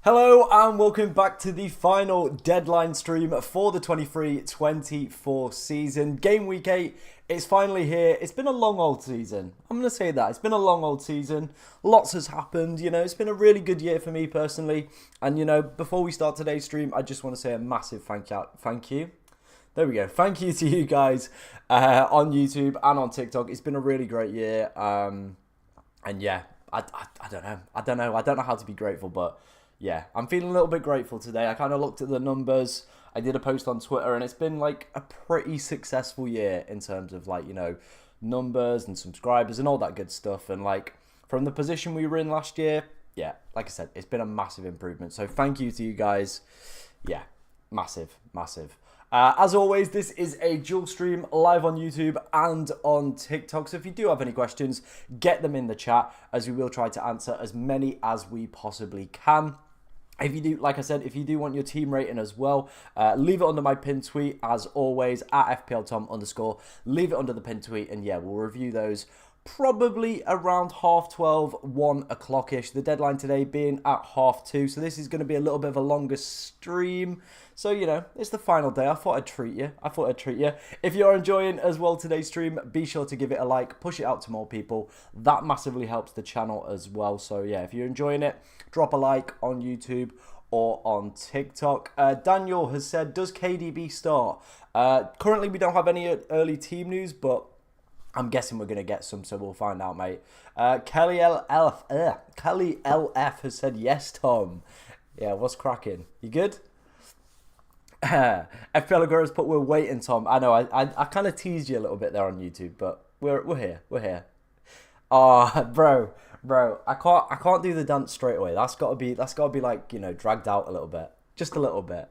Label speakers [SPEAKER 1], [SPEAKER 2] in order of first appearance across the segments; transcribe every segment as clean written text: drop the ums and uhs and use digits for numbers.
[SPEAKER 1] Hello and welcome back to the final deadline stream for the 23-24 season. Game week 8 is finally here. It's been a long old season. I'm going to say that. It's been a long old season. Lots has happened. It's been a really good year for me personally. And, before we start today's stream, I just want to say a massive thank you. There we go. Thank you to you guys on YouTube and on TikTok. It's been a really great year. And yeah, I don't know how to be grateful, but yeah, I'm feeling a little bit grateful today. I kind of looked at the numbers. I did a post on Twitter and it's been like a pretty successful year in terms of numbers and subscribers and all that good stuff. And from the position we were in last year, yeah, like I said, it's been a massive improvement. So thank you to you guys. Yeah, massive. As always, this is a dual stream live on YouTube and on TikTok. So if you do have any questions, get them in the chat as we will try to answer as many as we possibly can. If you do, like I said, if you do want your team rating as well, leave it under my pinned tweet as always at FPLTom_. Leave it under the pinned tweet and yeah, we'll review those probably around 12:30, 1 o'clock-ish. The deadline today being at 2:30. So this is going to be a little bit of a longer stream. So, it's the final day. I thought I'd treat you. If you're enjoying as well today's stream, be sure to give it a like. Push it out to more people. That massively helps the channel as well. So, yeah, if you're enjoying it, drop a like on YouTube or on TikTok. Daniel has said, does KDB start? Currently, we don't have any early team news, but I'm guessing we're going to get some, so we'll find out, mate. Kelly LF has said, yes, Tom. Yeah, what's cracking? You good? FPL Girls put, we're waiting, Tom. I know, I kind of teased you a little bit there on YouTube, but we're here. Oh, bro, I can't do the dance straight away. That's got to be dragged out a little bit. Just a little bit.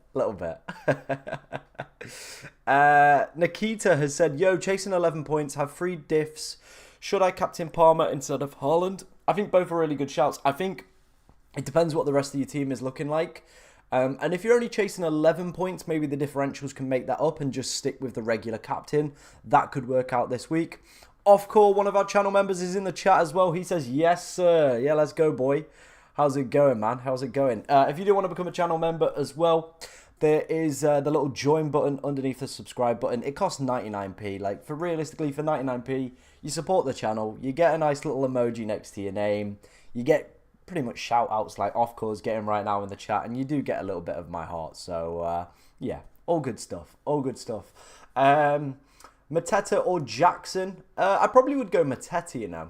[SPEAKER 1] Nikita has said, yo, chasing 11 points, have 3 diffs. Should I captain Palmer instead of Haaland? I think both are really good shouts. I think it depends what the rest of your team is looking like. And if you're only chasing 11 points, maybe the differentials can make that up and just stick with the regular captain. That could work out this week. Offcore, one of our channel members, is in the chat as well. He says, yes, sir. Yeah, let's go, boy. How's it going, man? How's it going? If you do want to become a channel member as well, there is the little join button underneath the subscribe button. It costs 99p. Realistically, for 99p, you support the channel. You get a nice little emoji next to your name. You get pretty much shout outs like Offcore's getting right now in the chat. And you do get a little bit of my heart. So, yeah, all good stuff. Mateta or Jackson? I probably would go Mateta,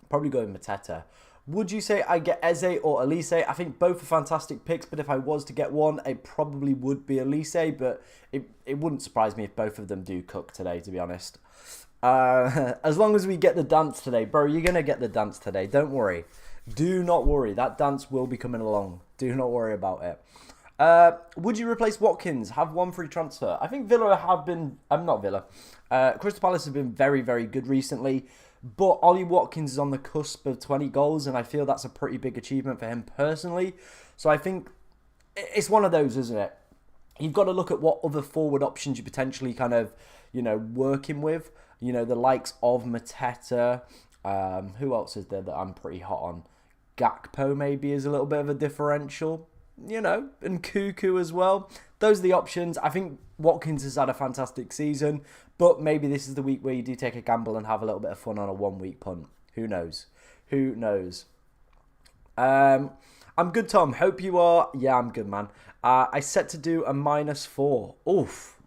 [SPEAKER 1] Probably go Mateta. Would you say I get Eze or Elise? I think both are fantastic picks, but if I was to get one, it probably would be Elise, but it wouldn't surprise me if both of them do cook today, to be honest. As long as we get the dance today. Bro, you're going to get the dance today. Don't worry. Do not worry. That dance will be coming along. Do not worry about it. Would you replace Watkins? Have one free transfer? I think Villa have been... not Villa. Crystal Palace have been very, very good recently. But Ollie Watkins is on the cusp of 20 goals, and I feel that's a pretty big achievement for him personally. So I think it's one of those, isn't it? You've got to look at what other forward options you're potentially kind of, working with. The likes of Mateta. Who else is there that I'm pretty hot on? Gakpo maybe is a little bit of a differential. And Cuckoo as well. Those are the options. I think Watkins has had a fantastic season, but maybe this is the week where you do take a gamble and have a little bit of fun on a 1-week punt. Who knows? I'm good, Tom. Hope you are. Yeah, I'm good, man. I set to do a -4. Oof.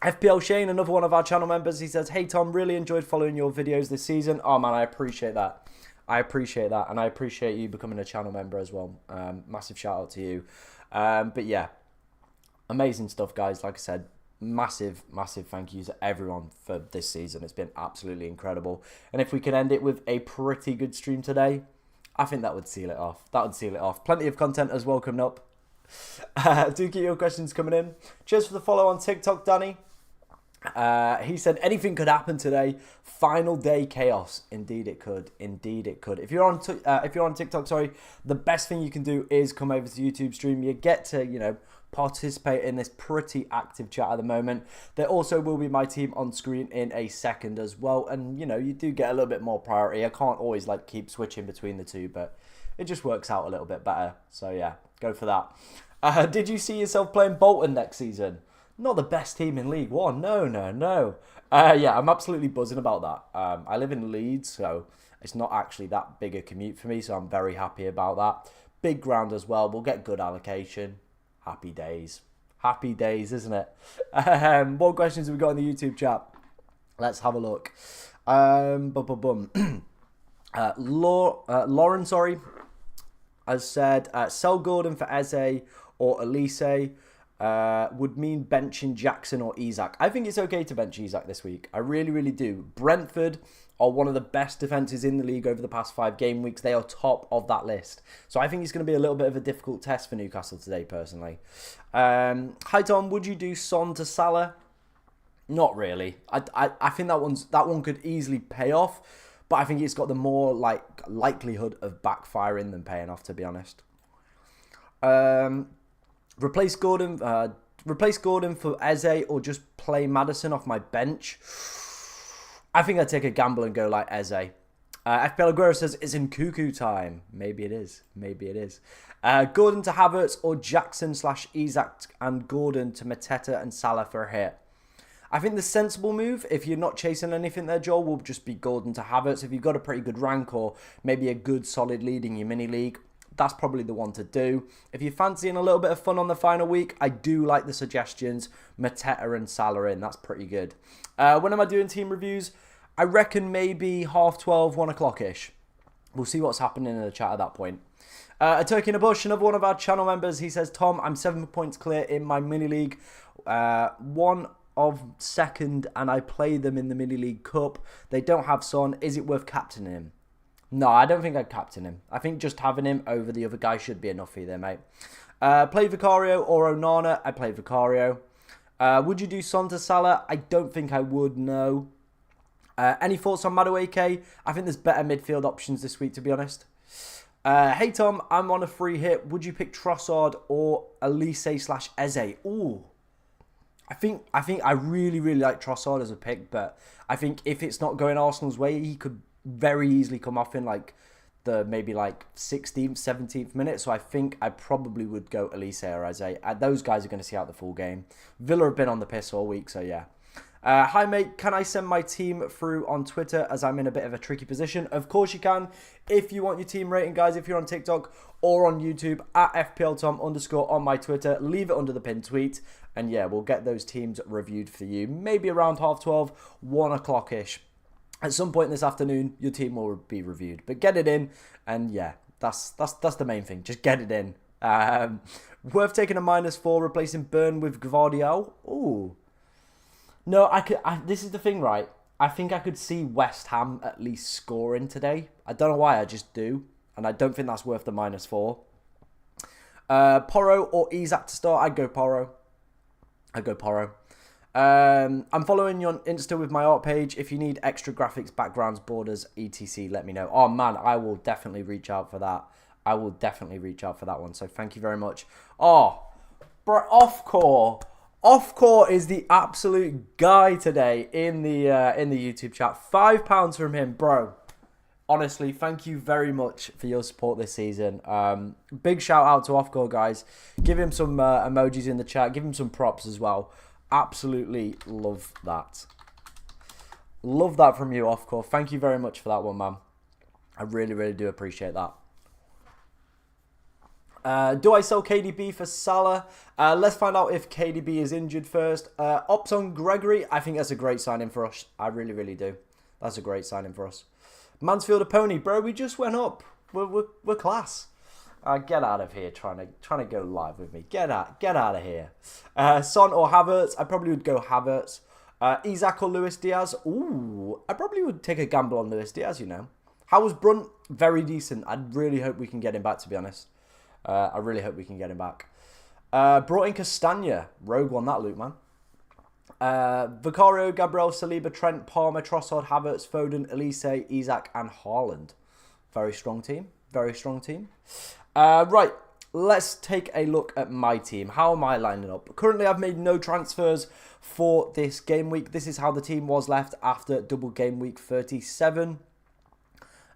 [SPEAKER 1] FPL Shane, another one of our channel members, he says, hey, Tom, really enjoyed following your videos this season. Oh, man, I appreciate that. And I appreciate you becoming a channel member as well. Massive shout out to you. But yeah, amazing stuff, guys. Like I said, massive thank you to everyone for this season. It's been absolutely incredible. And if we can end it with a pretty good stream today, I think that would seal it off. Plenty of content as well coming up. Do keep your questions coming in. Cheers for the follow on TikTok, Danny. He said anything could happen today. Final day chaos. Indeed it could. If you're on TikTok, the best thing you can do is come over to YouTube stream. You get to participate in this pretty active chat at the moment. There also will be my team on screen in a second as well, and you do get a little bit more priority. I can't always keep switching between the two, but It just works out a little bit better. So yeah, go for that. Did you see yourself playing Bolton next season? Not the best team in League One. No. Yeah, I'm absolutely buzzing about that. I live in Leeds, so it's not actually that big a commute for me, so I'm very happy about that. Big ground as well. We'll get good allocation. Happy days. Happy days, isn't it? What questions have we got in the YouTube chat? Let's have a look. Lauren, has said, sell Gordon for Eze or Elise would mean benching Jackson or Isak. I think it's okay to bench Isak this week. I really, really do. Brentford are one of the best defences in the league over the past 5 game weeks. They are top of that list. So I think it's going to be a little bit of a difficult test for Newcastle today, personally. Hi, Tom. Would you do Son to Salah? Not really. I think that one could easily pay off, but I think it's got the more likelihood of backfiring than paying off, to be honest. Replace Gordon for Eze or just play Maddison off my bench. I think I'd take a gamble and go like Eze. FPL Aguero says it's in cuckoo time. Maybe it is. Gordon to Havertz or Jackson / Isak and Gordon to Mateta and Salah for a hit. I think the sensible move, if you're not chasing anything there, Joel, will just be Gordon to Havertz. If you've got a pretty good rank or maybe a good solid lead in your mini league, that's probably the one to do. If you're fancying a little bit of fun on the final week, I do like the suggestions. Mateta and Salah in, that's pretty good. When am I doing team reviews? I reckon maybe 12:30, 1 o'clock-ish. We'll see what's happening in the chat at that point. A Turkey in a Bush, another one of our channel members, he says, Tom, I'm 7 points clear in my mini league. 1 of second, and I play them in the mini league cup. They don't have Son. Is it worth captaining him? No, I don't think I'd captain him. I think just having him over the other guy should be enough for you there, mate. Play Vicario or Onana? I play Vicario. Would you do Son to Salah? I don't think I would, no. Any thoughts on Madueke? I think there's better midfield options this week, to be honest. Hey, Tom, I'm on a free hit. Would you pick Trossard or Elise / Eze? Ooh. I think I really, really like Trossard as a pick, but I think if it's not going Arsenal's way, he could very easily come off in maybe 16th, 17th minute. So I think I probably would go Elise or Eze. Those guys are going to see out the full game. Villa have been on the piss all week, so yeah. Hi mate, can I send my team through on Twitter as I'm in a bit of a tricky position? Of course you can. If you want your team rating, guys, if you're on TikTok or on YouTube, at FPLTom_ on my Twitter, leave it under the pinned tweet. And yeah, we'll get those teams reviewed for you. Maybe around 12:30, 1 o'clock-ish. At some point this afternoon, your team will be reviewed. But get it in, and yeah, that's the main thing. Just get it in. Worth taking a -4, replacing Burn with Gvardiol. Ooh. No, this is the thing, right? I think I could see West Ham at least scoring today. I don't know why, I just do. And I don't think that's worth the -4. Porro or Isak to start? I'd go Porro. I'm following you on Insta with my art page. If you need extra graphics, backgrounds, borders, etc., let me know. Oh, man, I will definitely reach out for that. One, so thank you very much. Oh, bro, Off-core is the absolute guy today in the YouTube chat. £5 from him, bro. Honestly, thank you very much for your support this season. Big shout out to Off-core, guys. Give him some emojis in the chat. Give him some props as well. Absolutely love that. Love that from you, Off-core. Thank you very much for that one, man. I really, really do appreciate that. Do I sell KDB for Salah? Let's find out if KDB is injured first. Ops on Gregory. I think that's a great signing for us. I really, really do. That's a great signing for us. Mansfield a pony, bro. We just went up. We're class. Get out of here, trying to go live with me. Get out of here. Son or Havertz? I probably would go Havertz. Isak or Luis Diaz? Ooh, I probably would take a gamble on Luis Diaz. You know, how was Brunt? Very decent. I really hope we can get him back. To be honest, I really hope we can get him back. Brought in Castagna. Rogue on that, Luke, man. Vicario, Gabriel, Saliba, Trent, Palmer, Trossard, Havertz, Foden, Elise, Isak, and Haaland. Very strong team. Right, let's take a look at my team. How am I lining up? Currently, I've made no transfers for this game week. This is how the team was left after double game week 37.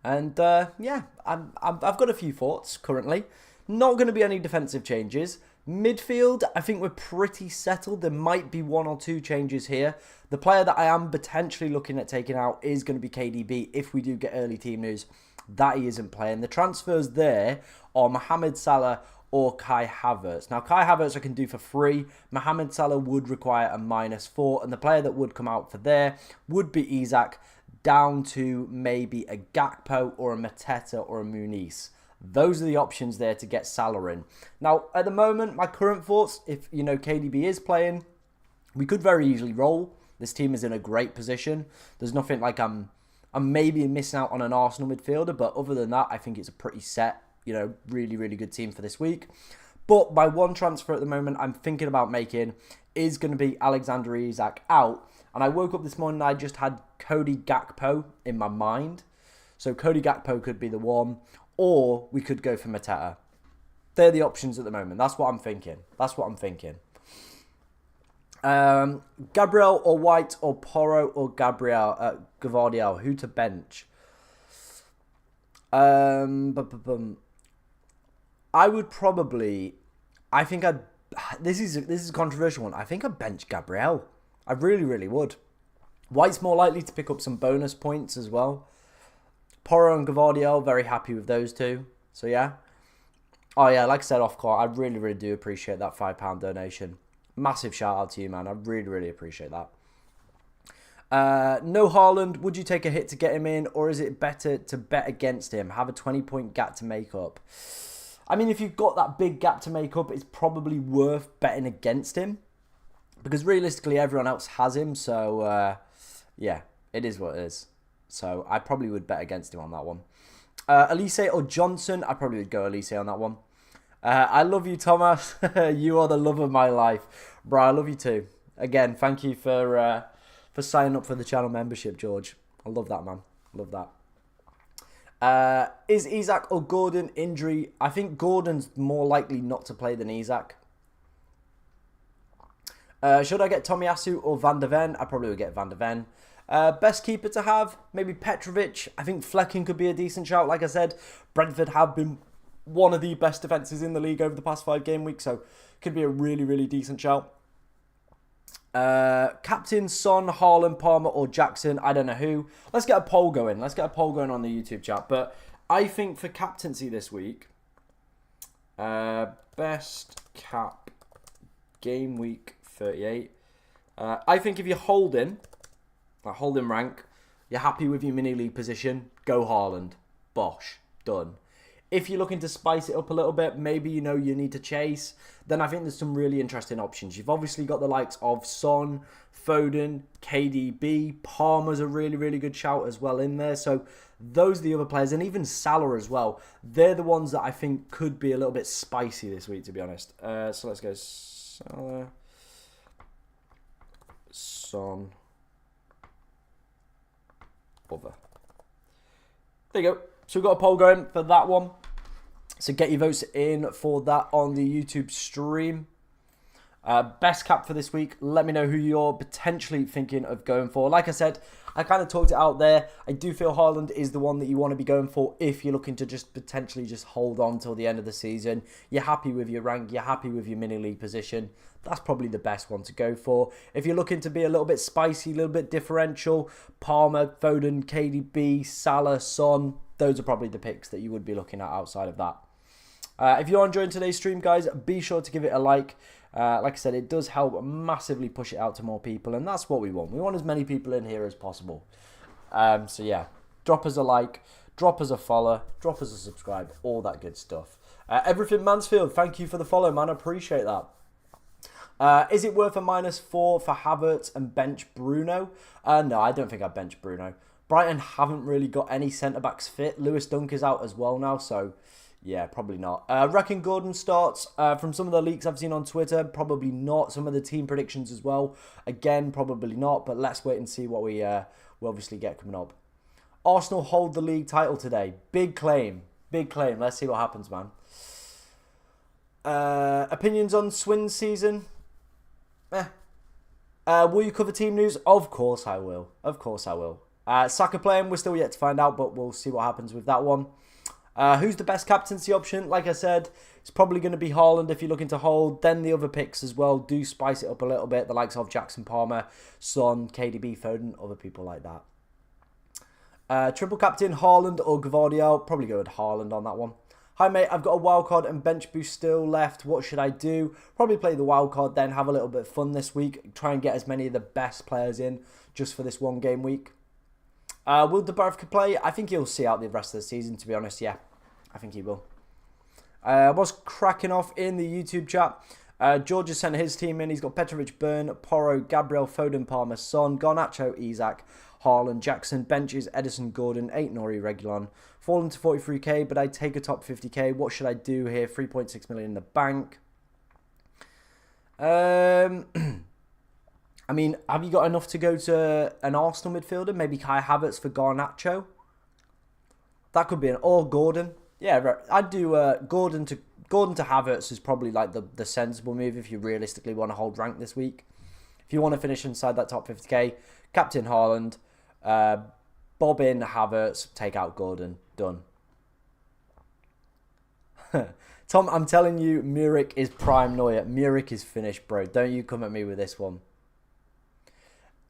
[SPEAKER 1] And yeah, I've got a few thoughts currently. Not going to be any defensive changes. Midfield, I think we're pretty settled. There might be one or two changes here. The player that I am potentially looking at taking out is going to be KDB if we do get early team news that he isn't playing. The transfers there are Mohamed Salah or Kai Havertz. Now, Kai Havertz I can do for free. Mohamed Salah would require a -4, and the player that would come out for there would be Isak, down to maybe a Gakpo or a Mateta or a Muniz. Those are the options there to get Salah in. Now, at the moment, my current thoughts, if, KDB is playing, we could very easily roll. This team is in a great position. There's nothing like I'm maybe missing out on an Arsenal midfielder, but other than that, I think it's a pretty set, really, really good team for this week. But my one transfer at the moment I'm thinking about making is going to be Alexander Isak out. And I woke up this morning and I just had Cody Gakpo in my mind. So Cody Gakpo could be the one, or we could go for Mateta. They're the options at the moment. That's what I'm thinking. Gabriel or White or Porro or Gavardiel. Who to bench? I would probably. This is a controversial one. I think I'd bench Gabriel. I really, really would. White's more likely to pick up some bonus points as well. Porro and Gavardiel, very happy with those two. So yeah. Oh yeah, like I said off court, I really, really do appreciate that £5 donation. Massive shout out to you, man. I really, really appreciate that. No Haaland, would you take a hit to get him in, or is it better to bet against him? Have a 20-point gap to make up. I mean, if you've got that big gap to make up, it's probably worth betting against him. Because realistically, everyone else has him. So, yeah, it is what it is. So, I probably would bet against him on that one. Elise or Johnson, I probably would go Elise on that one. I love you, Thomas. You are the love of my life. Bro, I love you too. Again, thank you for signing up for the channel membership, George. I love that, man. Love that. Is Isak or Gordon injury? I think Gordon's more likely not to play than Isak. Should I get Tomiyasu or Van de Ven? I probably would get Van de Ven. Best keeper to have? Maybe Petrovic. I think Flecken could be a decent shout. Like I said, Brentford have been one of the best defences in the league over the past 5 game weeks, so could be a really, really decent shout. Captain, Son, Haaland, Palmer or Jackson, I don't know who. Let's get a poll going. Let's get a poll going on the YouTube chat. But I think for captaincy this week, best cap game week 38. I think if you're holding rank, you're happy with your mini league position, go Haaland. Bosh. Done. If you're looking to spice it up a little bit, maybe you need to chase, then I think there's some really interesting options. You've obviously got the likes of Son, Foden, KDB, Palmer's a really, really good shout as well in there. So those are the other players, and even Salah as well. They're the ones that I think could be a little bit spicy this week, to be honest. So let's go Salah, Son, other. There you go. So we've got a poll going for that one. So get your votes in for that on the YouTube stream. Best cap for this week. Let me know who you're potentially thinking of going for. Like I said, I kind of talked it out there. I do feel Haaland is the one that you want to be going for if you're looking to just potentially just hold on till the end of the season. You're happy with your rank. You're happy with your mini league position. That's probably the best one to go for. If you're looking to be a little bit spicy, a little bit differential, Palmer, Foden, KDB, Salah, Son, those are probably the picks that you would be looking at outside of that. If you're enjoying today's stream, guys, be sure to give it a like. Like I said, it does help massively push it out to more people, and that's what we want. We want as many people in here as possible. So yeah, drop us a like, drop us a follow, drop us a subscribe, all that good stuff. Everything Mansfield, thank you for the follow, man. I appreciate that. Is it worth a -4 for Havertz and bench Bruno? No, I don't think I'd bench Bruno. Brighton haven't really got any centre-backs fit. Lewis Dunk is out as well now, so yeah, probably not. Reckon Gordon starts. From some of the leaks I've seen on Twitter, probably not. Some of the team predictions as well. Again, probably not, but let's wait and see what we obviously get coming up. Arsenal hold the league title today. Big claim. Big claim. Let's see what happens, man. Opinions on Swin's season? Will you cover team news? Of course I will. Of course I will. Saka playing, we're still yet to find out, but we'll see what happens with that one. Who's the best captaincy option? Like I said, it's probably going to be Haaland if you're looking to hold. Then the other picks as well do spice it up a little bit. The likes of Jackson Palmer, Son, KDB, Foden, other people like that. Triple captain, Haaland or Gvardiol? Probably go with Haaland on that one. Hi mate, I've got a wildcard and bench boost still left. What should I do? Probably play the wildcard, then have a little bit of fun this week. Try and get as many of the best players in just for this one game week. Will Dubravka play? I think he'll see out the rest of the season, to be honest. Yeah, I think he will. Was cracking off in the YouTube chat. George has sent his team in. He's got Petrovic, Burn, Porro, Gabriel, Foden, Palmer, Son, Garnacho, Isak, Haaland, Jackson. Benches, Edison, Gordon, 8 Nori, Regulon. Fallen to 43k, but I take a top 50k. What should I do here? 3.6 million in the bank. I mean, have you got enough to go to an Arsenal midfielder? Maybe Kai Havertz for Garnacho? That could be an... Or Gordon. Yeah, I'd do Gordon to Havertz is probably like the sensible move if you realistically want to hold rank this week. If you want to finish inside that top 50k, captain Haaland, bob in Havertz, take out Gordon. Done. Tom, I'm telling you, Murik is prime Neuer. Murik is finished, bro. Don't you come at me with this one.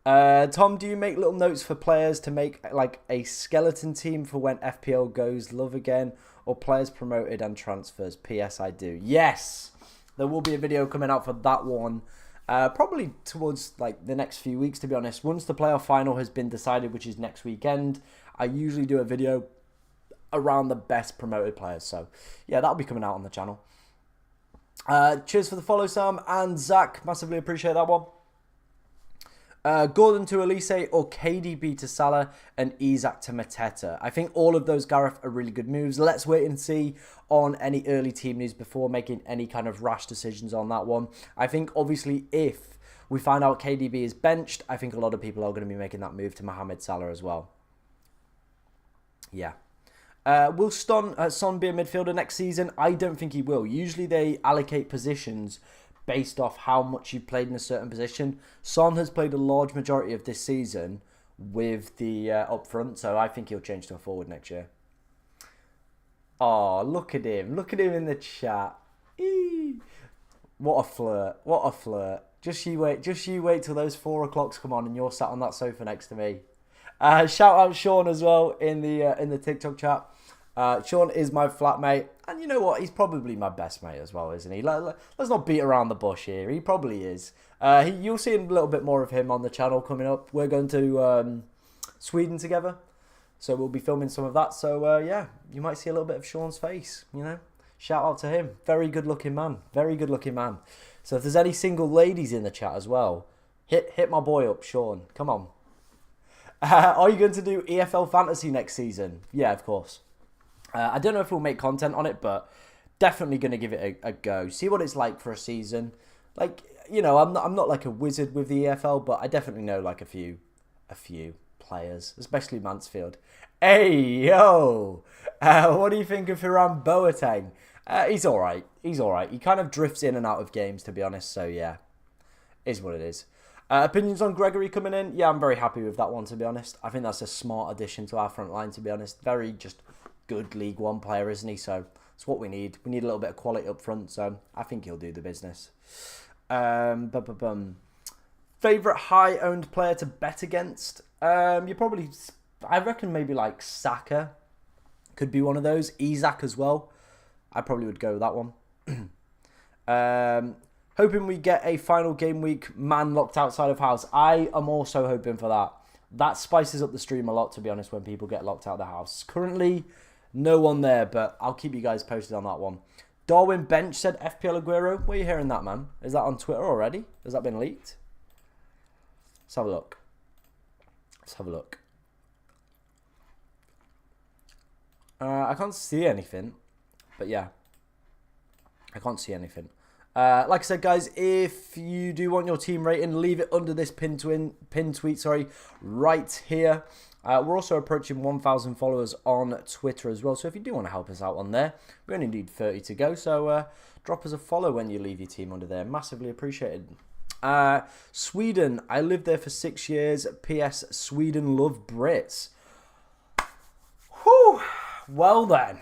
[SPEAKER 1] Tom, do you make little notes for players to make like a skeleton team for when FPL goes love again or players promoted and transfers? PS, I do. Yes, there will be a video coming out for that one. Probably towards like the next few weeks, to be honest. Once the playoff final has been decided, which is next weekend, I usually do a video around the best promoted players. So yeah, that'll be coming out on the channel. Cheers for the follow, Sam and Zach. Massively appreciate that one. Gordon to Elise or KDB to Salah and Isak to Mateta. I think all of those, Gareth, are really good moves. Let's wait and see on any early team news before making any kind of rash decisions on that one. I think, obviously, if we find out KDB is benched, I think a lot of people are going to be making that move to Mohamed Salah as well. Yeah. Will Son be a midfielder next season? I don't think he will. Usually they allocate positions based off how much you've played in a certain position. Son has played a large majority of this season with the up front, so I think he'll change to a forward next year. Oh, look at him. Look at him in the chat. Eee. What a flirt. What a flirt. Just you wait till those 4 o'clocks come on and you're sat on that sofa next to me. Shout out Sean as well in the TikTok chat. Sean is my flatmate, and you know what? He's probably my best mate as well, isn't he? Let's not beat around the bush here. He probably is. You'll see a little bit more of him on the channel coming up. We're going to Sweden together, so we'll be filming some of that. So yeah, you might see a little bit of Sean's face. You know, shout out to him. Very good looking man. Very good looking man. So if there's any single ladies in the chat as well, hit my boy up, Sean. Come on. Are you going to do EFL Fantasy next season? Yeah, of course. I don't know if we'll make content on it, but definitely going to give it a go. See what it's like for a season. Like, you know, I'm not like a wizard with the EFL, but I definitely know like a few players, especially Mansfield. Hey, yo! What do you think of Hiram Boateng? He's all right. He's all right. He kind of drifts in and out of games, to be honest. So, yeah, is what it is. Opinions on Gregory coming in? Yeah, I'm very happy with that one, to be honest. I think that's a smart addition to our front line, to be honest. Very just good League One player, isn't he? So it's what we need. We need a little bit of quality up front, so I think he'll do the business. Favourite high-owned player to bet against? You probably, I reckon maybe like Saka could be one of those. Isak as well. I probably would go with that one. Hoping we get a final game week man locked outside of house. I am also hoping for that. That spices up the stream a lot, to be honest, when people get locked out of the house. Currently, no one there, but I'll keep you guys posted on that one. Darwin Bench said FPL Aguero. Where are you hearing that, man? Is that on Twitter already? Has that been leaked? Let's have a look. Let's have a look. I can't see anything, but yeah. I can't see anything. Like I said, guys, if you do want your team rating, leave it under this pin tweet, right here. We're also approaching 1,000 followers on Twitter as well, so if you do want to help us out on there, we only need 30 to go, so drop us a follow when you leave your team under there. Massively appreciated. Sweden. I lived there for 6 years. P.S. Sweden love Brits. Whew. Well then.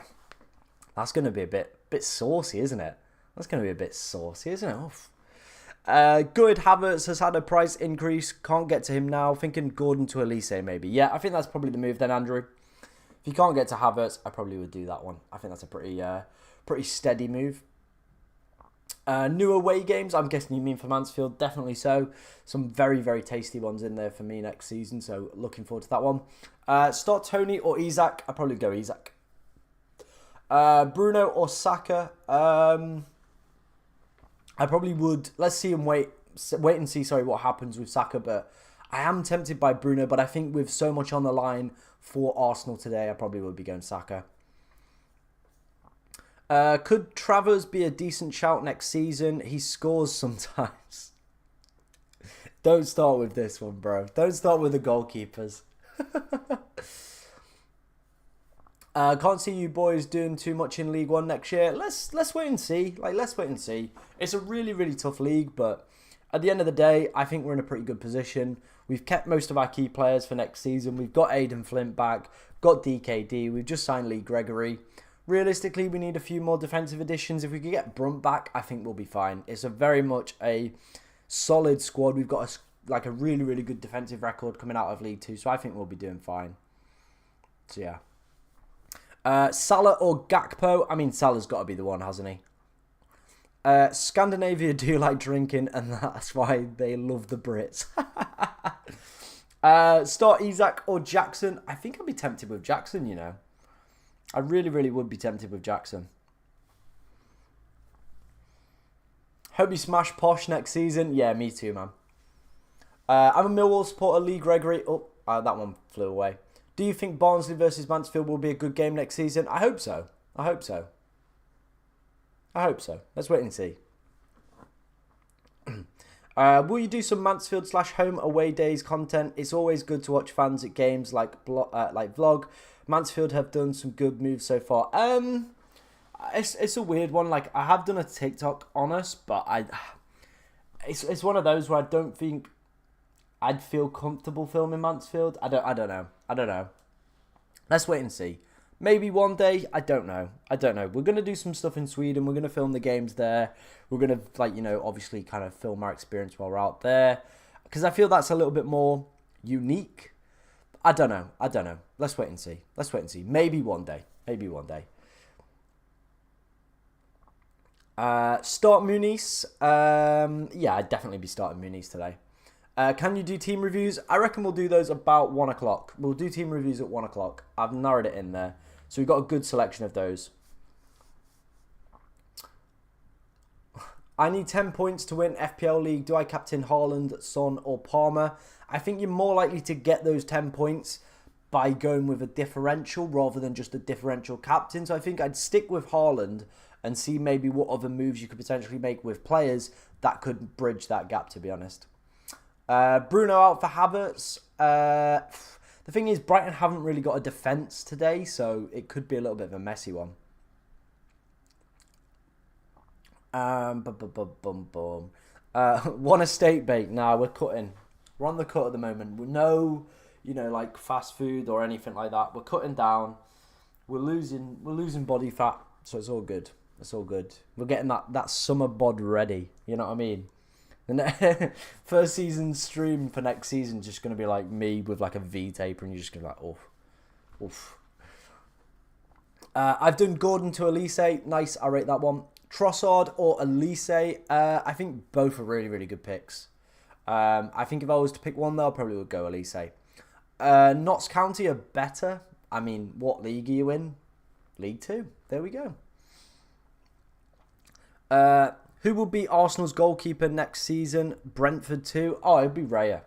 [SPEAKER 1] That's going to be a bit saucy, isn't it? That's going to be a bit saucy, isn't it? Oof. Good. Havertz has had a price increase. Can't get to him now. Thinking Gordon to Elise maybe. Yeah, I think that's probably the move then, Andrew. If you can't get to Havertz, I probably would do that one. I think that's a pretty steady move. New away games, I'm guessing you mean for Mansfield. Definitely so. Some very, very tasty ones in there for me next season. So looking forward to that one. Start Tony or Isak. I'd probably go Isak. Bruno or Saka. I probably would. Let's see and wait and see. Sorry, what happens with Saka. But I am tempted by Bruno. But I think with so much on the line for Arsenal today, I probably would be going Saka. Could Travers be a decent shout next season? He scores sometimes. Don't start with this one, bro. Don't start with the goalkeepers. Can't see you boys doing too much in League One next year. Let's wait and see. Let's wait and see. It's a really, really tough league, but at the end of the day, I think we're in a pretty good position. We've kept most of our key players for next season. We've got Aidan Flint back, got DKD. We've just signed Lee Gregory. Realistically, we need a few more defensive additions. If we could get Brunt back, I think we'll be fine. It's a very much a solid squad. We've got a really, really good defensive record coming out of League 2, so I think we'll be doing fine. So, yeah. Salah or Gakpo? I mean, Salah's got to be the one, hasn't he? Scandinavia do like drinking, and that's why they love the Brits. Start Isak or Jackson? I think I'd be tempted with Jackson, you know. I really, really would be tempted with Jackson. Hope you smash Posh next season. Yeah, me too, man. I'm a Millwall supporter. Lee Gregory. Oh, that one flew away. Do you think Barnsley versus Mansfield will be a good game next season? I hope so. I hope so. I hope so. Let's wait and see. Will you do some Mansfield / home away days content? It's always good to watch fans at games like vlog. Mansfield have done some good moves so far. It's a weird one. Like, I have done a TikTok on us, but it's one of those where I don't think I'd feel comfortable filming Mansfield. I don't know. Let's wait and see. Maybe one day. I don't know. We're gonna do some stuff in Sweden. We're gonna film the games there. We're gonna obviously kind of film our experience while we're out there, because I feel that's a little bit more unique. I don't know. Let's wait and see. Maybe one day. Start Muniz. Yeah, I'd definitely be starting Muniz today. Can you do team reviews? I reckon we'll do those about 1 o'clock. We'll do team reviews at 1 o'clock. I've narrowed it in there. So we've got a good selection of those. I need 10 points to win FPL League. Do I captain Haaland, Son or Palmer? I think you're more likely to get those 10 points by going with a differential rather than just a differential captain. So I think I'd stick with Haaland and see maybe what other moves you could potentially make with players that could bridge that gap, to be honest. Bruno out for Havertz. The thing is, Brighton haven't really got a defence today, so it could be a little bit of a messy one. Want a steak bake? Nah, we're cutting. We're on the cut at the moment. No, like fast food or anything like that. We're cutting down. We're losing body fat, so it's all good. We're getting that summer bod ready. You know what I mean? The first season stream for next season is just going to be like me with like a V taper, and you're just going to be like, oof. I've done Gordon to Elise. Nice, I rate that one. Trossard or Elise. I think both are really, really good picks. I think if I was to pick one, though, I probably would go Elise. Notts County are better. I mean, what league are you in? League 2. There we go. Who will be Arsenal's goalkeeper next season? Brentford too? Oh, it'll be Raya.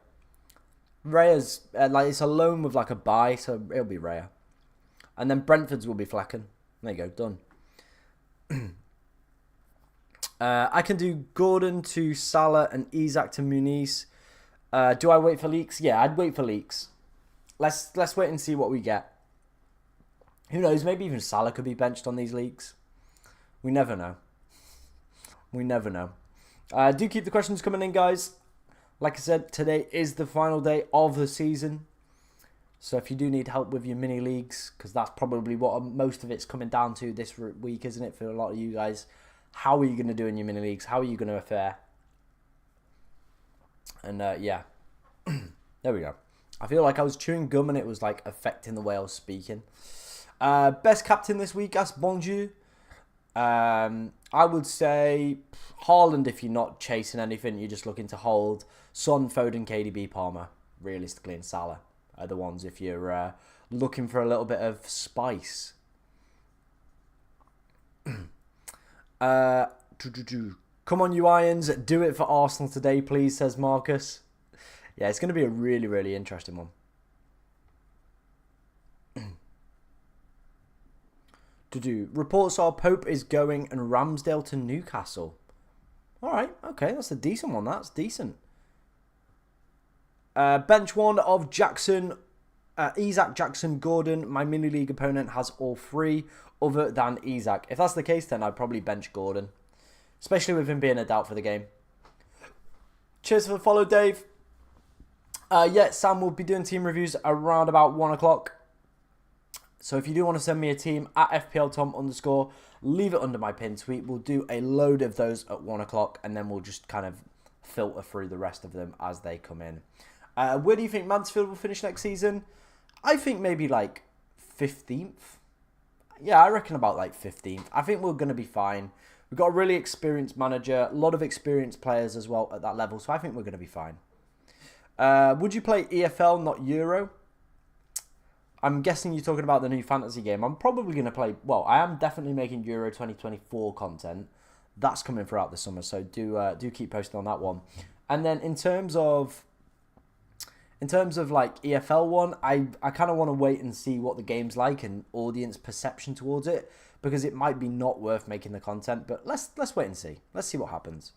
[SPEAKER 1] Raya's, it's a loan with like a buy, so it'll be Raya. And then Brentford's will be Flecken. There you go, done. I can do Gordon to Salah and Isak to Muniz. Do I wait for leaks? Yeah, I'd wait for leaks. Let's wait and see what we get. Who knows? Maybe even Salah could be benched on these leaks. We never know. Do keep the questions coming in, guys. Like I said, today is the final day of the season. So if you do need help with your mini leagues, because that's probably what most of it's coming down to this week, isn't it, for a lot of you guys? How are you going to do in your mini leagues? How are you going to fare? And yeah, there we go. I feel like I was chewing gum and it was like affecting the way I was speaking. Best captain this week, ask Bonjour. I would say Haaland if you're not chasing anything, you're just looking to hold. Son, Foden, KDB, Palmer, realistically, and Salah are the ones if you're looking for a little bit of spice. Come on, you Irons, do it for Arsenal today, please, says Marcus. Yeah, it's going to be a really, really interesting one. Reports are Pope is going and Ramsdale to Newcastle. All right, okay, that's a decent one. That's decent. Bench one of Jackson, Isak, Jackson, Gordon. My mini league opponent has all three other than Isak. If that's the case, then I'd probably bench Gordon, especially with him being a doubt for the game. Cheers for the follow, Dave. Yeah, Sam will be doing team reviews around about 1 o'clock. So if you do want to send me a team at FPL_Tom_, leave it under my pin tweet. We'll do a load of those at 1 o'clock, and then we'll just kind of filter through the rest of them as they come in. Where do you think Mansfield will finish next season? I think maybe like 15th. Yeah, I reckon about like 15th. I think we're going to be fine. We've got a really experienced manager, a lot of experienced players as well at that level, so I think we're going to be fine. Would you play EFL, not Euro? I'm guessing you're talking about the new fantasy game. I'm probably going to play... Well, I am definitely making Euro 2024 content. That's coming throughout the summer, so do keep posting on that one. And then in terms of like EFL one, I kind of want to wait and see what the game's like and audience perception towards it, because it might be not worth making the content. But let's wait and see. Let's see what happens.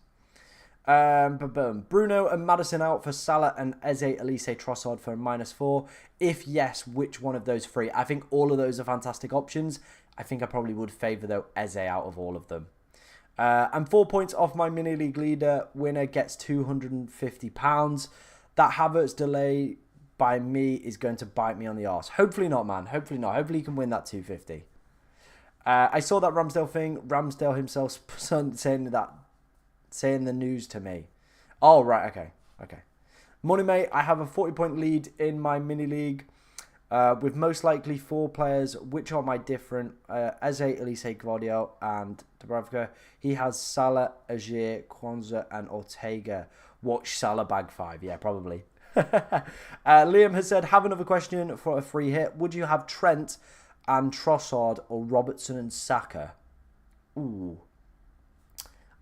[SPEAKER 1] Bruno and Maddison out for Salah and Eze, Elise, Trossard for -4. If yes, which one of those three? I think all of those are fantastic options. I think I probably would favour, though, Eze out of all of them. And 4 points off my mini league leader. Winner gets £250. That Havertz delay by me is going to bite me on the arse. Hopefully not, man. Hopefully not. Hopefully you can win that 250. I saw that Ramsdale thing. Ramsdale himself saying the news to me. Oh, right. Okay. Money, mate. I have a 40-point lead in my mini league with most likely 4 players, which are my different. Eze, Elise, Gvardiol, and Dubravka. He has Salah, Aguirre, Kwanzaa, and Ortega. Watch Salah bag 5. Yeah, probably. Liam has said, have another question for a free hit. Would you have Trent and Trossard or Robertson and Saka? Ooh.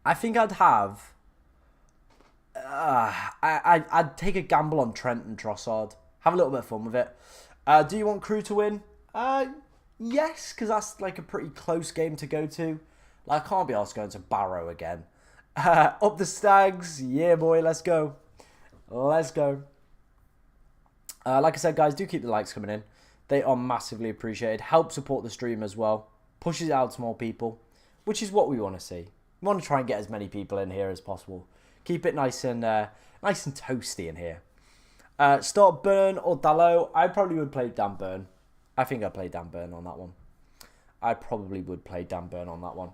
[SPEAKER 1] I think I'd have... I'd take a gamble on Trent and Trossard. Have a little bit of fun with it. Do you want Crew to win? Yes, because that's like a pretty close game to go to. Like, I can't be asked going to Barrow again. Up the Stags. Yeah, boy, let's go. Let's go. Like I said, guys, do keep the likes coming in. They are massively appreciated. Help support the stream as well. Pushes it out to more people, which is what we want to see. We want to try and get as many people in here as possible. Keep it nice and toasty in here. Start Burn or Dalot. I probably would play Dan Burn. I think I'd play Dan Burn on that one. I probably would play Dan Burn on that one.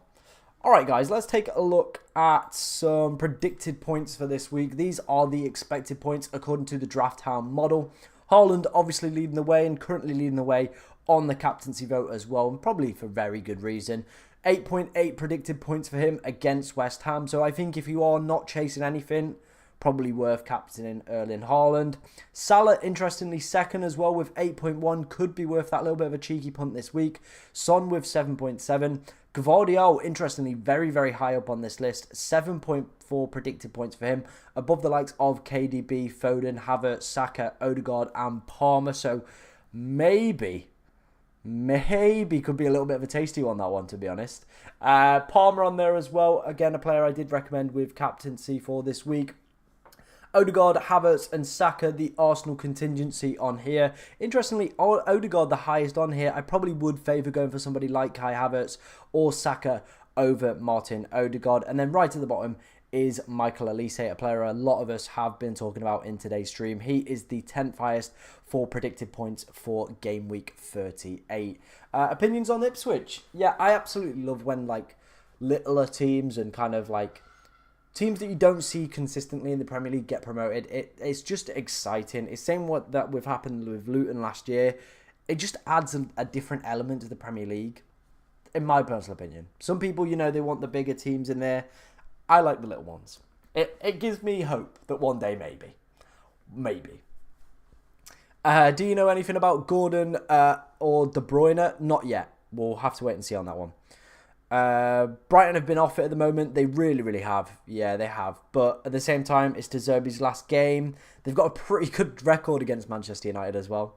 [SPEAKER 1] Alright, guys, let's take a look at some predicted points for this week. These are the expected points according to the Draft Hound model. Haaland obviously leading the way and currently leading the way on the captaincy vote as well, and probably for very good reason. 8.8 predicted points for him against West Ham. So I think if you are not chasing anything, probably worth captaining Erling Haaland. Salah, interestingly, second as well with 8.1. Could be worth that little bit of a cheeky punt this week. Son with 7.7. Gvardiol, interestingly, very, very high up on this list. 7.4 predicted points for him. Above the likes of KDB, Foden, Havertz, Saka, Odegaard and Palmer. So maybe could be a little bit of a tasty one, that one, to be honest. Palmer on there as well. Again, a player I did recommend with captaincy for this week. Odegaard, Havertz and Saka, the Arsenal contingency on here. Interestingly, Odegaard the highest on here. I probably would favour going for somebody like Kai Havertz or Saka over Martin Odegaard. And then right at the bottom is Michael Elise, a player a lot of us have been talking about in today's stream. He is the 10th highest for predicted points for game week 38. Opinions on Ipswich? Yeah, I absolutely love when like littler teams and kind of like teams that you don't see consistently in the Premier League get promoted. It's just exciting. It's same that we've happened with Luton last year. It just adds a different element to the Premier League, in my personal opinion. Some people, you know, they want the bigger teams in there. I like the little ones. It gives me hope that one day maybe. Do you know anything about Gordon or De Bruyne? Not yet. We'll have to wait and see on that one. Brighton have been off it at the moment. They really have. Yeah, they have. But at the same time, it's De Zerbi's last game. They've got a pretty good record against Manchester United as well.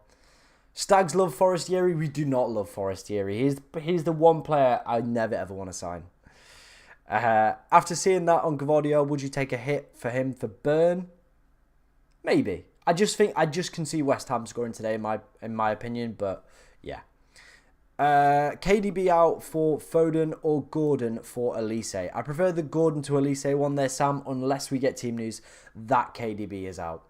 [SPEAKER 1] Stags love Forestieri. We do not love Forestieri. He's the one player I never ever want to sign. After seeing that on Gvardiol, would you take a hit for him for Burn? Maybe. I just can see West Ham scoring today in my opinion. But yeah. KDB out for Foden or Gordon for Elise. I prefer the Gordon to Elise one there, Sam, unless we get team news that KDB is out.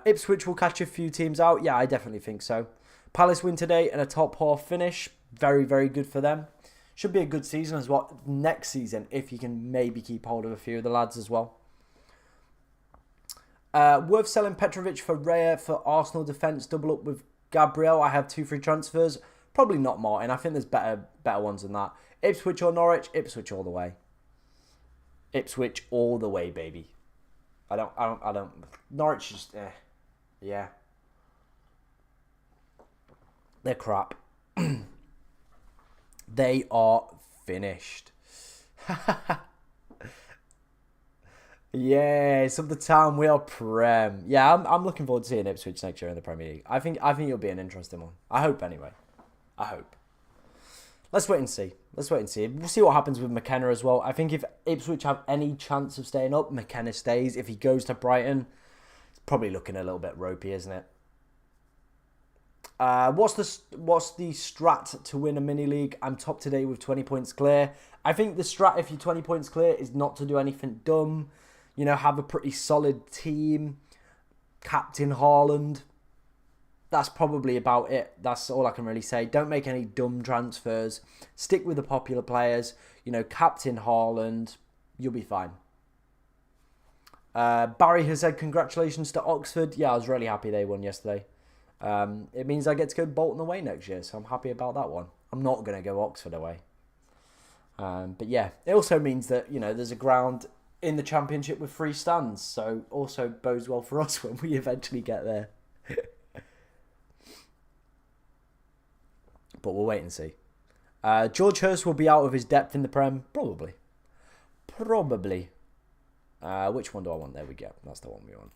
[SPEAKER 1] Ipswich will catch a few teams out. Yeah, I definitely think so. Palace win today and a top half finish. Very, very good for them. Should be a good season as well next season if you can maybe keep hold of a few of the lads as well. Worth selling Petrovic for Raya for Arsenal defence. Double up with Gabriel. I have 2 free transfers. Probably not Martin. I think there's better ones than that. Ipswich or Norwich? Ipswich all the way. Ipswich all the way, baby. I don't. Norwich just, yeah. They're crap. They are finished. Yes, of the town we are Prem. Yeah, I'm looking forward to seeing Ipswich next year in the Premier League. I think it'll be an interesting one. I hope anyway. I hope. Let's wait and see. We'll see what happens with McKenna as well. I think if Ipswich have any chance of staying up, McKenna stays. If he goes to Brighton, it's probably looking a little bit ropey, isn't it? What's the strat to win a mini league? I'm top today with 20 points clear. I think the strat, if you're 20 points clear, is not to do anything dumb. You know, have a pretty solid team. Captain Haaland. That's probably about it. That's all I can really say. Don't make any dumb transfers. Stick with the popular players. You know, Captain Haaland. You'll be fine. Barry has said congratulations to Oxford. Yeah, I was really happy they won yesterday. It means I get to go Bolton away next year, so I'm happy about that one. I'm not going to go Oxford away. But yeah, it also means that, you know, there's a ground in the Championship with 3 stands, so also bodes well for us when we eventually get there. But we'll wait and see. George Hurst will be out of his depth in the Prem. Probably. Which one do I want? There we go. That's the one we want.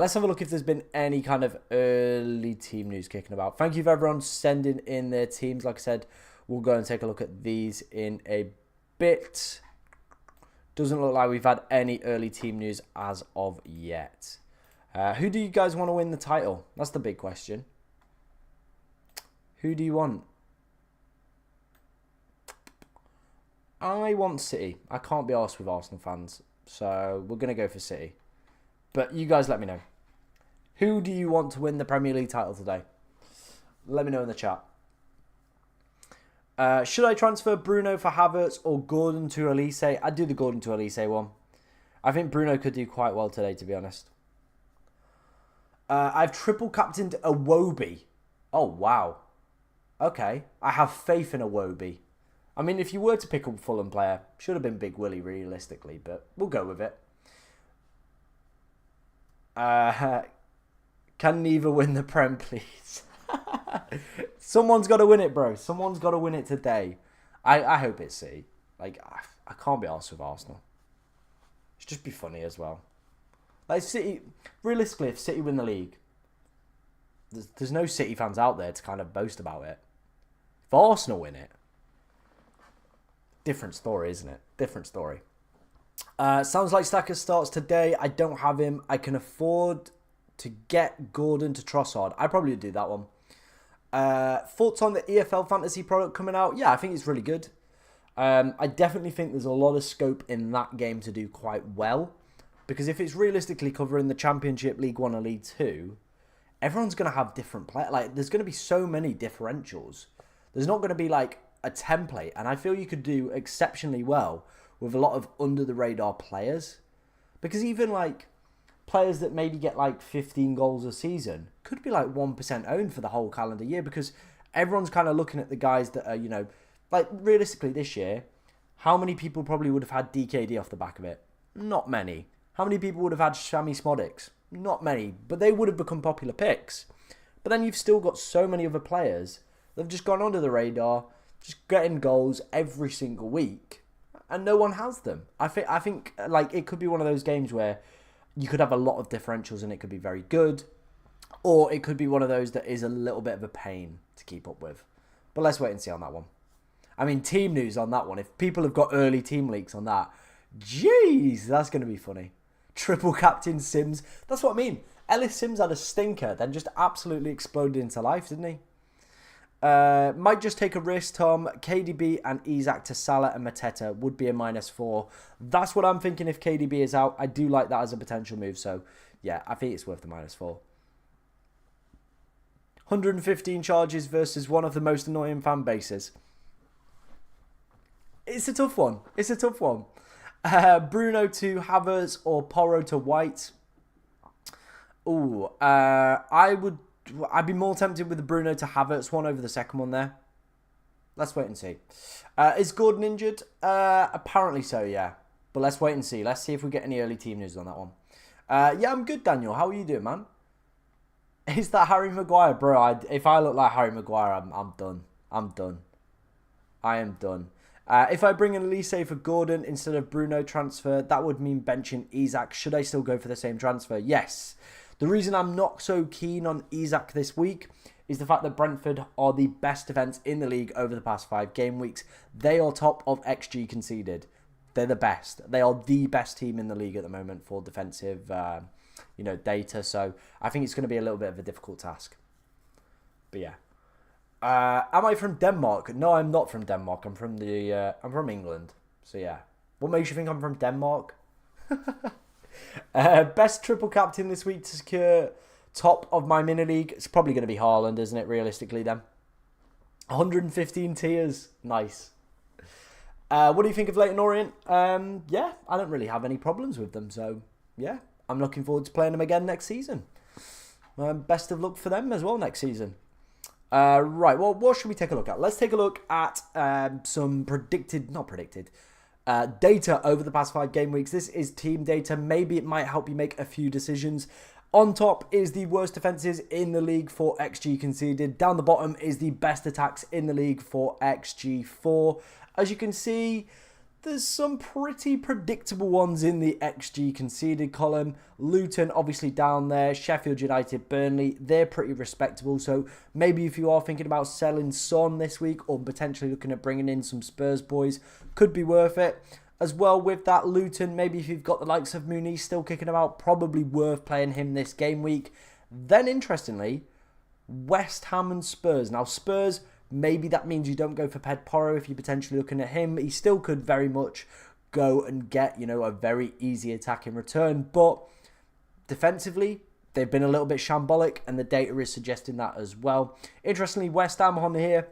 [SPEAKER 1] Let's have a look if there's been any kind of early team news kicking about. Thank you for everyone sending in their teams. Like I said, we'll go and take a look at these in a bit. Doesn't look like we've had any early team news as of yet. Who do you guys want to win the title? That's the big question. Who do you want? I want City. I can't be arsed with Arsenal fans. So we're going to go for City. But you guys let me know. Who do you want to win the Premier League title today? Let me know in the chat. Should I transfer Bruno for Havertz or Gordon to Elise? I'd do the Gordon to Elise one. I think Bruno could do quite well today, to be honest. I've triple captained Iwobi. Oh, wow. Okay. I have faith in Iwobi. I mean, if you were to pick a Fulham player, should have been Big Willie realistically, but we'll go with it. Can neither win the Prem, please? Someone's got to win it, bro. Someone's got to win it today. I hope it's City. Like, I can't be arsed with Arsenal. It should just be funny as well. Like, City, realistically, if City win the league, there's no City fans out there to kind of boast about it. If Arsenal win it, different story, isn't it? Different story. Sounds like Stacker starts today. I don't have him. I can afford to get Gordon to Trossard. I'd probably do that one. Thoughts on the EFL Fantasy product coming out? Yeah, I think it's really good. I definitely think there's a lot of scope in that game to do quite well. Because if it's realistically covering the Championship, League 1 or League 2, everyone's going to have different play. Like, there's going to be so many differentials. There's not going to be, like, a template. And I feel you could do exceptionally well with a lot of under-the-radar players. Because even, like, players that maybe get, like, 15 goals a season could be, like, 1% owned for the whole calendar year. Because everyone's kind of looking at the guys that are, you know... Like, realistically, this year, how many people probably would have had DKD off the back of it? Not many. How many people would have had Shami Smodics? Not many. But they would have become popular picks. But then you've still got so many other players that have just gone under the radar, just getting goals every single week, and no one has them. I think like, it could be one of those games where you could have a lot of differentials and it could be very good, or it could be one of those that is a little bit of a pain to keep up with. But let's wait and see on that one. I mean, team news on that one. If people have got early team leaks on that, jeez, that's going to be funny. Triple captain Sims. That's what I mean. Ellis Sims had a stinker, then just absolutely exploded into life, didn't he? Might just take a risk, Tom. KDB and Isak to Salah and Mateta would be a -4. That's what I'm thinking if KDB is out. I do like that as a potential move. So, yeah, I think it's worth the -4. 115 charges versus one of the most annoying fan bases. It's a tough one. It's a tough one. Bruno to Havertz or Porro to White. Ooh, I'd be more tempted with the Bruno to Havertz one over the second one there. Let's wait and see. Is Gordon injured? Apparently so, yeah. But let's wait and see. Let's see if we get any early team news on that one. Yeah, I'm good, Daniel. How are you doing, man? Is that Harry Maguire? Bro, if I look like Harry Maguire, I'm done. I'm done. I am done. If I bring in Elise for Gordon instead of Bruno transfer, that would mean benching Isak. Should I still go for the same transfer? Yes. The reason I'm not so keen on Isak this week is the fact that Brentford are the best defence in the league over the past 5 game weeks. They are top of XG conceded. They're the best. They are the best team in the league at the moment for defensive data. So I think it's going to be a little bit of a difficult task. But yeah. Am I from Denmark? No, I'm not from Denmark. I'm from England. So yeah. What makes you think I'm from Denmark? Best triple captain this week to secure top of my mini league. It's probably going to be Haaland, isn't it? Realistically, then. 115 tiers. Nice. What do you think of Leyton Orient? Yeah, I don't really have any problems with them. So yeah, I'm looking forward to playing them again next season. Best of luck for them as well next season. Right, well, what should we take a look at? Let's take a look at some data over the past 5 game weeks. This is team data. Maybe it might help you make a few decisions. On top is the worst defences in the league for XG conceded. Down the bottom is the best attacks in the league for XG4. As you can see, there's some pretty predictable ones in the XG conceded column. Luton obviously down there. Sheffield United, Burnley, they're pretty respectable. So maybe if you are thinking about selling Son this week or potentially looking at bringing in some Spurs boys, could be worth it. As well with that Luton, maybe if you've got the likes of Muniz still kicking about, probably worth playing him this game week. Then interestingly, West Ham and Spurs. Now Spurs... maybe that means you don't go for Ped Porro if you're potentially looking at him. He still could very much go and get, a very easy attack in return. But defensively, they've been a little bit shambolic, and the data is suggesting that as well. Interestingly, West Ham on here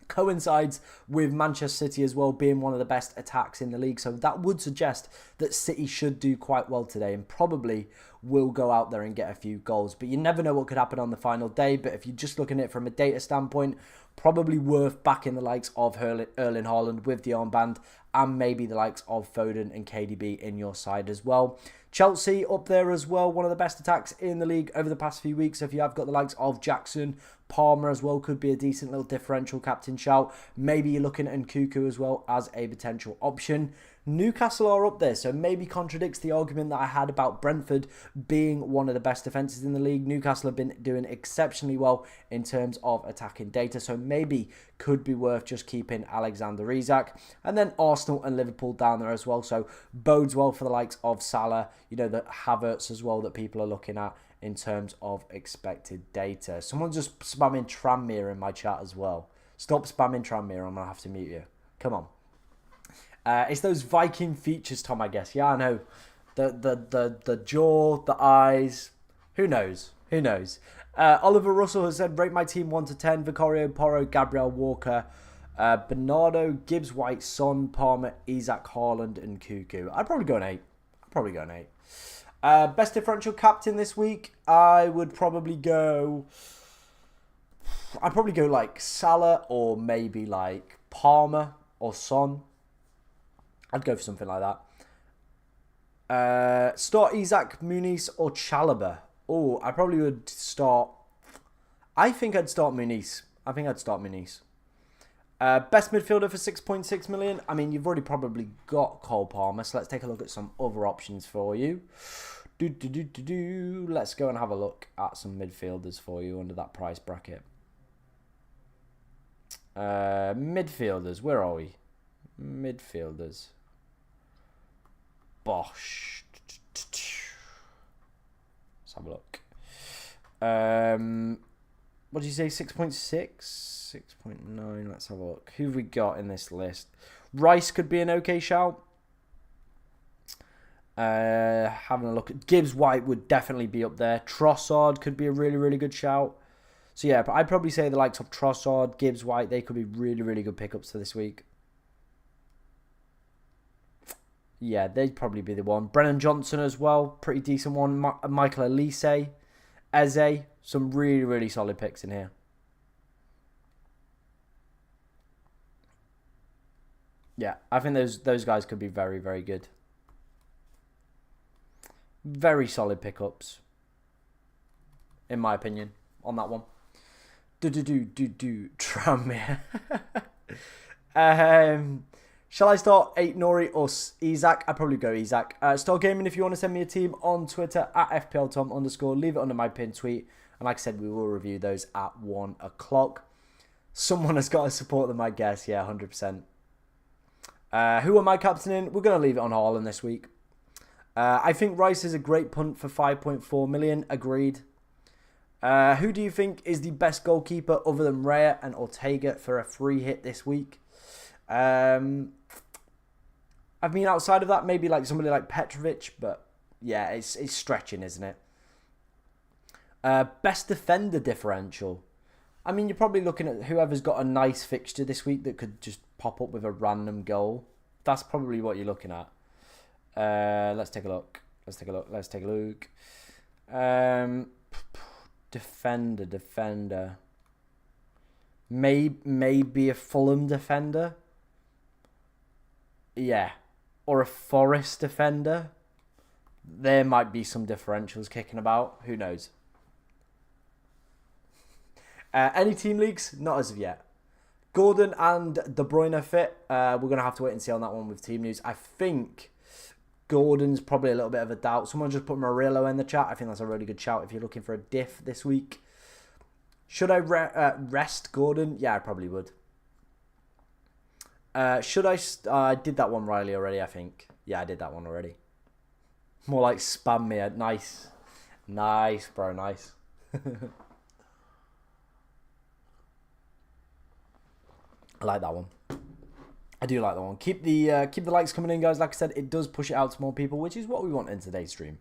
[SPEAKER 1] coincides with Manchester City as well being one of the best attacks in the league. So that would suggest that City should do quite well today and probably will go out there and get a few goals. But you never know what could happen on the final day. But if you're just looking at it from a data standpoint, probably worth backing the likes of Erling Haaland with the armband and maybe the likes of Foden and KDB in your side as well. Chelsea up there as well, one of the best attacks in the league over the past few weeks. So if you have got the likes of Jackson, Palmer as well, could be a decent little differential captain shout. Maybe you're looking at Nkunku as well as a potential option. Newcastle are up there, so maybe contradicts the argument that I had about Brentford being one of the best defences in the league. Newcastle have been doing exceptionally well in terms of attacking data, so maybe could be worth just keeping Alexander Isak. And then Arsenal and Liverpool down there as well, so bodes well for the likes of Salah, the Havertz as well that people are looking at in terms of expected data. Someone's just spamming Tranmere in my chat as well. Stop spamming Tranmere, I'm going to have to mute you. Come on. It's those Viking features, Tom, I guess. Yeah, I know. The jaw, the eyes. Who knows? Who knows? Oliver Russell has said, rate my team 1 to 10. Vicario, Porro, Gabriel Walker, Bernardo, Gibbs White, Son, Palmer, Isaac, Haaland, and Cuckoo. I'd probably go an 8. Best differential captain this week, I'd probably go like Salah or maybe like Palmer or Son. I'd go for something like that. Start Isaac, Muniz or Chalobah. Oh, I probably would start... I think I'd start Muniz. Best midfielder for 6.6 million. I mean, you've already probably got Cole Palmer, so let's take a look at some other options for you. Let's go and have a look at some midfielders for you under that price bracket. Midfielders, where are we? Midfielders. Bosh. Let's have a look. What did you say? 6.6? 6.9. Let's have a look. Who have we got in this list? Rice could be an okay shout. Having a look at Gibbs White would definitely be up there. Trossard could be a really, really good shout. So yeah, I'd probably say the likes of Trossard, Gibbs White, they could be really, really good pickups for this week. Yeah, they'd probably be the one. Brennan Johnson as well, pretty decent one. Michael Elise, Eze, some really, really solid picks in here. Yeah, I think those guys could be very, very good. Very solid pickups, in my opinion, on that one. Tranmere. Shall I start 8 Nori or Isaac? I'd probably go Isaac. Start gaming if you want to send me a team on Twitter at FPLTom_. Leave it under my pinned tweet. And like I said, we will review those at 1 o'clock. Someone has got to support them, I guess. Yeah, 100%. Who am I captaining? We're going to leave it on Haaland this week. I think Rice is a great punt for 5.4 million. Agreed. Who do you think is the best goalkeeper other than Raya and Ortega for a free hit this week? I mean, outside of that, maybe like somebody like Petrovic, but yeah, it's stretching, isn't it? Best defender differential. I mean, you're probably looking at whoever's got a nice fixture this week that could just pop up with a random goal. That's probably what you're looking at. Let's take a look. Defender. Maybe a Fulham defender. Yeah. Or a Forest defender. There might be some differentials kicking about. Who knows? Any team leagues? Not as of yet. Gordon and De Bruyne fit. We're going to have to wait and see on that one with team news. I think Gordon's probably a little bit of a doubt. Someone just put Murillo in the chat. I think that's a really good shout if you're looking for a diff this week. Should I rest Gordon? Yeah, I probably would. Should I... I did that one, Riley, already, I think. Yeah, I did that one already. More like spam me. Nice. Nice, bro. Nice. I like that one. I do like that one. Keep the likes coming in, guys. Like I said, it does push it out to more people, which is what we want in today's stream.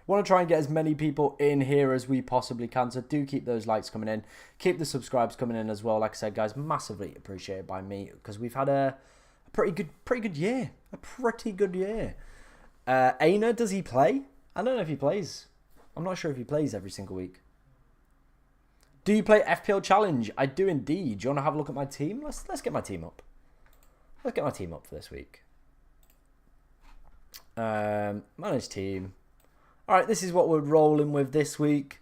[SPEAKER 1] We want to try and get as many people in here as we possibly can, so do keep those likes coming in. Keep the subscribes coming in as well. Like I said, guys, massively appreciated by me because we've had a pretty good year. A pretty good year. Aina, does he play? I don't know if he plays. I'm not sure if he plays every single week. Do you play FPL Challenge? I do indeed. Do you want to have a look at my team? Let's get my team up. Let's get my team up for this week. Manage team. All right, this is what we're rolling with this week.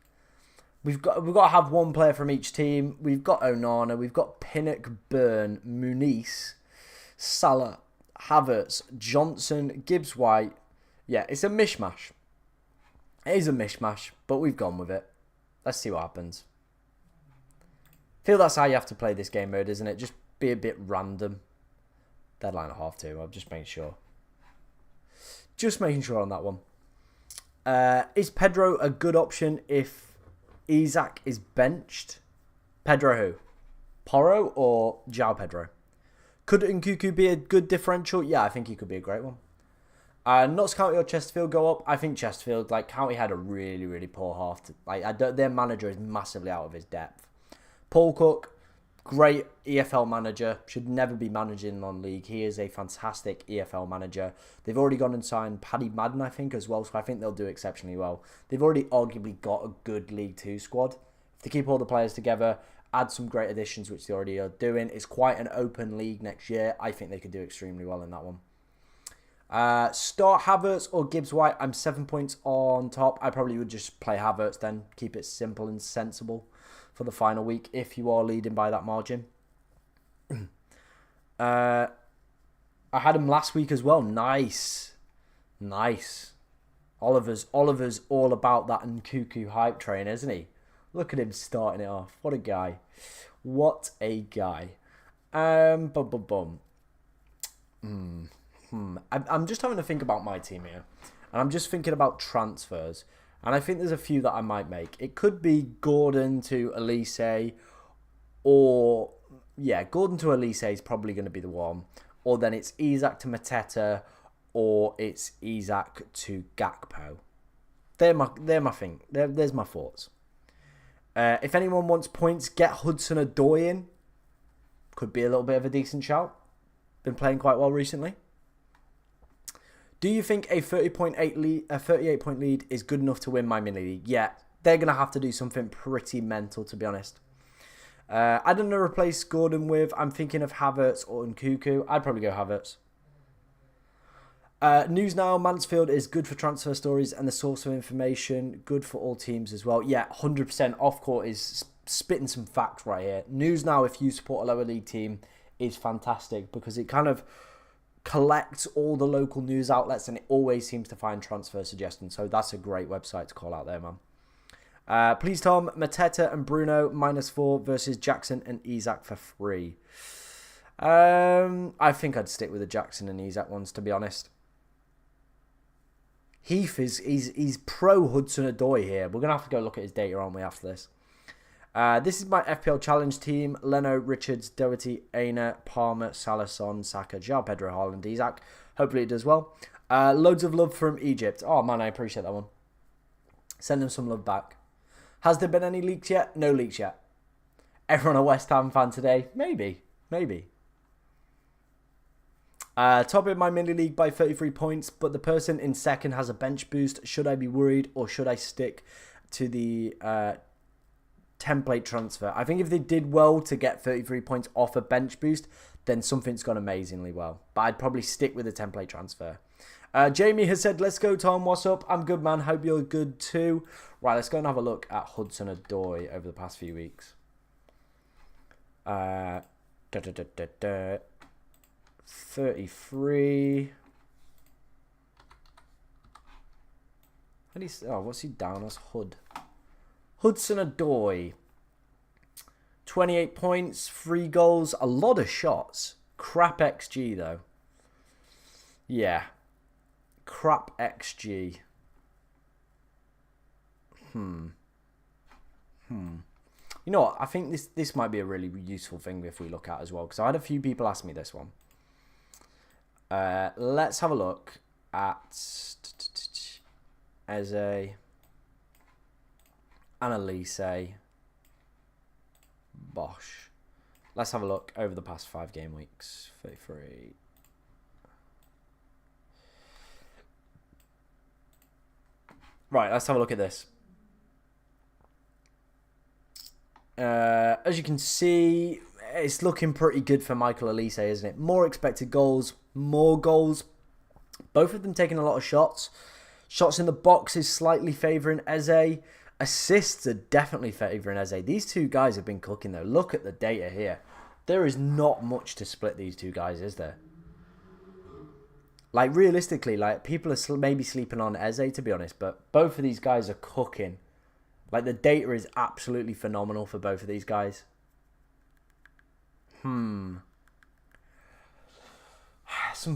[SPEAKER 1] We've got to have one player from each team. We've got Onana, we've got Pinnock, Byrne, Muniz, Salah, Havertz, Johnson, Gibbs White. Yeah, it's a mishmash. It is a mishmash, but we've gone with it. Let's see what happens. Feel that's how you have to play this game mode, isn't it? Just be a bit random. Deadline at 2:30. I'm just making sure. Just making sure on that one. Is Pedro a good option if Isaac is benched? Pedro who? Porro or João Pedro? Could Nkuku be a good differential? Yeah, I think he could be a great one. Notts County or Chesterfield go up? I think Chesterfield, like, County had a really, really poor half. Their manager is massively out of his depth. Paul Cook, great EFL manager. Should never be managing non-league. He is a fantastic EFL manager. They've already gone and signed Paddy Madden, I think, as well. So I think they'll do exceptionally well. They've already arguably got a good League 2 squad. If they keep all the players together, add some great additions, which they already are doing. It's quite an open league next year. I think they could do extremely well in that one. Start Havertz or Gibbs White. I'm 7 points on top. I probably would just play Havertz then. Keep it simple and sensible for the final week if you are leading by that margin. I had him last week as well. Nice. Oliver's all about that Nkuku hype train, isn't he? Look at him starting it off. What a guy. I'm just having to think about my team here. And I'm just thinking about transfers. And I think there's a few that I might make. It could be Gordon to Elise. Or, yeah, Gordon to Elise is probably going to be the one. Or then it's Isak to Mateta. Or it's Isak to Gakpo. They're my thing. There's my thoughts. If anyone wants points, get Hudson-Odoi in. Could be a little bit of a decent shout. Been playing quite well recently. Do you think a 38-point lead is good enough to win my mini league? Yeah, they're going to have to do something pretty mental, to be honest. I don't know replace Gordon with. I'm thinking of Havertz or Nkuku. I'd probably go Havertz. News now, Mansfield is good for transfer stories and the source of information. Good for all teams as well. Yeah, 100% off-court is spitting some facts right here. News now, if you support a lower league team, is fantastic because it kind of collects all the local news outlets and it always seems to find transfer suggestions. So that's a great website to call out there, man. Please, Tom, Mateta and Bruno -4 versus Jackson and Isak for free. I think I'd stick with the Jackson and Isak ones, to be honest. Heath he's pro Hudson-Odoi here. We're going to have to go look at his data, aren't we, after this? This is my FPL challenge team. Leno, Richards, Doherty, Aina, Palmer, Salison, Saka, João Pedro, Haaland, Isak. Hopefully it does well. Loads of love from Egypt. Oh, man, I appreciate that one. Send them some love back. Has there been any leaks yet? No leaks yet. Everyone a West Ham fan today? Maybe. Top in my mini league by 33 points, but the person in second has a bench boost. Should I be worried or should I stick to the template transfer? I think if they did well to get 33 points off a bench boost, then something's gone amazingly well. But I'd probably stick with the template transfer. Jamie has said, let's go, Tom. What's up? I'm good, man. Hope you're good too. Right, let's go and have a look at Hudson-Odoi over the past few weeks. 33. How do you, what's he down as? Hudson-Odoi. 28 points, 3 goals, a lot of shots. Crap XG, though. Yeah. Crap XG. You know what? I think this might be a really useful thing if we look at as well, because I had a few people ask me this one. Let's have a look at Eze, Annalise, Bosch. Let's have a look over the past 5 game weeks. 33. Right, let's have a look at this. As you can see, it's looking pretty good for Michael Elise, isn't it? More expected goals, more goals. Both of them taking a lot of shots. Shots in the box is slightly favouring Eze. Assists are definitely favouring Eze. These two guys have been cooking, though. Look at the data here. There is not much to split these two guys, is there? Like, realistically, like, people are maybe sleeping on Eze, to be honest, but both of these guys are cooking. Like, the data is absolutely phenomenal for both of these guys. Some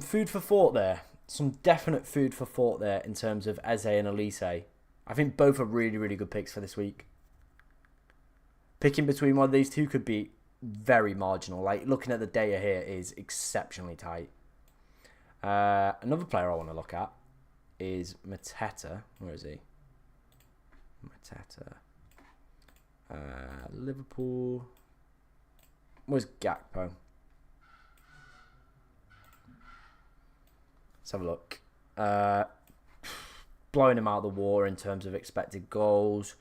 [SPEAKER 1] food for thought there. Some definite food for thought there in terms of Eze and Elise. I think both are really, really good picks for this week. Picking between one of these two could be very marginal. Like, looking at the data here is exceptionally tight. Another player I want to look at is Mateta. Where is he? Mateta. Liverpool. Where's Gakpo? Let's have a look. Blowing him out of the water in terms of expected goals.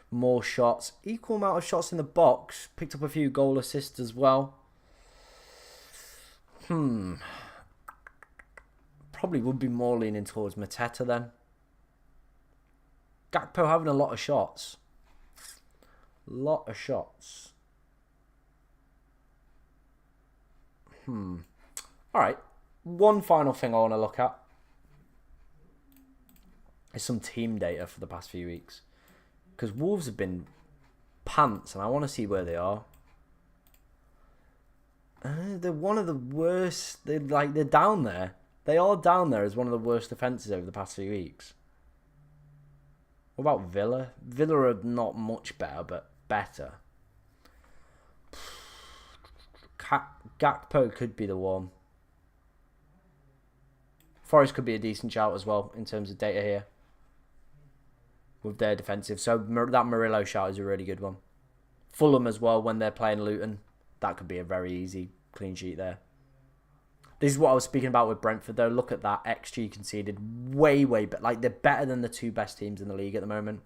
[SPEAKER 1] More shots. Equal amount of shots in the box. Picked up a few goal assists as well. Probably would be more leaning towards Mateta then. Gakpo having a lot of shots. Lot of shots. Alright. One final thing I want to look at is some team data for the past few weeks. Because Wolves have been pants and I want to see where they are. They're one of the worst. They're down there. They are down there as one of the worst defences over the past few weeks. What about Villa? Villa are not much better, but better. Gakpo could be the one. Forest could be a decent shout as well in terms of data here. With their defensive. So that Murillo shout is a really good one. Fulham as well when they're playing Luton. That could be a very easy clean sheet there. This is what I was speaking about with Brentford though. Look at that. XG conceded way better. Like, they're better than the two best teams in the league at the moment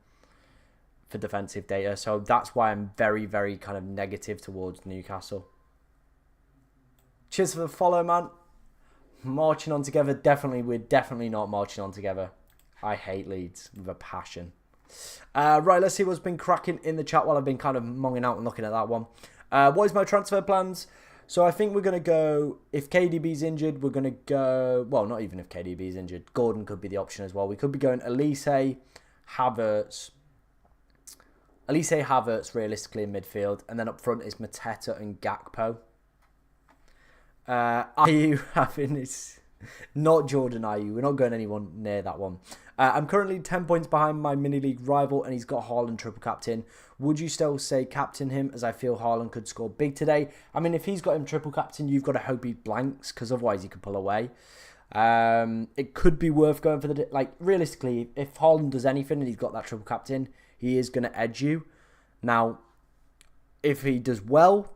[SPEAKER 1] for defensive data. So that's why I'm very kind of negative towards Newcastle. Cheers for the follow, man. Marching on together. We're definitely not marching on together. I hate Leeds with a passion. Right, let's see what's been cracking in the chat while I've been kind of monging out and looking at that one. What is my transfer plans? So I think we're going to go, if KDB's injured, we're going to go, well, not even if KDB's injured. Gordon could be the option as well. We could be going Elise, Havertz realistically in midfield. And then up front is Mateta and Gakpo. Ayew having his... Not Jordan Ayew. We're not going anyone near that one. I'm currently 10 points behind my mini-league rival and he's got Haaland triple captain. Would you still say captain him as I feel Haaland could score big today? I mean, if he's got him triple captain, you've got to hope he blanks because otherwise he could pull away. It could be worth going for the... Like, realistically, if Haaland does anything and he's got that triple captain, he is going to edge you. Now, if he does well...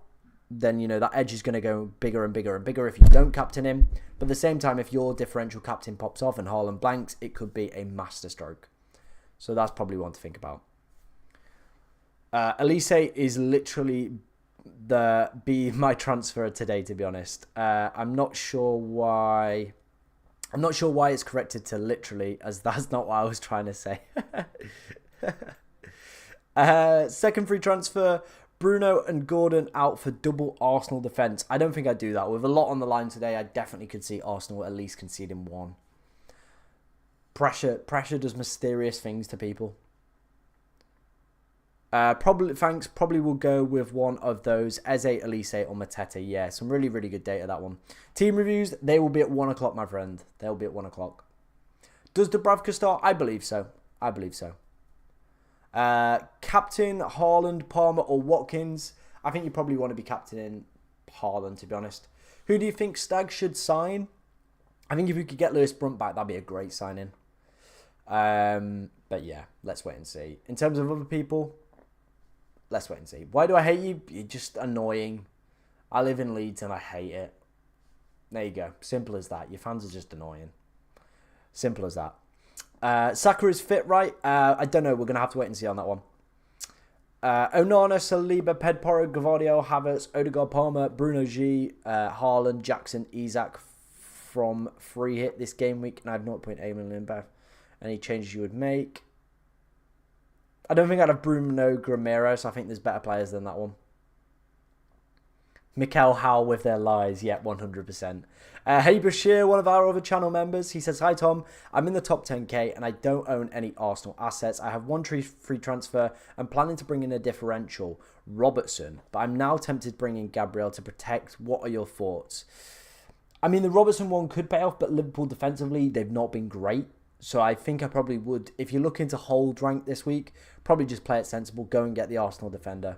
[SPEAKER 1] then, you know, that edge is going to go bigger and bigger and bigger if you don't captain him. But at the same time, if your differential captain pops off and Haaland blanks, it could be a masterstroke. So that's probably one to think about. Elise is literally my transfer today, to be honest. I'm not sure why it's corrected to literally, as that's not what I was trying to say. Second free transfer... Bruno and Gordon out for double Arsenal defence. I don't think I'd do that. With a lot on the line today, I definitely could see Arsenal at least conceding one. Pressure does mysterious things to people. Probably will go with one of those. Eze, Elise or Mateta. Yeah, some really good data, that one. Team reviews, they will be at 1 o'clock, my friend. They'll be at 1 o'clock. Does Dubravka start? I believe so. Captain Haaland, Palmer or Watkins. I think you probably want to be captaining Haaland, to be honest. Who do you think Stag should sign? I think if we could get Lewis Brunt back, that'd be a great signing. But yeah, let's wait and see. In terms of other people, let's wait and see. Why do I hate you? You're just annoying. I live in Leeds and I hate it. There you go. Simple as that. Your fans are just annoying. Simple as that. Saka is fit, right? I don't know. We're going to have to wait and see on that one. Onana, Saliba, Pedporo, Gavardio, Havertz, Odegaard, Palmer, Bruno G, Haaland, Jackson, Isak from free hit this game week. And I have 0.8 million back. Any changes you would make? I don't think I'd have Bruno Gramero, so I think there's better players than that one. Mikel Howell with their lies. Yeah, 100%. Hey Bashir, one of our other channel members, he says, hi Tom, I'm in the top 10k and I don't own any Arsenal assets. I have one free transfer. I'm planning to bring in a differential, Robertson, but I'm now tempted to bring in Gabriel to protect. What are your thoughts? I mean, the Robertson one could pay off, but Liverpool defensively, they've not been great. So I think I probably would, if you're looking to hold rank this week, probably just play it sensible, go and get the Arsenal defender.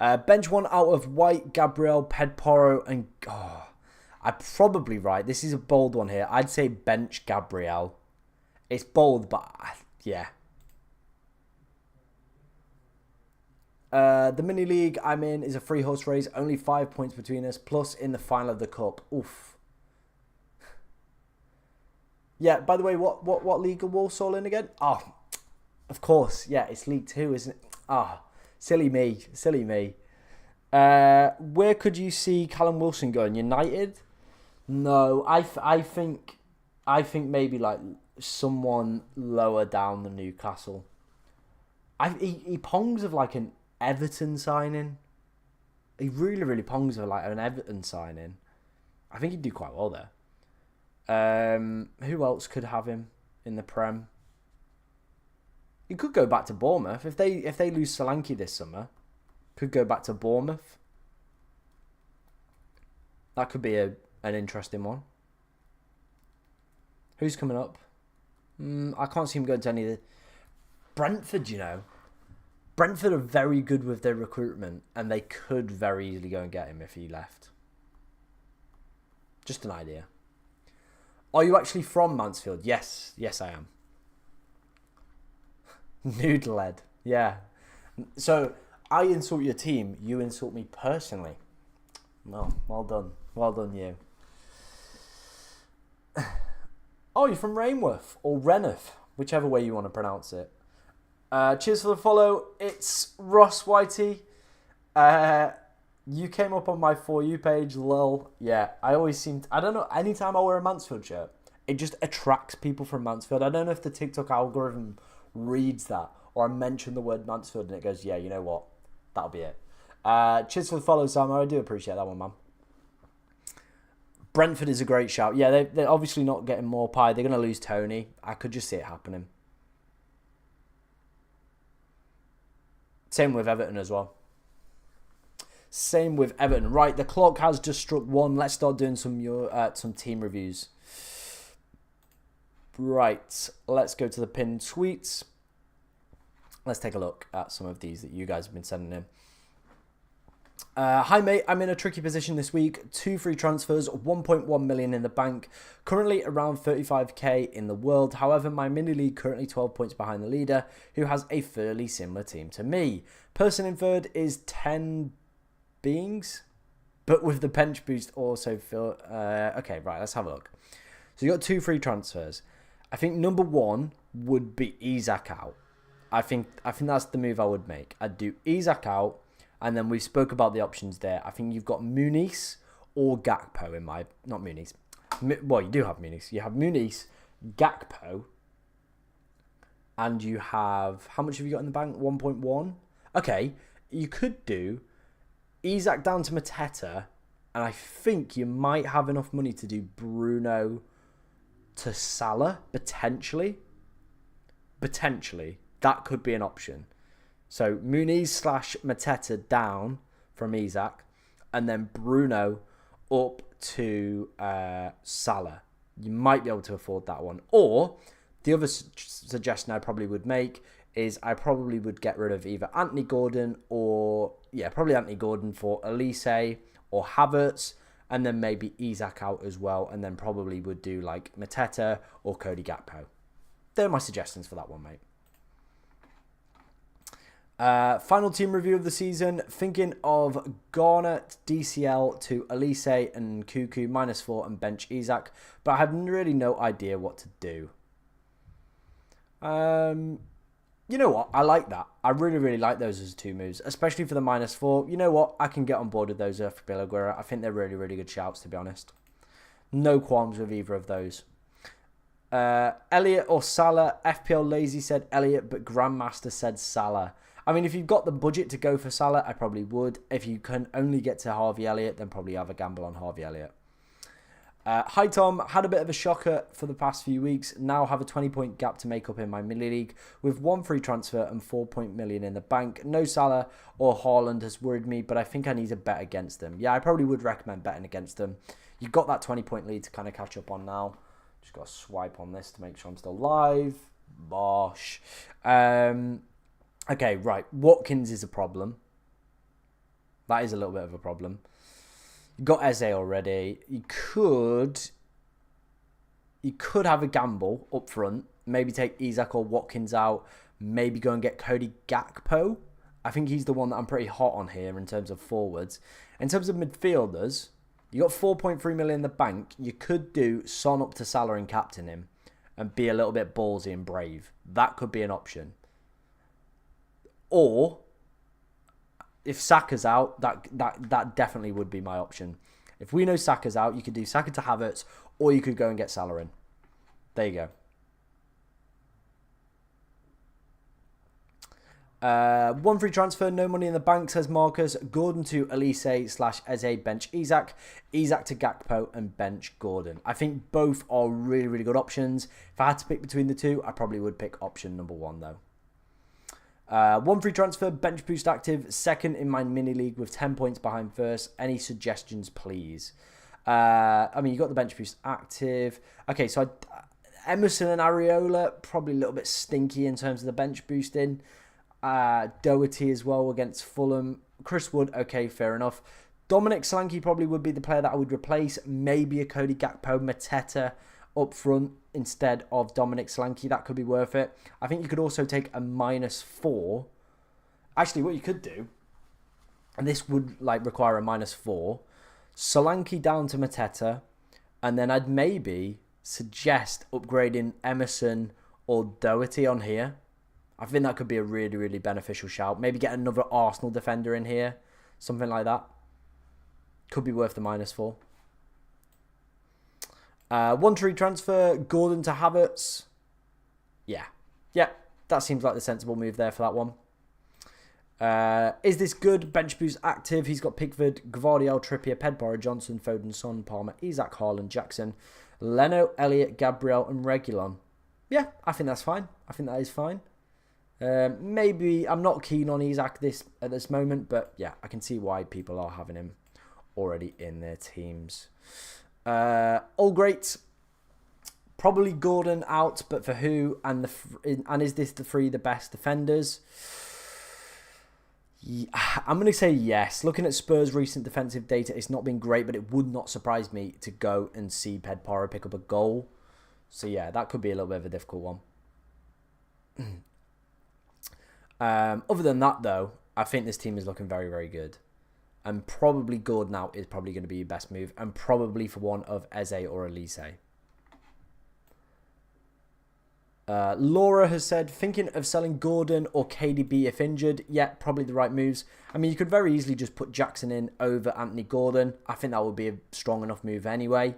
[SPEAKER 1] Bench one out of White, Gabriel, Pedporo, and... Oh, I'm probably right. This is a bold one here. I'd say bench Gabriel. It's bold, but yeah. The mini league I'm in is a 3-horse race. Only 5 points between us. Plus in the final of the cup. Oof. Yeah, by the way, what league are Walsall in again? Oh, of course. Yeah, it's League 2, isn't it? Ah, silly me. Silly me. Where could you see Callum Wilson going? United? No, I think maybe like someone lower down than Newcastle. He pongs of like an Everton signing. He really pongs of like an Everton signing. I think he'd do quite well there. Who else could have him in the Prem? He could go back to Bournemouth if they lose Solanke this summer. Could go back to Bournemouth. That could be an interesting one. Who's coming up? I can't see him going to any of the... Brentford, you know. Brentford are very good with their recruitment, and they could very easily go and get him if he left. Just an idea. Are you actually from Mansfield? Yes, I am. Noodlehead, yeah. So I insult your team, you insult me personally. Well done, you. Oh, you're from Rainworth or Reneth, whichever way you want to pronounce it. Cheers for the follow. It's Ross Whitey. You came up on my For You page, lol. Yeah, I don't know, anytime I wear a Mansfield shirt, it just attracts people from Mansfield. I don't know if the TikTok algorithm reads that, or I mention the word Mansfield and it goes, yeah, you know what? That'll be it. Cheers for the follow, Sam. I do appreciate that one, man. Brentford is a great shout. Yeah, they're obviously not getting more pie. They're going to lose Tony. I could just see it happening. Same with Everton as well. Same with Everton. Right, the clock has just struck 1. Let's start doing some team reviews. Right, let's go to the pinned tweets. Let's take a look at some of these that you guys have been sending in. Hi mate, I'm in a tricky position this week. 2 free transfers, 1.1 million in the bank. Currently around 35k in the world. However, my mini league currently 12 points behind the leader, who has a fairly similar team to me. Person in third is 10 beings, but with the bench boost also feel... okay, right, let's have a look. So you got 2 free transfers. I think number 1 would be Isak out. I think that's the move I would make. I'd do Isak out. And then we spoke about the options there. I think you've got Muniz or Gakpo in my... Not Muniz. Well, you do have Muniz. You have Muniz, Gakpo, and you have... How much have you got in the bank? 1.1? Okay, you could do Isak down to Mateta, and I think you might have enough money to do Bruno to Salah, potentially. Potentially. That could be an option. So Muniz / Mateta down from Isak, and then Bruno up to Salah. You might be able to afford that one. Or the other suggestion I probably would make is I probably would get rid of either Anthony Gordon or, yeah, probably Anthony Gordon for Elise or Havertz, and then maybe Isak out as well, and then probably would do like Mateta or Cody Gakpo. They're my suggestions for that one, mate. Final team review of the season. Thinking of Garnett, DCL to Elise and Cuckoo, -4 and bench Isak. But I have really no idea what to do. You know what? I like that. I really like those as 2 moves. Especially for the -4. You know what? I can get on board with those for Bill Aguero. I think they're really good shouts, to be honest. No qualms with either of those. Elliot or Salah. FPL Lazy said Elliot, but Grandmaster said Salah. I mean, if you've got the budget to go for Salah, I probably would. If you can only get to Harvey Elliott, then probably have a gamble on Harvey Elliott. Hi Tom, had a bit of a shocker for the past few weeks. Now have a 20-point gap to make up in my mini league with 1 free transfer and 4 million in the bank. No Salah or Haaland has worried me, but I think I need a bet against them. Yeah, I probably would recommend betting against them. You've got that 20-point lead to kind of catch up on now. Just got to swipe on this to make sure I'm still live. Bosh. Okay, right. Watkins is a problem. That is a little bit of a problem. You got Eze already. You could have a gamble up front. Maybe take Isak or Watkins out. Maybe go and get Cody Gakpo. I think he's the one that I'm pretty hot on here in terms of forwards. In terms of midfielders, you got 4.3 million in the bank. You could do Son up to Salah and captain him and be a little bit ballsy and brave. That could be an option. Or if Saka's out, that definitely would be my option. If we know Saka's out, you could do Saka to Havertz, or you could go and get Salah in. There you go. One free transfer, no money in the bank, says Marcus. Gordon to Elise/Eze, bench Isak. Isak to Gakpo and bench Gordon. I think both are really, really good options. If I had to pick between the two, I probably would pick option number one, though. One free transfer, bench boost active. Second in my mini league with 10 points behind first. Any suggestions, please? I mean, you got the bench boost active. Okay, so Emerson and Areola, probably a little bit stinky in terms of the bench boosting. Doherty as well against Fulham. Chris Wood, okay, fair enough. Dominic Solanke probably would be the player that I would replace. Maybe a Cody Gakpo, Mateta up front instead of Dominic Solanke. That could be worth it. I think you could also take a -4. Actually, what you could do, and this would require a -4, Solanke down to Mateta, and then I'd maybe suggest upgrading Emerson or Doherty on here. I think that could be a really, really beneficial shout. Maybe get another Arsenal defender in here. Something like that. Could be worth the -4. One free transfer, Gordon to Havertz. Yeah, that seems like the sensible move there for that one. Is this good? Bench boost active. He's got Pickford, Gvardiol, Trippier, Pedborough, Johnson, Foden, Son, Palmer, Isak, Haaland, Jackson, Leno, Elliott, Gabriel, and Reguilon. Yeah, I think that's fine. I think that is fine. Maybe I'm not keen on Isak at this moment, but yeah, I can see why people are having him already in their teams. All great. Probably Gordon out, but for who? And is this the best defenders? Yeah, I'm going to say yes. Looking at Spurs' recent defensive data, it's not been great, but it would not surprise me to go and see Pedborough pick up a goal. So yeah, that could be a little bit of a difficult one. Other than that, though, I think this team is looking very, very good. And probably Gordon out is probably going to be your best move. And probably for one of Eze or Elise. Laura has said, thinking of selling Gordon or KDB if injured. Yeah, probably the right moves. I mean, you could very easily just put Jackson in over Anthony Gordon. I think that would be a strong enough move anyway.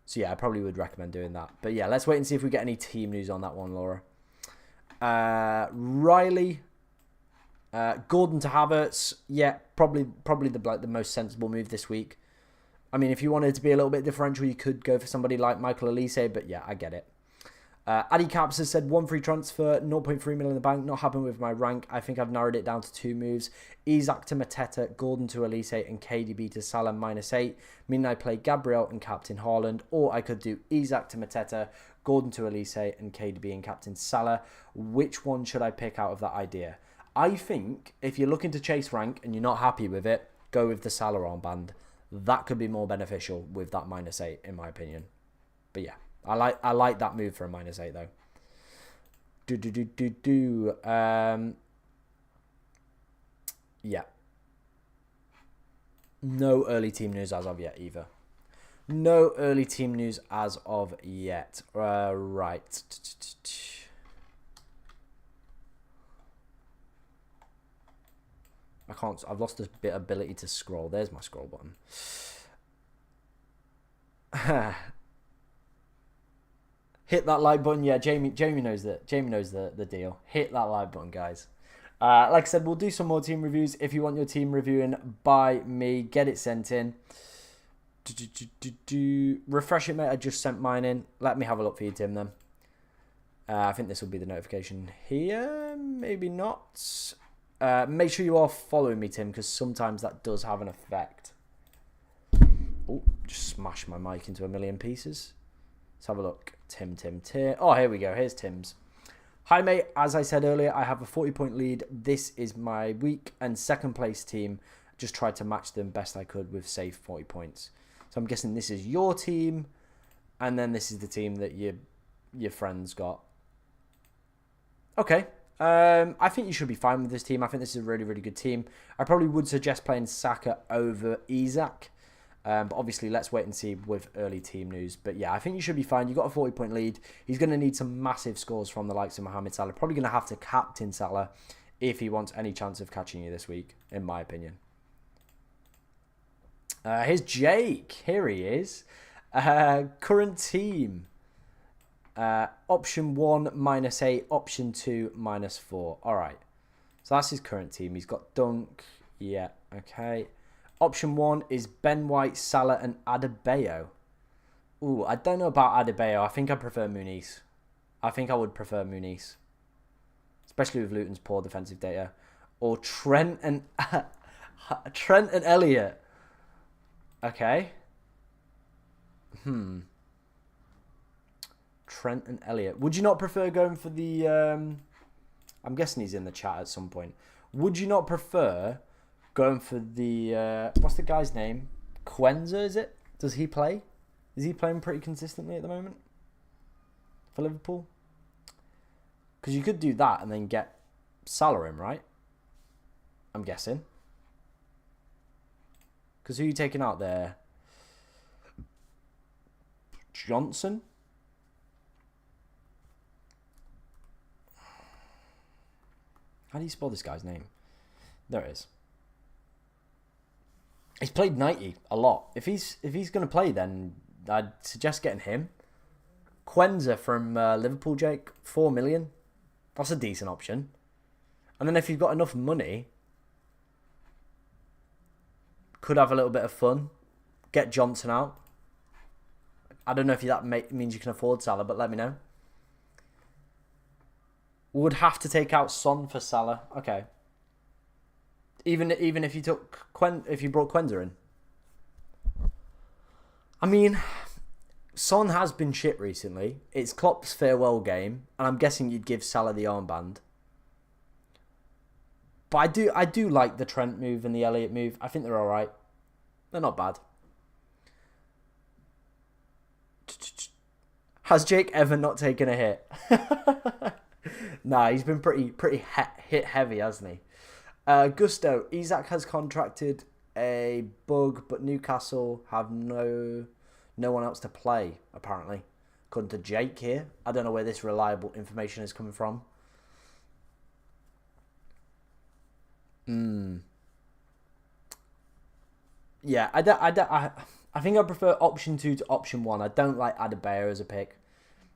[SPEAKER 1] So yeah, I probably would recommend doing that. But yeah, let's wait and see if we get any team news on that one, Laura. Riley, Gordon to Havertz. Yeah, probably the most sensible move this week. I mean, if you wanted to be a little bit differential, you could go for somebody like Michael Elise, but yeah, I get it. Addy Caps has said, one free transfer, 0.3 million in the bank, not happening with my rank. I think I've narrowed it down to 2 moves. Isak to Mateta, Gordon to Elise, and KDB to Salah -8. Meaning I play Gabriel and captain Haaland, or I could do Isak to Mateta, Gordon to Elise, and KDB and captain Salah. Which one should I pick out of that idea? I think if you're looking to chase rank and you're not happy with it, go with the Salah armband. That could be more beneficial with that -8, in my opinion. But yeah. I like that move for a -8 though. Yeah. No early team news as of yet either. No early team news as of yet. Right. I can't. I've lost a bit of ability to scroll. There's my scroll button. Hit that like button. Yeah, Jamie knows that. Jamie knows the deal. Hit that like button, guys. Like I said, we'll do some more team reviews. If you want your team reviewing by me, get it sent in. Refresh it, mate. I just sent mine in. Let me have a look for you, Tim, then. I think this will be the notification here. Maybe not. Make sure you are following me, Tim, because sometimes that does have an effect. Oh, just smashed my mic into a million pieces. Let's have a look. Tim. Oh, here we go. Here's Tim's. Hi, mate. As I said earlier, I have a 40-point lead. This is my week and second place team. just tried to match them best I could with save 40 points. So I'm guessing this is your team, and then this is the team that your friends got. Okay. I think you should be fine with this team. I think this is a really, really good team. I probably would suggest playing Saka over Isak. But obviously, let's wait and see with early team news. But yeah, I think you should be fine. You've got a 40-point lead. He's going to need some massive scores from the likes of Mohamed Salah. Probably going to have to captain Salah if he wants any chance of catching you this week, in my opinion. Here's Jake. Here he is. Current team. Option 1 -8. Option 2 -4. All right. So that's his current team. He's got Dunk. Yeah. Okay. Option 1 is Ben White, Salah, and Adebayo. Ooh, I don't know about Adebayo. I think I prefer Muniz. I think I would prefer Muniz. Especially with Luton's poor defensive data. Or Trent and Elliott. Okay. Trent and Elliott. Would you not prefer going for the... I'm guessing he's in the chat at some point. Would you not prefer going for the... what's the guy's name? Quenza, is it? Does he play? Is he playing pretty consistently at the moment? For Liverpool? Because you could do that and then get Salah in, right? I'm guessing. Because who are you taking out there? Johnson? How do you spell this guy's name? There it is. He's played 90 a lot. If he's going to play, then I'd suggest getting him. Quenza from Liverpool, Jake. 4 million. That's a decent option. And then if you've got enough money, could have a little bit of fun. Get Johnson out. I don't know if that means you can afford Salah, but let me know. Would have to take out Son for Salah. Okay. Even if you took if you brought Quenza in. I mean, Son has been shit recently. It's Klopp's farewell game, and I'm guessing you'd give Salah the armband. But I do like the Trent move and the Elliott move. I think they're all right. They're not bad. Has Jake ever not taken a hit? Nah, he's been pretty hit heavy, hasn't he? Gusto, Isak has contracted a bug, but Newcastle have no one else to play, apparently. According to Jake here. I don't know where this reliable information is coming from. Yeah, I think I prefer option 2 to option 1. I don't like Adebayo as a pick,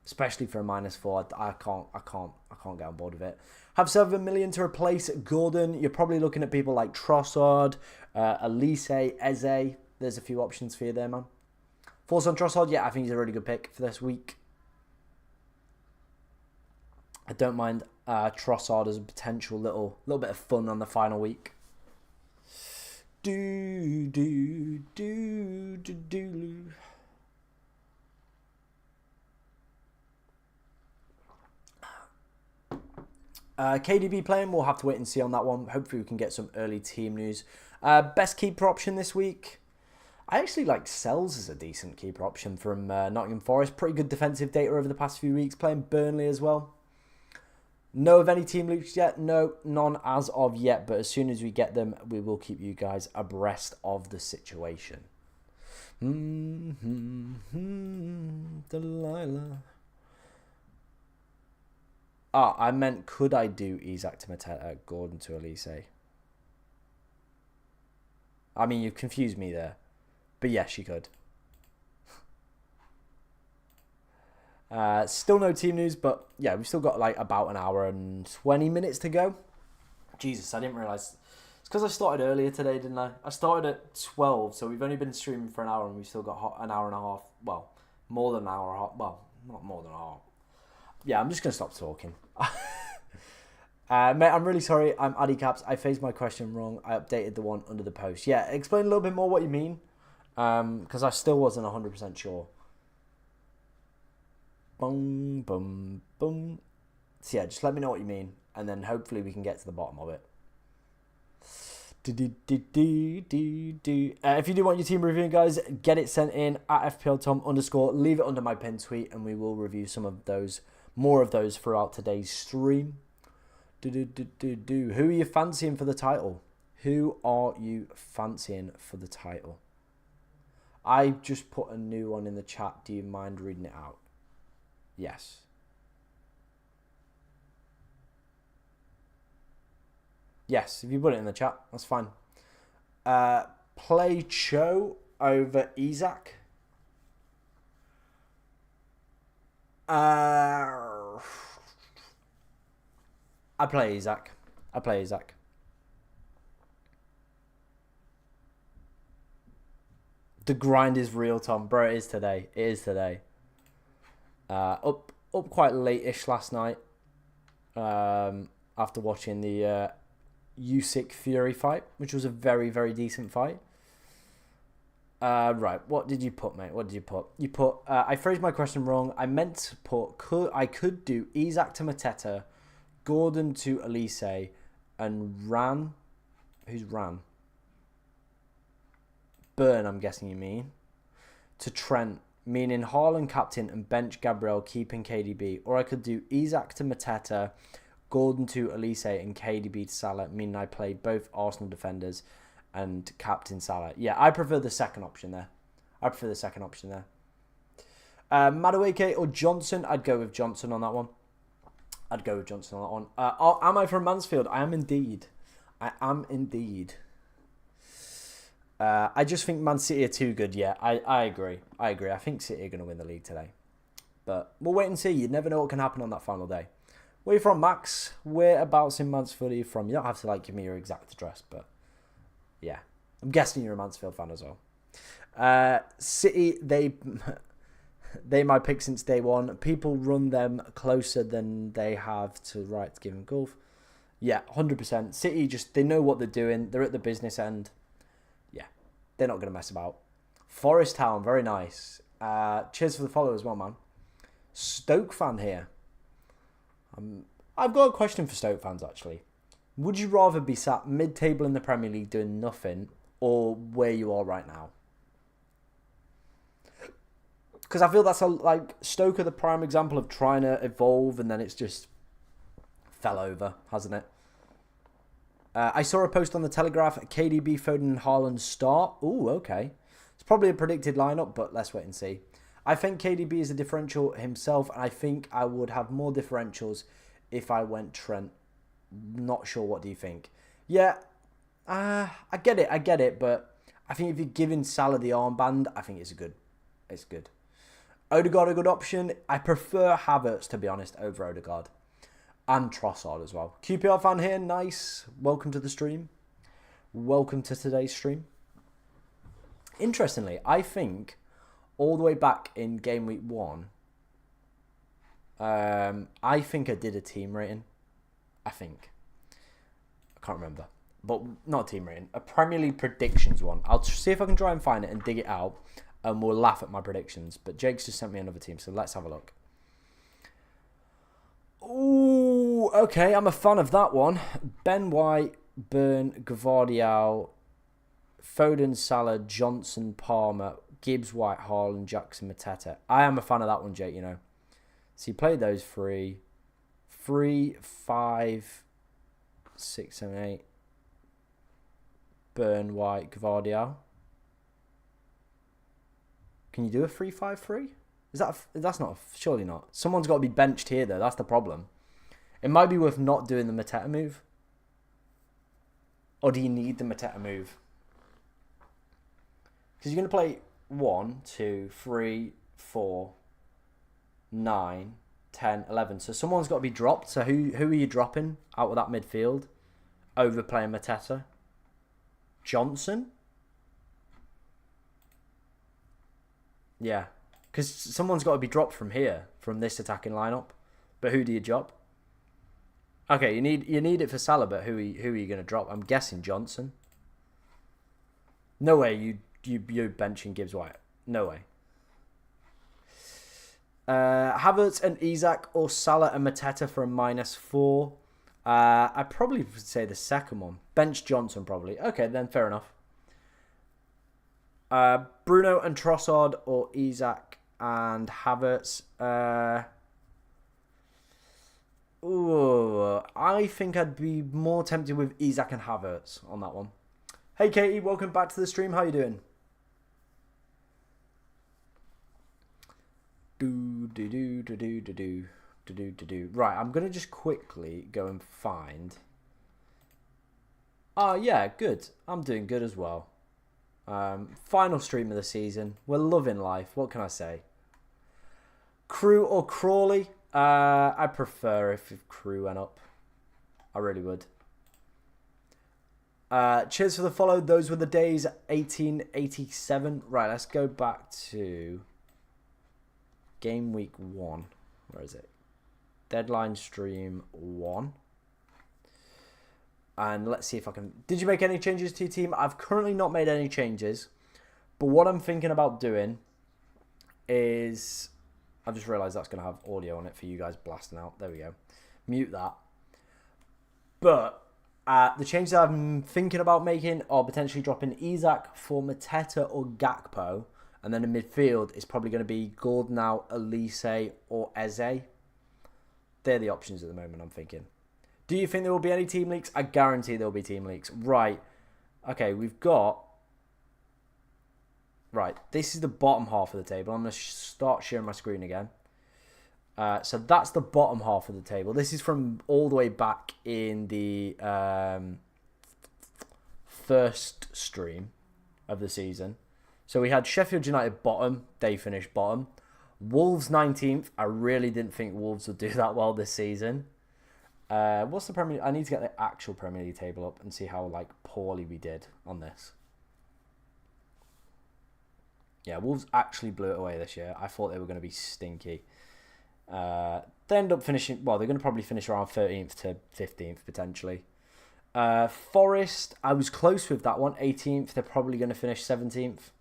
[SPEAKER 1] especially for a -4. I can't get on board with it. Have 7 million to replace Gordon. You're probably looking at people like Trossard, Elise, Eze. There's a few options for you there, man. Force on Trossard, yeah, I think he's a really good pick for this week. I don't mind Trossard as a potential little bit of fun on the final week. KDB playing, we'll have to wait and see on that one. Hopefully we can get some early team news. Best keeper option this week. I actually like Sells as a decent keeper option from Nottingham Forest. Pretty good defensive data over the past few weeks. Playing Burnley as well. Know of any team leaks yet? No, none as of yet. But as soon as we get them, we will keep you guys abreast of the situation. Delilah. Ah, I meant, could I do Isak to Mateta, Gordon to Elise? I mean, you've confused me there. But yes, you could. Still no team news, but yeah, we've still got like about an hour and 20 minutes to go. Jesus, I didn't realise. It's because I started earlier today, didn't I? I started at 12, so we've only been streaming for an hour and we've still got an hour and a half. Well, more than an hour and a half. Well, not more than an hour. Yeah, I'm just going to stop talking. Mate, I'm really sorry. I'm Addy Caps. I phrased my question wrong. I updated the one under the post. Yeah, explain a little bit more what you mean. Because I still wasn't 100% sure. Boom, boom, boom. So yeah, just let me know what you mean. And then hopefully we can get to the bottom of it. If you do want your team reviewing, guys, get it sent in at FPL_Tom_. Leave it under my pin tweet, and we will review some of those, more of those throughout today's stream. Who are you fancying for the title? Who are you fancying for the title? I just put a new one in the chat. Do you mind reading it out? Yes. Yes, if you put it in the chat, that's fine. Play Cho over Isaac. I play Isaac. The grind is real, Tom. Bro, it is today. Up quite late-ish last night. After watching the Usyk Fury fight, which was a very, very decent fight. Right, what did you put, mate? What did you put? You put, I phrased my question wrong. I meant to put, I could do Isaac to Mateta, Gordon to Elise, and Ran. Who's Ran? Burn, I'm guessing you mean. To Trent, meaning Haaland captain and bench Gabriel keeping KDB. Or I could do Isaac to Mateta, Gordon to Elise, and KDB to Salah, meaning I play both Arsenal defenders and captain Salah. Yeah, I prefer the second option there. Madueke or Johnson? I'd go with Johnson on that one. Am I from Mansfield? I am indeed. I just think Man City are too good. Yeah, I agree. I think City are going to win the league today. But we'll wait and see. You never know what can happen on that final day. Where are you from, Max? Whereabouts in Mansfield are you from? You don't have to give me your exact address, but yeah. I'm guessing you're a Mansfield fan as well. City, they my pick since day one. People run them closer than they have to right to give them golf. Yeah, 100%. City, they know what they're doing. They're at the business end. Yeah, they're not going to mess about. Forest Town, very nice. Cheers for the follow as well, man. Stoke fan here. I've got a question for Stoke fans, actually. Would you rather be sat mid-table in the Premier League doing nothing or where you are right now? Because I feel that's Stoke are the prime example of trying to evolve and then it's just fell over, hasn't it? I saw a post on the Telegraph, KDB, Foden and Haaland start. Ooh, okay. It's probably a predicted lineup, but let's wait and see. I think KDB is a differential himself, and I think I would have more differentials if I went Trent. Not sure, what do you think? Yeah, I get it, but I think if you're giving Salah the armband, I think it's good. Odegaard a good option. I prefer Havertz, to be honest, over Odegaard. And Trossard as well. QPR fan here, nice. Welcome to the stream. Welcome to today's stream. Interestingly, I think all the way back in Gameweek 1, I think I did a team rating. I can't remember. But not a team rating. A Premier League predictions one. I'll see if I can try and find it and dig it out. And we'll laugh at my predictions. But Jake's just sent me another team, so let's have a look. Ooh, okay. I'm a fan of that one. Ben White, Burn, Gvardiol, Foden, Salah, Johnson, Palmer, Gibbs, White, Haaland, Jackson, Mateta. I am a fan of that one, Jake, you know. So you played those 3, 5, 6, 7, 8. Burn, White, Gvardiol. Can you do a 3-5-3? That's not, surely not. Someone's got to be benched here, though. That's the problem. It might be worth not doing the Mateta move. Or do you need the Mateta move? Because you're going to play 1, 2, 3, 4, 9, 10, 11. So someone's got to be dropped. So who are you dropping out of that midfield? Over playing Mateta? Johnson? Yeah. Because someone's got to be dropped from here, from this attacking lineup. But who do you drop? Okay, you need it for Salah, but who are you going to drop? I'm guessing Johnson. No way you benching Gibbs White. No way. Havertz and Isaac or Salah and Mateta for a -4. I probably would say the second one. Bench Johnson, probably. Okay, then fair enough. Bruno and Trossard or Isak and Havertz. I think I'd be more tempted with Isak and Havertz on that one. Hey Katie, welcome back to the stream. How you doing? Right, I'm gonna just quickly go and find. Oh yeah, good. I'm doing good as well. Final stream of the season. We're loving life. What can I say? Crew or Crawley? I prefer if Crew went up. I really would. Cheers for the follow. Those were the days 1887. Right, let's go back to Game Week 1. Where is it? Deadline Stream 1. And let's see if I can... Did you make any changes to your team? I've currently not made any changes. But what I'm thinking about doing is... I've just realised that's going to have audio on it for you guys blasting out. There we go. Mute that. But the changes I'm thinking about making are potentially dropping Isak for Mateta or Gakpo. And then in midfield, it's probably going to be Gordon, Elise or Eze. They're the options at the moment, I'm thinking. Do you think there will be any team leaks? I guarantee there will be team leaks. Right. Okay, we've got... Right, this is the bottom half of the table. I'm going to start sharing my screen again. So that's the bottom half of the table. This is from all the way back in the first stream of the season. So we had Sheffield United bottom. They finished bottom. Wolves 19th. I really didn't think Wolves would do that well this season. What's the Premier? I need to get the actual Premier League table up and see how poorly we did on this. Yeah, Wolves actually blew it away this year. I thought they were going to be stinky. They end up finishing... Well, they're going to probably finish around 13th to 15th, potentially. Forest, I was close with that one. 18th, they're probably going to finish 17th.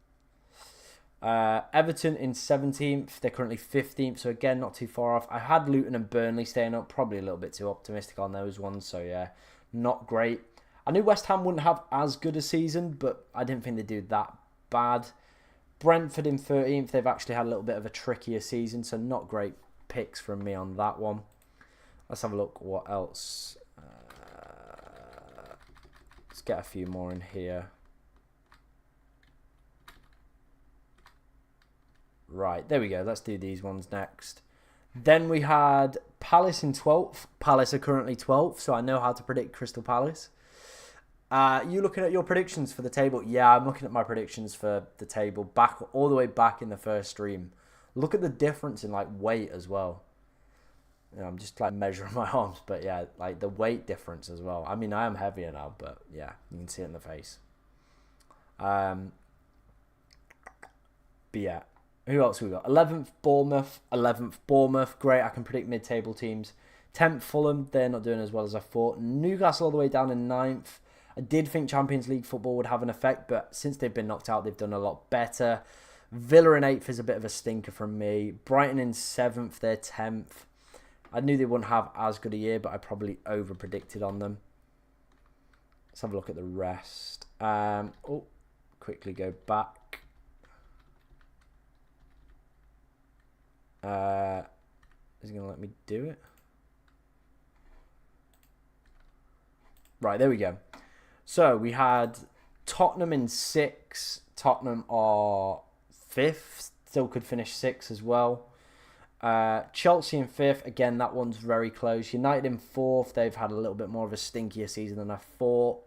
[SPEAKER 1] Everton in 17th. They're currently 15th, so again, not too far off. I had Luton and Burnley staying up. Probably a little bit too optimistic on those ones, so yeah, not great. I knew West Ham wouldn't have as good a season, but I didn't think they'd do that bad. Brentford in 13th. They've actually had a little bit of a trickier season, so not great picks from me on that one. Let's have a look what else. Let's get a few more in here. Right, there we go. Let's do these ones next. Then we had Palace in 12th. Palace are currently 12th, so I know how to predict Crystal Palace. You looking at your predictions for the table? Yeah, I'm looking at my predictions for the table back all the way back in the first stream. Look at the difference in weight as well. You know, I'm just measuring my arms, but yeah, the weight difference as well. I mean, I am heavier now, but yeah, you can see it in the face. But yeah, who else we got? 11th Bournemouth. Great, I can predict mid-table teams. 10th Fulham, they're not doing as well as I thought. Newcastle all the way down in 9th. I did think Champions League football would have an effect, but since they've been knocked out, they've done a lot better. Villa in 8th is a bit of a stinker from me. Brighton in 7th, they're 10th. I knew they wouldn't have as good a year, but I probably over-predicted on them. Let's have a look at the rest. Quickly go back. Is he going to let me do it? Right, there we go. So we had Tottenham in 6. Tottenham are 5th. Still could finish 6th as well. Chelsea in 5th. Again, that one's very close. United in 4th. They've had a little bit more of a stinkier season than I thought.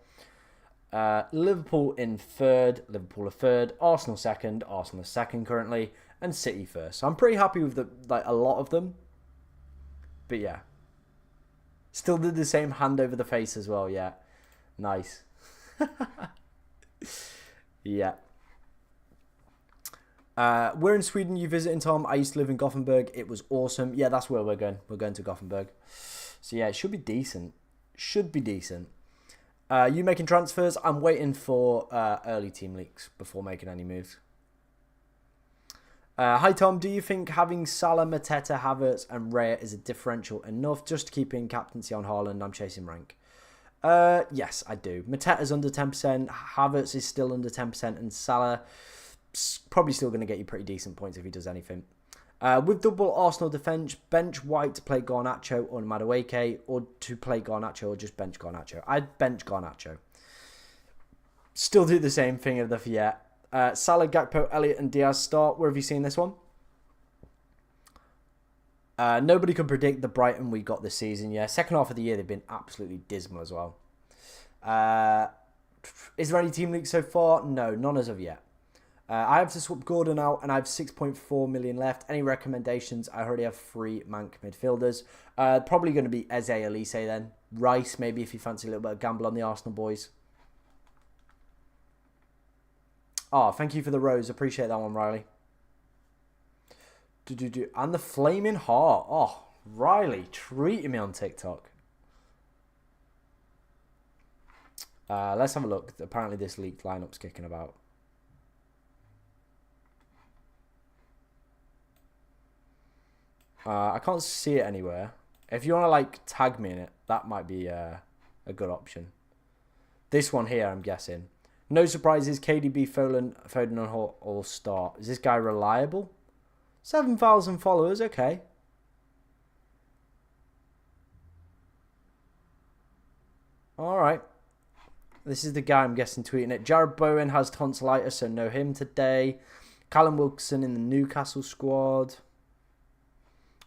[SPEAKER 1] Liverpool in 3rd. Liverpool are 3rd. Arsenal 2nd. Arsenal are 2nd currently. And City 1st. So I'm pretty happy with a lot of them. But yeah. Still did the same hand over the face as well, yeah. Nice. Yeah. We're in Sweden. You visiting, Tom? I used to live in Gothenburg. It was awesome. Yeah, that's where we're going. We're going to Gothenburg. So yeah, it should be decent. Should be decent. You making transfers? I'm waiting for early team leaks before making any moves. Hi Tom, do you think having Salah, Mateta, Havertz and Raya is a differential enough just to keep in captaincy on Haaland? I'm chasing rank. Yes, I do. Mateta's under 10%, Havertz is still under 10%, and Salah probably still going to get you pretty decent points if he does anything. With double Arsenal defence, bench White to play Garnacho or Madueke, or to play Garnacho or just bench Garnacho. I'd bench Garnacho. Still do the same thing of the Fiat. Salah, Gakpo, Elliott and Diaz start. Where have you seen this one? Nobody could predict the Brighton we got this season. Yeah, second half of the year they've been absolutely dismal as well. Is there any team leaks so far? No, none as of yet. I have to swap Gordon out and I have 6.4 million left. Any recommendations? I already have 3 Manc midfielders. Probably going to be Eze, Elise then. Rice, maybe if you fancy a little bit of gamble on the Arsenal boys. Oh, thank you for the rose. Appreciate that one, Riley. And the flaming heart. Oh, Riley treating me on TikTok. Let's have a look. Apparently this leaked lineup's kicking about. I can't see it anywhere. If you want to like tag me in it, that might be a good option. This one here, I'm guessing. No surprises. KDB, Foden and all start. Is this guy reliable? 7,000 followers. Okay. All right. This is the guy I'm guessing tweeting it. Jared Bowen has tonsillitis, so no him today. Callum Wilson in the Newcastle squad.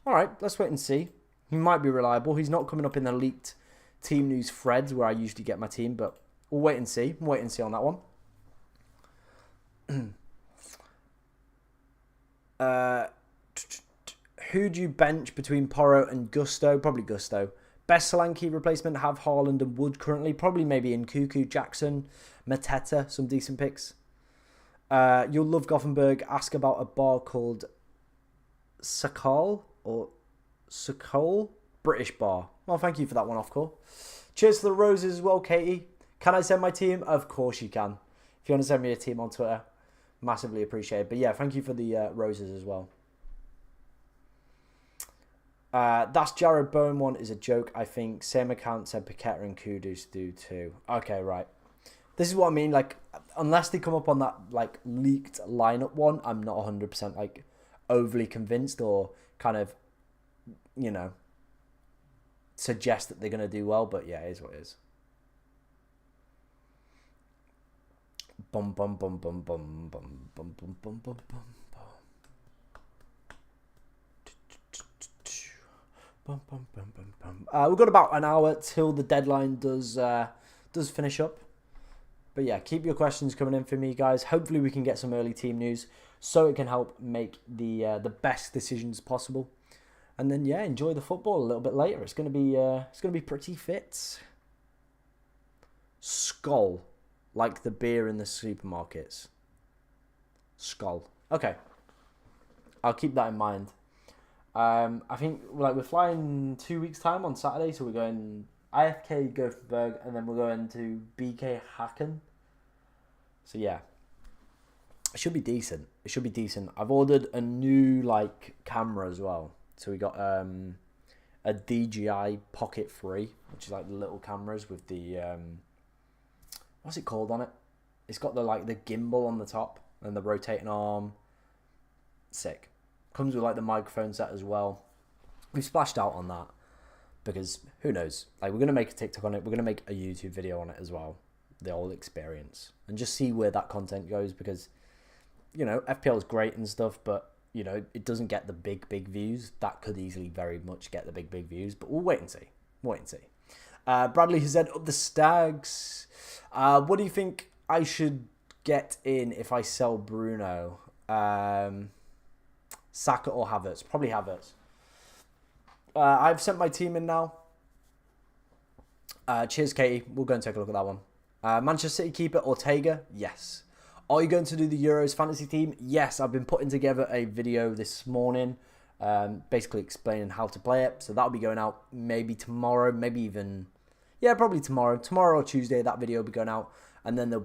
[SPEAKER 1] All right, let's wait and see. He might be reliable. He's not coming up in the leaked team news threads where I usually get my team, but we'll wait and see. Wait and see on that one. Who do you bench between Porro and Gusto? Probably Gusto. Best Solanke replacement, have Haaland and Wood currently. Probably maybe in Cuckoo, Jackson, Mateta, some decent picks. You'll love Gothenburg. Ask about a bar called Sakal or Sakol. British bar. Well, thank you for that one, off-core. Cheers to the roses as well, Katie. Can I send my team? Of course you can. If you want to send me a team on Twitter, massively appreciated. But yeah, thank you for the roses as well. That's Jared Bowen one is a joke, I think. Same account said Paqueta and Kudus do too. Okay, right. This is what I mean. Like, unless they come up on that like leaked lineup one, I'm not 100% like overly convinced or kind of, you know, suggest that they're going to do well. But yeah, it is what it is. Bum bum bum bum bum bum bum bum bum bum bum. We've got about an hour till the deadline does finish up. But yeah, keep your questions coming in for me, guys. Hopefully we can get some early team news so it can help make the best decisions possible. And then yeah, enjoy the football a little bit later. It's gonna be pretty fit. Skull, like the beer in the supermarkets. Skull. Okay, I'll keep that in mind. I think like we're flying 2 weeks time on Saturday, so we're going IFK Gothenburg and then we're going to BK Hacken. So yeah, it should be decent. It should be decent. I've ordered a new like camera as well. So we got a DJI Pocket 3, which is like the little cameras with the what's it called on it? It's got the like the gimbal on the top and the rotating arm. Sick. Comes with like the microphone set as well. We've splashed out on that because who knows? Like we're gonna make a TikTok on it. We're gonna make a YouTube video on it as well. The whole experience and just see where that content goes because you know FPL is great and stuff, but you know it doesn't get the big views. That could easily very much get the big views, but we'll wait and see. Wait and see. Bradley has said up the Stags. What do you think I should get in if I sell Bruno? Saka or Havertz? Probably Havertz. I've sent my team in now. Cheers, Katie. We'll go and take a look at that one. Manchester City keeper Ortega? Yes. Are you going to do the Euros fantasy team? Yes. I've been putting together a video this morning, basically explaining how to play it. So that'll be going out maybe tomorrow, maybe even, yeah, probably tomorrow. Tomorrow or Tuesday, that video will be going out, and then there'll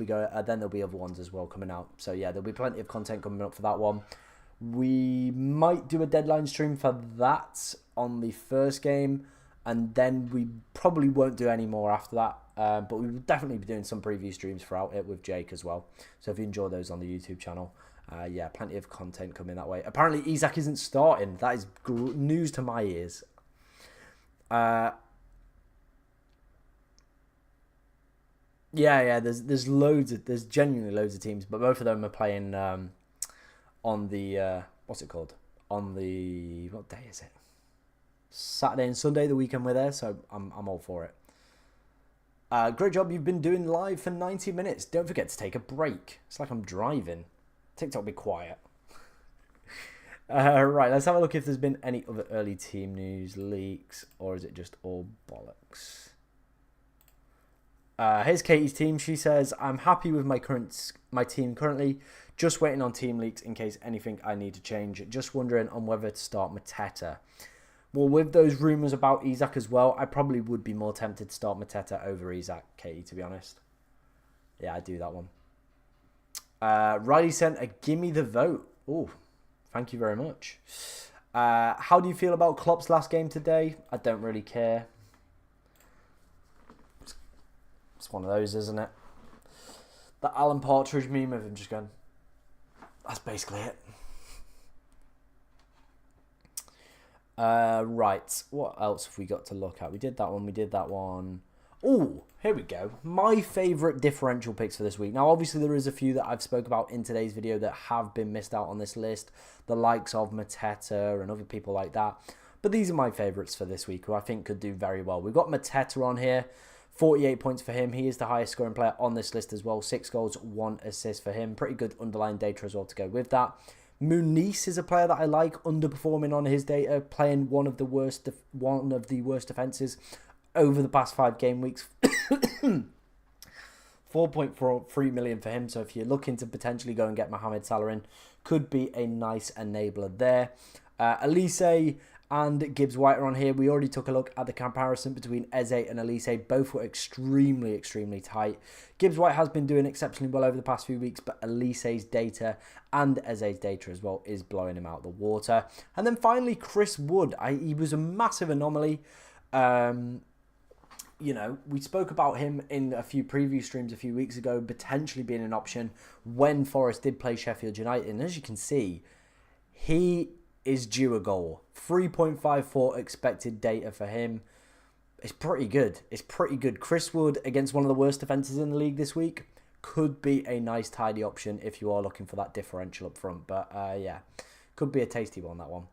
[SPEAKER 1] be other ones as well coming out. So yeah, there'll be plenty of content coming up for that one. We might do a deadline stream for that on the first game, and then we probably won't do any more after that. But we will definitely be doing some preview streams throughout it with Jake as well. So if you enjoy those on the YouTube channel, yeah, plenty of content coming that way. Apparently, Isak isn't starting. That is news to my ears. Yeah, there's loads of, there's genuinely loads of teams, but both of them are playing on the what's it called? On the, what day is it? Saturday and Sunday, the weekend we're there, so I'm all for it. Great job you've been doing live for 90 minutes. Don't forget to take a break. It's like I'm driving. TikTok, be quiet. Right, let's have a look if there's been any other early team news, leaks, or is it just all bollocks? Here's Katie's team. She says, I'm happy with my team currently. Just waiting on team leaks in case anything I need to change. Just wondering on whether to start Mateta. Well, with those rumours about Isak as well, I probably would be more tempted to start Mateta over Isak, Katie, to be honest. Yeah, I'd do that one. Riley sent a gimme the vote. Oh, thank you very much. How do you feel about Klopp's last game today? I don't really care. It's one of those, isn't it? The Alan Partridge meme of him just going, that's basically it. Right, what else have we got to look at? We did that one. Oh, here we go. My favourite differential picks for this week. Now, obviously, there is a few that I've spoke about in today's video that have been missed out on this list. The likes of Mateta and other people like that. But these are my favourites for this week, who I think could do very well. We've got Mateta on here. 48 points for him. He is the highest scoring player on this list as well. 6 goals, 1 assist for him. Pretty good underlying data as well to go with that. Muniz is a player that I like, underperforming on his data, playing one of the worst defences over the past 5 game weeks. 4.3 million for him. So if you're looking to potentially go and get Mohamed Salah in, could be a nice enabler there. Elise and Gibbs White are on here. We already took a look at the comparison between Eze and Elise. Both were extremely, extremely tight. Gibbs White has been doing exceptionally well over the past few weeks, but Elise's data and Eze's data as well is blowing him out the water. And then finally, Chris Wood. He was a massive anomaly. You know, we spoke about him in a few preview streams a few weeks ago, potentially being an option when Forest did play Sheffield United. And as you can see, he is due a goal. 3.54 expected data for him. It's pretty good. It's pretty good. Chris Wood against one of the worst defences in the league this week could be a nice tidy option if you are looking for that differential up front. But yeah, could be a tasty one, that one.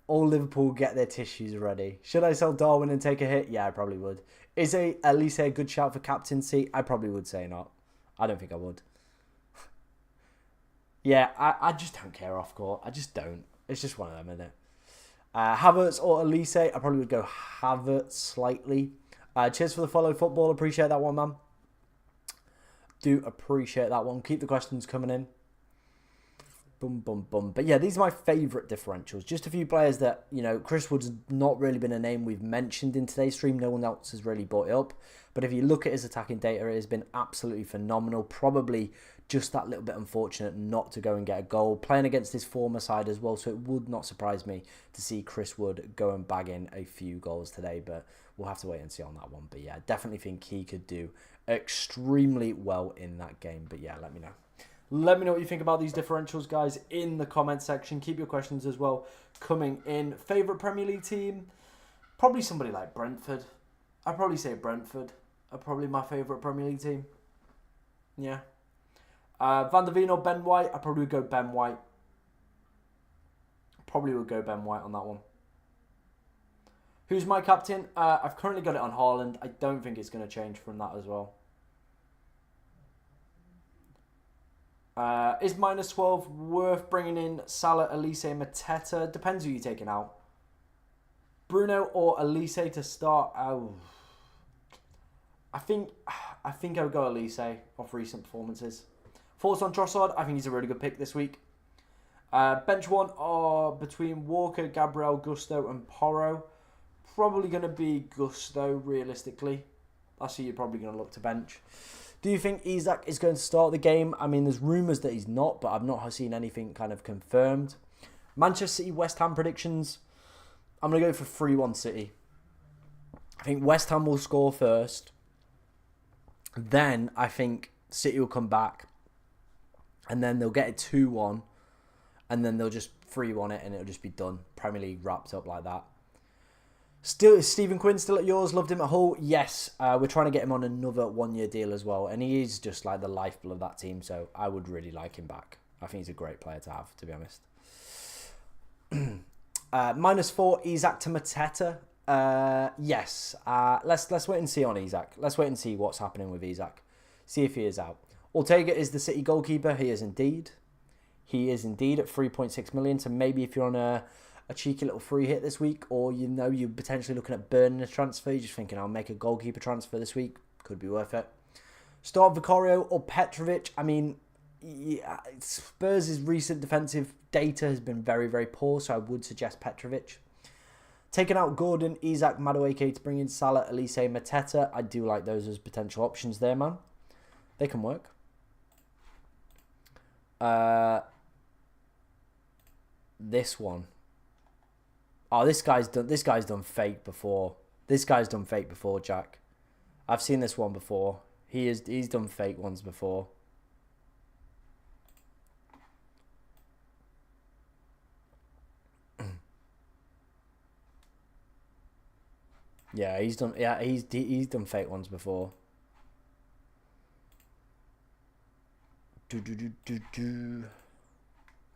[SPEAKER 1] All Liverpool get their tissues ready. Should I sell Darwin and take a hit? Yeah, I probably would. Is Elise a good shout for captaincy? I probably would say not. I don't think I would. Yeah, I just don't care off court. I just don't. It's just one of them, isn't it? Havertz or Elise? I probably would go Havertz slightly. Cheers for the follow, football. Appreciate that one, man. Do appreciate that one. Keep the questions coming in. Boom, boom, boom. But yeah, these are my favourite differentials. Just a few players that, you know, Chris Wood's not really been a name we've mentioned in today's stream. No one else has really brought it up. But if you look at his attacking data, it has been absolutely phenomenal. Probably just that little bit unfortunate not to go and get a goal. Playing against his former side as well, so it would not surprise me to see Chris Wood go and bag in a few goals today. But we'll have to wait and see on that one. But yeah, definitely think he could do extremely well in that game. But yeah, let me know. Let me know what you think about these differentials, guys, in the comment section. Keep your questions as well coming in. Favourite Premier League team? Probably somebody like Brentford. I'd probably say Brentford are probably my favourite Premier League team. Yeah. Van der Veen or Ben White? I probably would go Ben White. Probably would go Ben White on that one. Who's my captain? I've currently got it on Haaland. I don't think it's going to change from that as well. Is minus 12 worth bringing in Salah, Elise, Mateta? Depends who you're taking out. Bruno or Elise to start? Oh, I think I would go Elise off recent performances. Thoughts on Trossard? I think he's a really good pick this week. Bench one are between Walker, Gabriel, Gusto and Porro. Probably going to be Gusto, realistically. That's who you're probably going to look to bench. Do you think Isak is going to start the game? I mean, there's rumours that he's not, but I've not seen anything kind of confirmed. Manchester City, West Ham predictions. I'm going to go for 3-1 City. I think West Ham will score first. Then I think City will come back. And then they'll get it 2-1. And then they'll just 3-1 it and it'll just be done. Premier League wrapped up like that. Still, is Stephen Quinn still at yours? Loved him at Hull? Yes. We're trying to get him on another one-year deal as well. And he is just like the lifeblood of that team. So I would really like him back. I think he's a great player to have, to be honest. -4, Isak to Mateta. Yes. Let's wait and see on Isak. Let's wait and see what's happening with Isak. See if he is out. Ortega is the City goalkeeper. He is indeed. He is indeed at 3.6 million. So maybe if you're on a cheeky little free hit this week, or you're potentially looking at burning a transfer, you're just thinking, I'll make a goalkeeper transfer this week. Could be worth it. Start Vicario or Petrovic. I mean, yeah, Spurs' recent defensive data has been very, very poor, so I would suggest Petrovic. Taking out Gordon, Isak, Madueke to bring in Salah, Elise, Mateta. I do like those as potential options there, man. They can work. This one. Oh, this guy's done fake before. This guy's done fake before, Jack. I've seen this one before. He's done fake ones before. Yeah, he's done fake ones before. But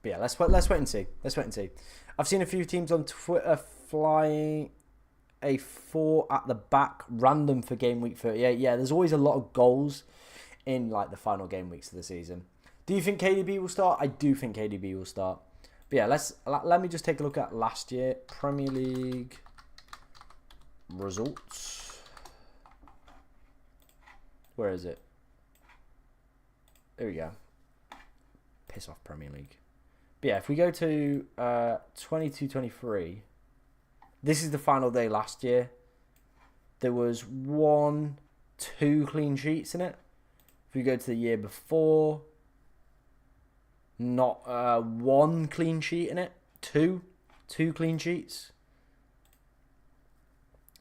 [SPEAKER 1] yeah, let's wait and see. Let's wait and see. I've seen a few teams on Twitter flying a 4 at the back random for game week 38. Yeah, there's always a lot of goals in like the final game weeks of the season. Do you think KDB will start? I do think KDB will start. But yeah, let me just take a look at last year Premier League results. Where is it? There we go. Piss off, Premier League. But yeah, if we go to 22-23, this is the final day last year. There was 1-2 clean sheets in it. If we go to the year before, not 1 clean sheet in it. 2 clean sheets.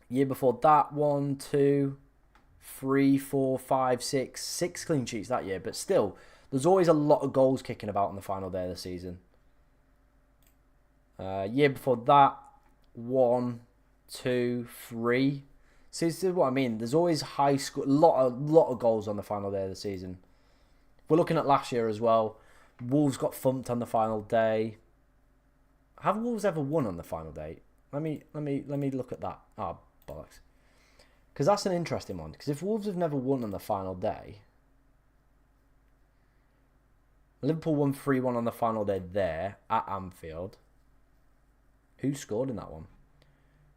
[SPEAKER 1] Year before that, 1, 2, 3, 4, 5, 6 clean sheets that year. But still, there's always a lot of goals kicking about on the final day of the season. Year before that, 1, 2, 3. See, this is what I mean. There's always high score, lot of goals on the final day of the season. We're looking at last year as well. Wolves got thumped on the final day. Have Wolves ever won on the final day? Let me look at that. Oh, bollocks. Because that's an interesting one. Because if Wolves have never won on the final day, Liverpool won 3-1 on the final day there at Anfield. Who scored in that one?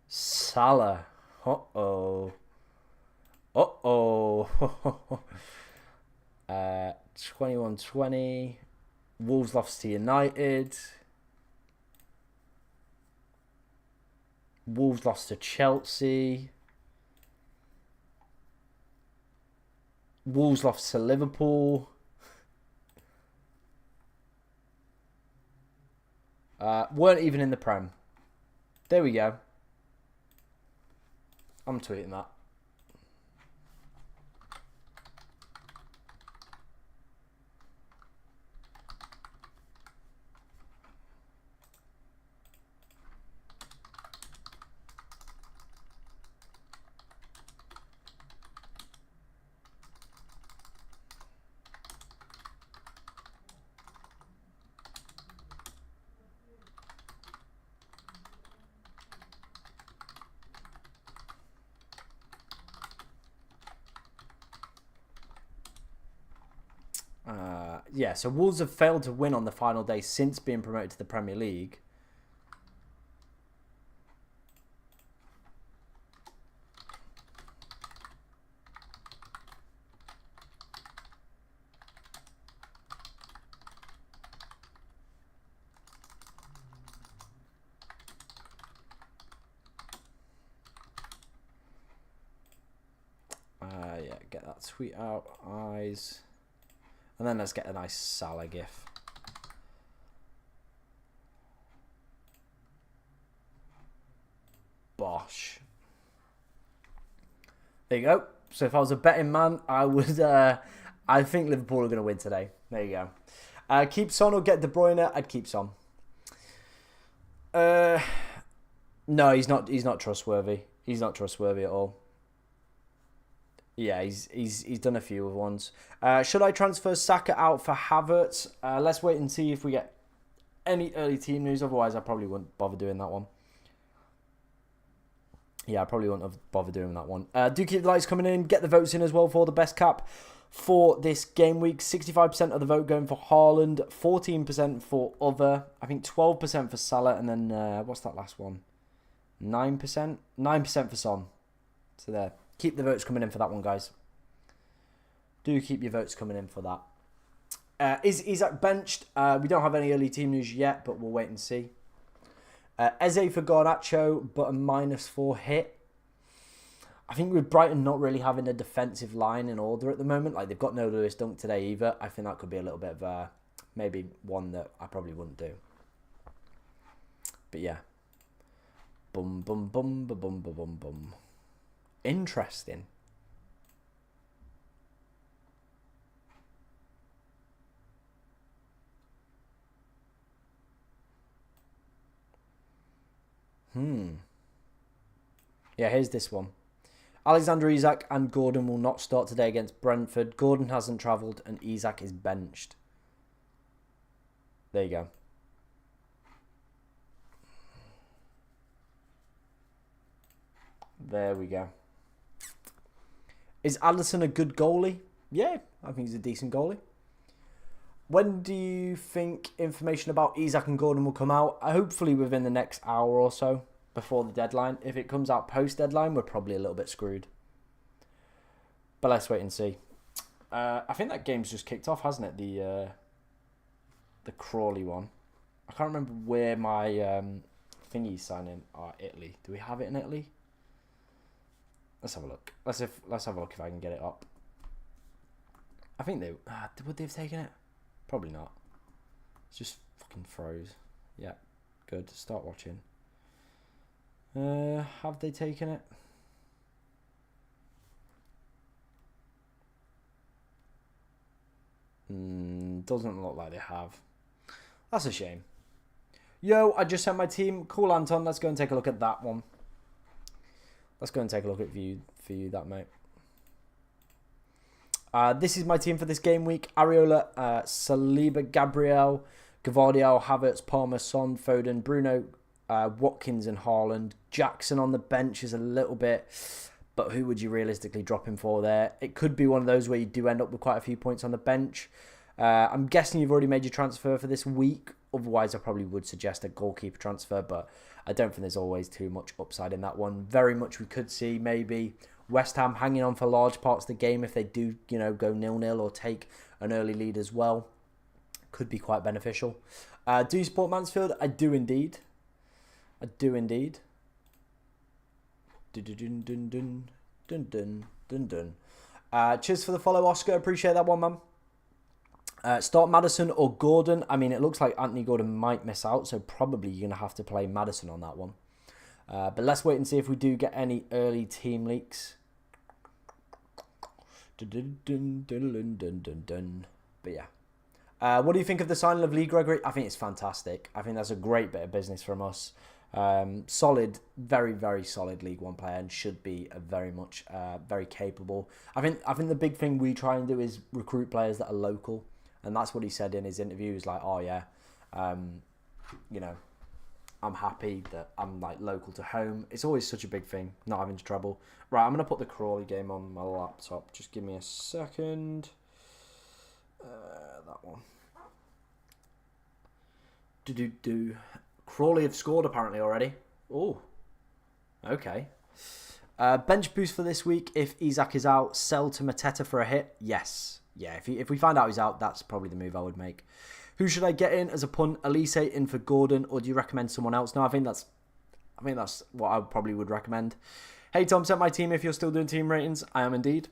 [SPEAKER 1] Salah. Uh-oh. 21-20. Wolves lost to United. Wolves lost to Chelsea. Wolves lost to Liverpool. Weren't even in the Prem. There we go. I'm tweeting that. Yeah, so Wolves have failed to win on the final day since being promoted to the Premier League. Yeah, Get that tweet out. Eyes. And then let's get a nice Salah gif. Bosh. There you go. So if I was a betting man, I would. I think Liverpool are going to win today. There you go. Keep Son or get De Bruyne. I'd keep Son. No, he's not. He's not trustworthy. He's not trustworthy at all. Yeah, he's done a few ones. Should I transfer Saka out for Havertz? Let's wait and see if we get any early team news. Otherwise, I probably wouldn't bother doing that one. Yeah, I probably wouldn't have bothered doing that one. Do keep the likes coming in. Get the votes in as well for the best cap for this game week. 65% of the vote going for Haaland, 14% for other. I think 12% for Salah, and then what's that last one? 9%? 9% for Son. So there. Keep the votes coming in for that one, guys. Do keep your votes coming in for that. Is Isak benched? We don't have any early team news yet, but we'll wait and see. Eze for Garnacho, but a -4 hit. I think with Brighton not really having a defensive line in order at the moment, like they've got no Lewis Dunk today either, I think that could be a little bit of maybe one that I probably wouldn't do. But yeah. Bum, bum, bum, bum, bum, bum, bum. Interesting. Yeah, here's this one. Alexander Isak and Gordon will not start today against Brentford. Gordon hasn't travelled and Isak is benched. There you go. There we go. Is Alisson a good goalie? Yeah, I think he's a decent goalie. When do you think information about Isak and Gordon will come out? Hopefully within the next hour or so before the deadline. If it comes out post-deadline, we're probably a little bit screwed. But let's wait and see. I think that game's just kicked off, hasn't it? The Crawley one. I can't remember where my thingy's signing are. Italy. Do we have it in Italy? Let's have a look. Let's have a look if I can get it up. I think they would they have taken it? Probably not. It's just fucking froze. Yeah, good. Start watching. Have they taken it? Doesn't look like they have. That's a shame. Yo, I just sent my team. Cool, Anton. Let's go and take a look at that one. Let's go and take a look at for you, that mate. This is my team for this game week. Areola, Saliba, Gabriel, Gavardiol, Havertz, Palmer, Son, Foden, Bruno, Watkins and Haaland. Jackson on the bench is a little bit, but who would you realistically drop him for there? It could be one of those where you do end up with quite a few points on the bench. I'm guessing you've already made your transfer for this week. Otherwise, I probably would suggest a goalkeeper transfer, but I don't think there's always too much upside in that one. Very much we could see maybe West Ham hanging on for large parts of the game if they do, go 0-0 or take an early lead as well. Could be quite beneficial. Do you support Mansfield? I do indeed. I do indeed. Dun dun dun dun dun dun dun. Cheers for the follow, Oscar. Appreciate that one, man. Start Maddison or Gordon. I mean, it looks like Anthony Gordon might miss out, so probably you're going to have to play Maddison on that one. But let's wait and see if we do get any early team leaks. But yeah. What do you think of the signing of Lee Gregory? I think it's fantastic. I think that's a great bit of business from us. Solid, very, very solid League One player and should be a very much, very capable. I think the big thing we try and do is recruit players that are local. And that's what he said in his interview. He's like, oh yeah, I'm happy that I'm like local to home. It's always such a big thing, not having to travel. Right, I'm going to put the Crawley game on my laptop. Just give me a second. That one. Crawley have scored apparently already. Oh, okay. Bench boost for this week. If Isak is out, sell to Mateta for a hit. Yes. Yeah, if we find out he's out, that's probably the move I would make. Who should I get in as a punt? Elise in for Gordon, or do you recommend someone else? No, I think that's what I probably would recommend. Hey Tom, set my team if you're still doing team ratings. I am indeed.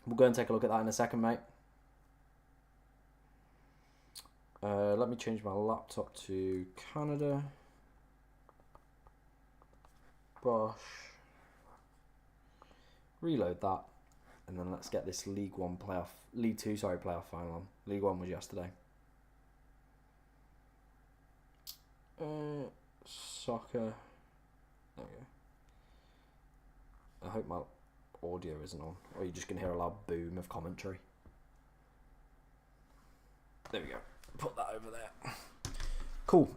[SPEAKER 1] We'll go and take a look at that in a second, mate. Let me change my laptop to Canada. Bosh. Reload that. And then let's get this League 2 playoff final on. League 1 was yesterday. Soccer. There we go. I hope my audio isn't on, or you're just going to hear a loud boom of commentary. There we go. Put that over there. Cool.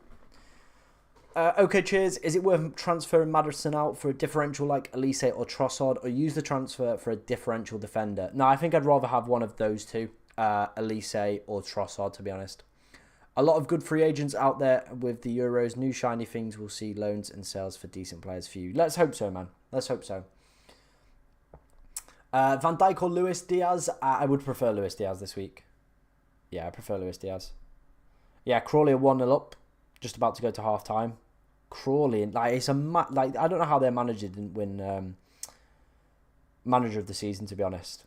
[SPEAKER 1] Okay, cheers. Is it worth transferring Maddison out for a differential like Elise or Trossard, or use the transfer for a differential defender? No, I think I'd rather have one of those two, Elise or Trossard, to be honest. A lot of good free agents out there with the Euros. New shiny things. We'll see loans and sales for decent players for you. Let's hope so, man. Let's hope so. Van Dijk or Luis Diaz? I would prefer Luis Diaz this week. Yeah, I prefer Luis Diaz. Yeah, Crawley are 1-0 up. Just about to go to half-time. Crawley, like, it's a... like, I don't know how their manager didn't win Manager of the Season, to be honest.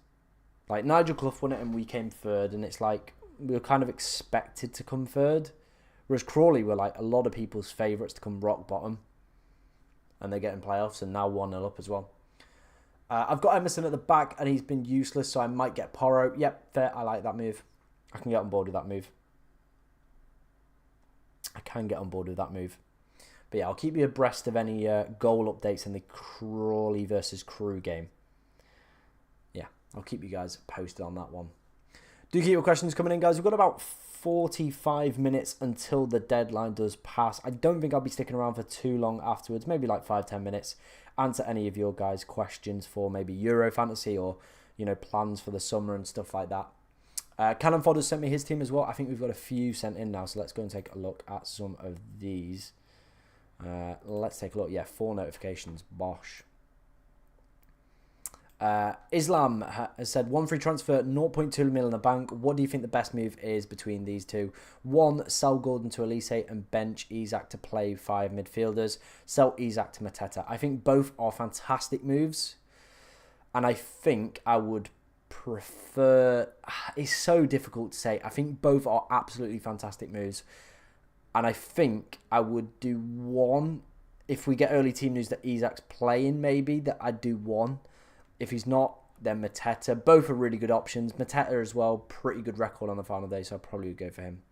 [SPEAKER 1] Like, Nigel Clough won it and we came third, and it's like... we were kind of expected to come third. Whereas Crawley were like a lot of people's favourites to come rock bottom. And they're getting playoffs and now 1-0 up as well. I've got Emerson at the back and he's been useless, so I might get Porro. Yep, fair. I like that move. I can get on board with that move. But yeah, I'll keep you abreast of any goal updates in the Crawley versus Crew game. Yeah, I'll keep you guys posted on that one. Do keep your questions coming in, guys. We've got about 45 minutes until the deadline does pass. I don't think I'll be sticking around for too long afterwards. Maybe like 5-10 minutes. Answer any of your guys' questions for maybe Euro Fantasy or, you know, plans for the summer and stuff like that. Cannon Fodder sent me his team as well. I think we've got a few sent in now, so let's go and take a look at some of these. Let's take a look. Yeah, 4 notifications. Bosh. Islam has said 1 free transfer, 0.2 mil in the bank. What do you think the best move is between these two? 1, sell Gordon to Elise and bench Isak to play 5 midfielders. Sell Isak to Mateta. I think both are fantastic moves. And I think I would prefer... it's so difficult to say. I think both are absolutely fantastic moves. And I think I would do 1. If we get early team news that Isak's playing, maybe, that I'd do 1. If he's not, then Mateta. Both are really good options. Mateta as well, pretty good record on the final day, so I probably would go for him.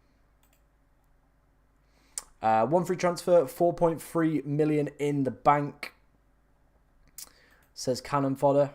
[SPEAKER 1] 1 free transfer, 4.3 million in the bank. Says Cannon Fodder.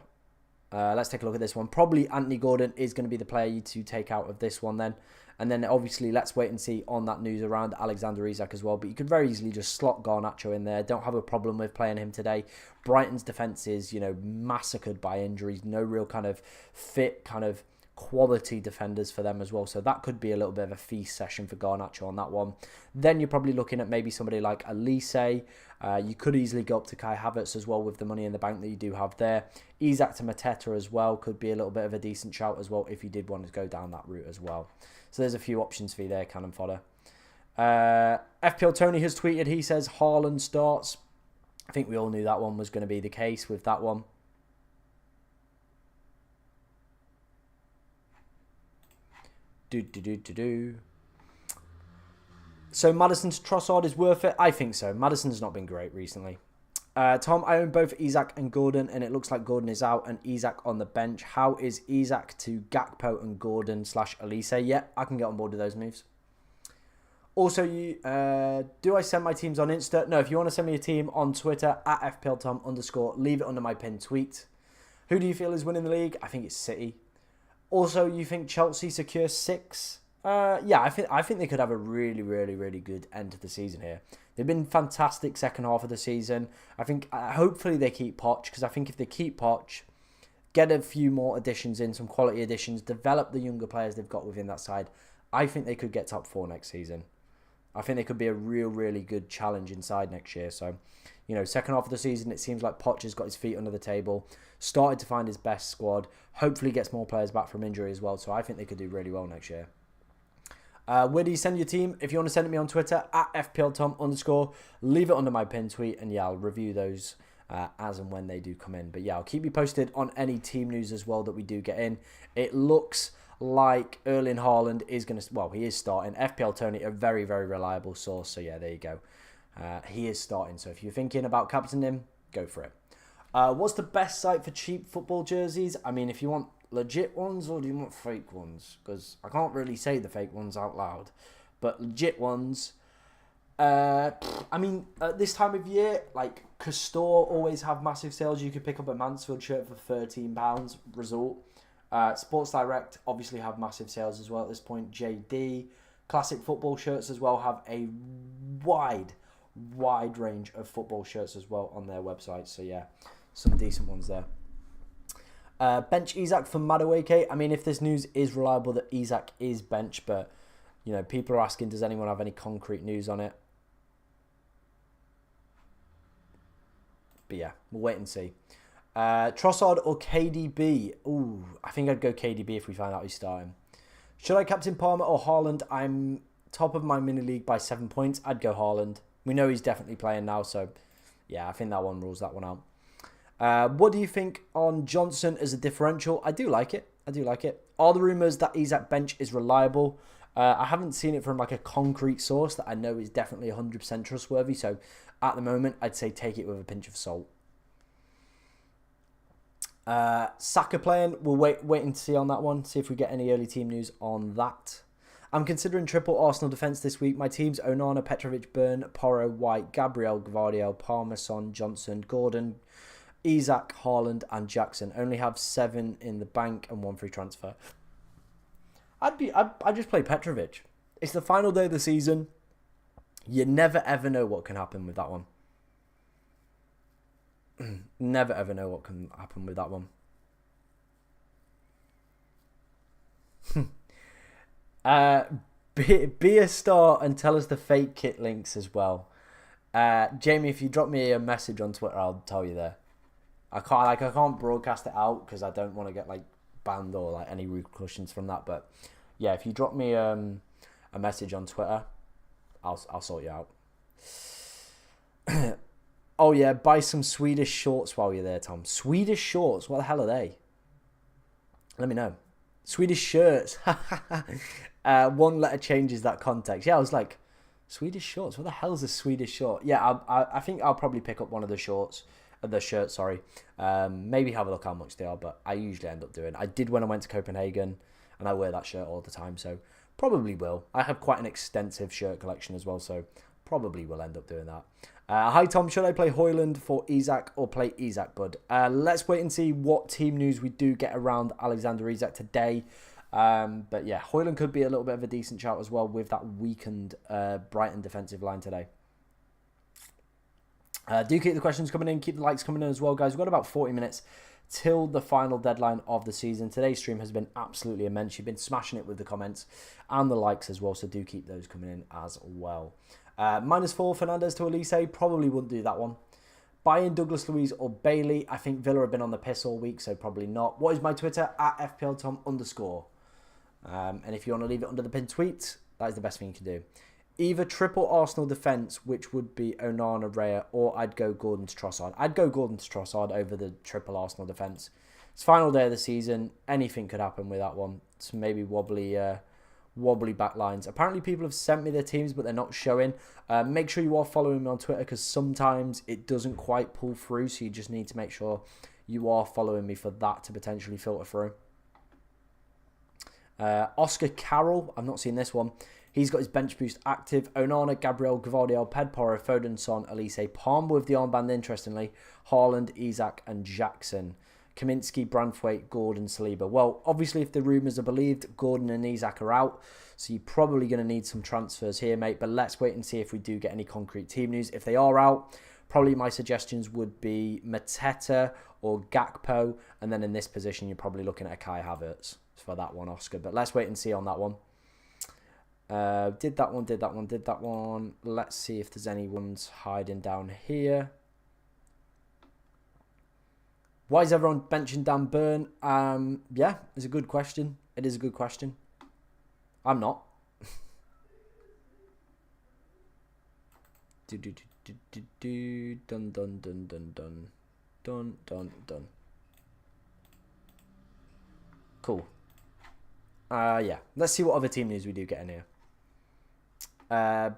[SPEAKER 1] Let's take a look at this one. Probably Anthony Gordon is going to be the player to take out of this one then. And then obviously let's wait and see on that news around Alexander Isak as well. But you could very easily just slot Garnacho in there. Don't have a problem with playing him today. Brighton's defence is, you know, massacred by injuries. No real kind of fit, kind of quality defenders for them as well. So that could be a little bit of a feast session for Garnacho on that one. Then you're probably looking at maybe somebody like Elise. You could easily go up to Kai Havertz as well with the money in the bank that you do have there. Isak to Mateta as well could be a little bit of a decent shout as well if you did want to go down that route as well. So there's a few options for you there, Cannon Fodder. FPL Tony has tweeted, he says Haaland starts. I think we all knew that one was going to be the case with that one. So Maddison to Trossard is worth it? I think so. Maddison's not been great recently. Tom, I own both Isak and Gordon, and it looks like Gordon is out and Isak on the bench. How is Isak to Gakpo and Gordon / Elise? Yeah, I can get on board with those moves. Also, do I send my teams on Insta? No, if you want to send me a team on Twitter, at FPLTom_, leave it under my pinned tweet. Who do you feel is winning the league? I think it's City. Also, you think Chelsea secure 6? Yeah, I think they could have a really, really, really good end to the season here. They've been fantastic second half of the season. I think hopefully they keep Poch, because I think if they keep Poch, get a few more additions in, some quality additions, develop the younger players they've got within that side, I think they could get top 4 next season. I think they could be a real, really good challenge inside next year. So, you know, second half of the season, it seems like Poch has got his feet under the table, started to find his best squad, hopefully gets more players back from injury as well. So I think they could do really well next year. Where do you send your team? If you want to send it me on Twitter, at FPLTom_, leave it under my pinned tweet, and yeah, I'll review those as and when they do come in. But yeah, I'll keep you posted on any team news as well that we do get in. It looks like Erling Haaland is going to, well, he is starting. FPL Tony, a very, very reliable source. So yeah, there you go. He is starting. So if you're thinking about captaining him, go for it. What's the best site for cheap football jerseys? I mean, if you want legit ones or do you want fake ones? Because I can't really say the fake ones out loud. But legit ones, I mean, at this time of year, like Castore always have massive sales. You could pick up a Mansfield shirt for £13. Result. Sports Direct obviously have massive sales as well at this point. JD, classic football shirts as well have a wide range of football shirts as well on their website. So yeah, some decent ones there. Bench Isak for Madueke. I mean, if this news is reliable that Isak is bench, but you know, people are asking, does anyone have any concrete news on it? But yeah, we'll wait and see. Trossard or KDB? Ooh, I think I'd go KDB if we find out he's starting. Should I captain Palmer or Haaland? I'm top of my mini league by 7 points. I'd go Haaland. We know he's definitely playing now, so yeah, I think that one rules that one out. What do you think on Johnson as a differential? I do like it. I do like it. Are the rumours that Isak bench is reliable? I haven't seen it from like a concrete source that I know is definitely 100% trustworthy. So at the moment, I'd say take it with a pinch of salt. Saka playing, we'll wait and see on that one. See if we get any early team news on that. I'm considering triple Arsenal defence this week. My teams: Onana, Petrovic, Burn, Porro, White, Gabriel, Gvardiol, Palmer, Son, Johnson, Gordon, Isak, Haaland and Jackson. Only have 7 in the bank and 1 free transfer. I'd just play Petrovic. It's the final day of the season. You never ever know what can happen with that one. Never ever know what can happen with that one. Be a star and tell us the fake kit links as well. Jamie, if you drop me a message on Twitter, I'll tell you there. I can't broadcast it out because I don't want to get like banned or like any repercussions from that. But yeah, if you drop me a message on Twitter, I'll sort you out. Oh yeah, buy some Swedish shorts while you're there, Tom. Swedish shorts? What the hell are they? Let me know. Swedish shirts. One letter changes that context. Yeah, I was like, Swedish shorts? What the hell is a Swedish short? Yeah, I think I'll probably pick up one of the shorts. The shirts, sorry. Maybe have a look how much they are, but I usually end up doing. I did when I went to Copenhagen, and I wear that shirt all the time, so probably will. I have quite an extensive shirt collection as well, so probably will end up doing that. Hi Tom, should I play Højlund for Isak or play Isak, bud? Let's wait and see what team news we do get around Alexander Isak today. But yeah, Højlund could be a little bit of a decent shout as well with that weakened Brighton defensive line today. Do keep the questions coming in, keep the likes coming in as well, guys. We've got about 40 minutes till the final deadline of the season. Today's stream has been absolutely immense. You've been smashing it with the comments and the likes as well, so do keep those coming in as well. -4 Fernandez to Elise, probably wouldn't do that one. Buy in Douglas Luiz or Bailey. I think Villa have been on the piss all week, so probably not. What is my Twitter? @FPLTom_. And if you want to leave it under the pinned tweet, that is the best thing you can do. Either triple Arsenal defence, which would be Onana, Raya, or I'd go Gordon to Trossard. I'd go Gordon to Trossard over the triple Arsenal defence. It's final day of the season. Anything could happen with that one. It's maybe wobbly back lines. Apparently people have sent me their teams, but they're not showing. Make sure you are following me on Twitter, because sometimes it doesn't quite pull through, so you just need to make sure you are following me for that to potentially filter through. Oscar Carroll, I've not seen this one. He's got his bench boost active. Onana, Gabriel, Gvardiol, Pedporo, Foden, Son, Elise, Palmer with the armband, interestingly. Haaland, Isak and Jackson. Kaminsky, Branthwaite, Gordon, Saliba. Well, obviously, if the rumours are believed, Gordon and Isak are out. So you're probably going to need some transfers here, mate. But let's wait and see if we do get any concrete team news. If they are out, probably my suggestions would be Mateta or Gakpo. And then in this position, you're probably looking at a Kai Havertz for that one, Oscar. But let's wait and see on that one. Did that one. Let's see if there's any ones hiding down here. Why is everyone benching Dan Burn? Yeah, it's a good question. It is a good question. I'm not. Dun. Done. Cool. Yeah. Let's see what other team news we do get in here.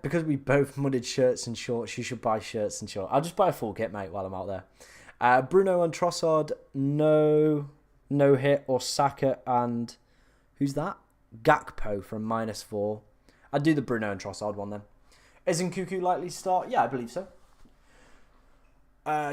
[SPEAKER 1] Because we both mudded shirts and shorts, you should buy shirts and shorts. I'll just buy a full kit, mate, while I'm out there. Bruno and Trossard, no hit, or Saka and who's that? Gakpo from -4. I'd do the Bruno and Trossard one then. Isn't Cuckoo likely to start? Yeah, I believe so.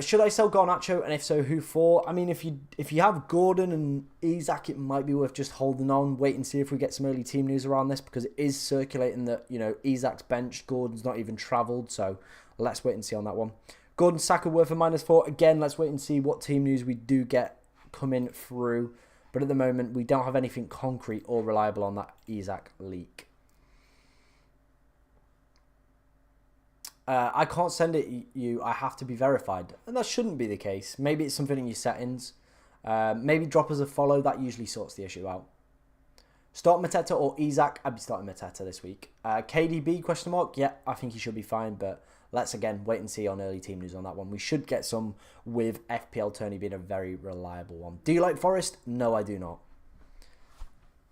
[SPEAKER 1] Should I sell Garnacho, and if so, who for? I mean, if you have Gordon and Isak, it might be worth just holding on, wait and see if we get some early team news around this, because it is circulating that, you know, Isak's benched, Gordon's not even travelled, so let's wait and see on that one. Gordon, Saka worth a -4. Again, let's wait and see what team news we do get coming through, but at the moment, we don't have anything concrete or reliable on that Isak leak. I can't send it you. I have to be verified. And that shouldn't be the case. Maybe it's something in your settings. Maybe drop us a follow. That usually sorts the issue out. Start Mateta or Isak? I'd be starting Mateta this week. KDB, question mark? Yeah, I think he should be fine. But let's, again, wait and see on early team news on that one. We should get some with FPL Tony being a very reliable one. Do you like Forest? No, I do not.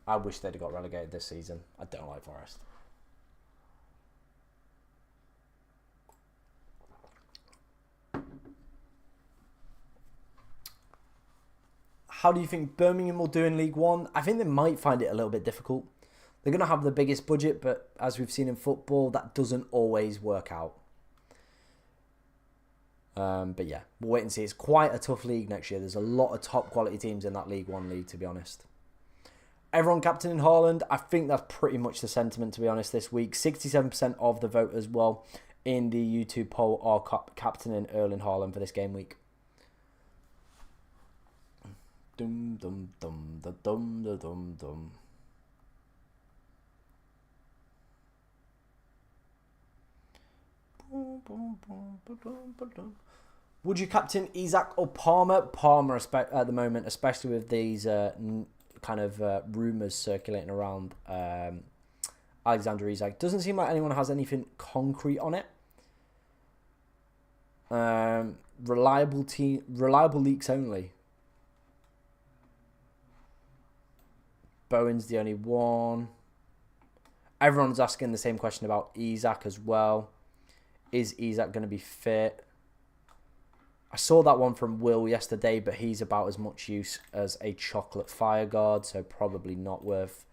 [SPEAKER 1] I wish they'd have got relegated this season. I don't like Forest. How do you think Birmingham will do in League One? I think they might find it a little bit difficult. They're going to have the biggest budget, but as we've seen in football, that doesn't always work out. But yeah, we'll wait and see. It's quite a tough league next year. There's a lot of top quality teams in that League One league, to be honest. Everyone captaining Haaland. I think that's pretty much the sentiment, to be honest, this week. 67% of the vote as well in the YouTube poll are captaining Erling Haaland for this game week. Dum dum dum da dum da dum dum. Would you captain Isak or Palmer? Palmer at the moment, especially with these kind of rumours circulating around Alexander Isak. Doesn't seem like anyone has anything concrete on it. Reliable leaks only. Bowen's the only one. Everyone's asking the same question about Isak as well. Is Isak going to be fit? I saw that one from Will yesterday, but he's about as much use as a chocolate fire guard, so probably not worth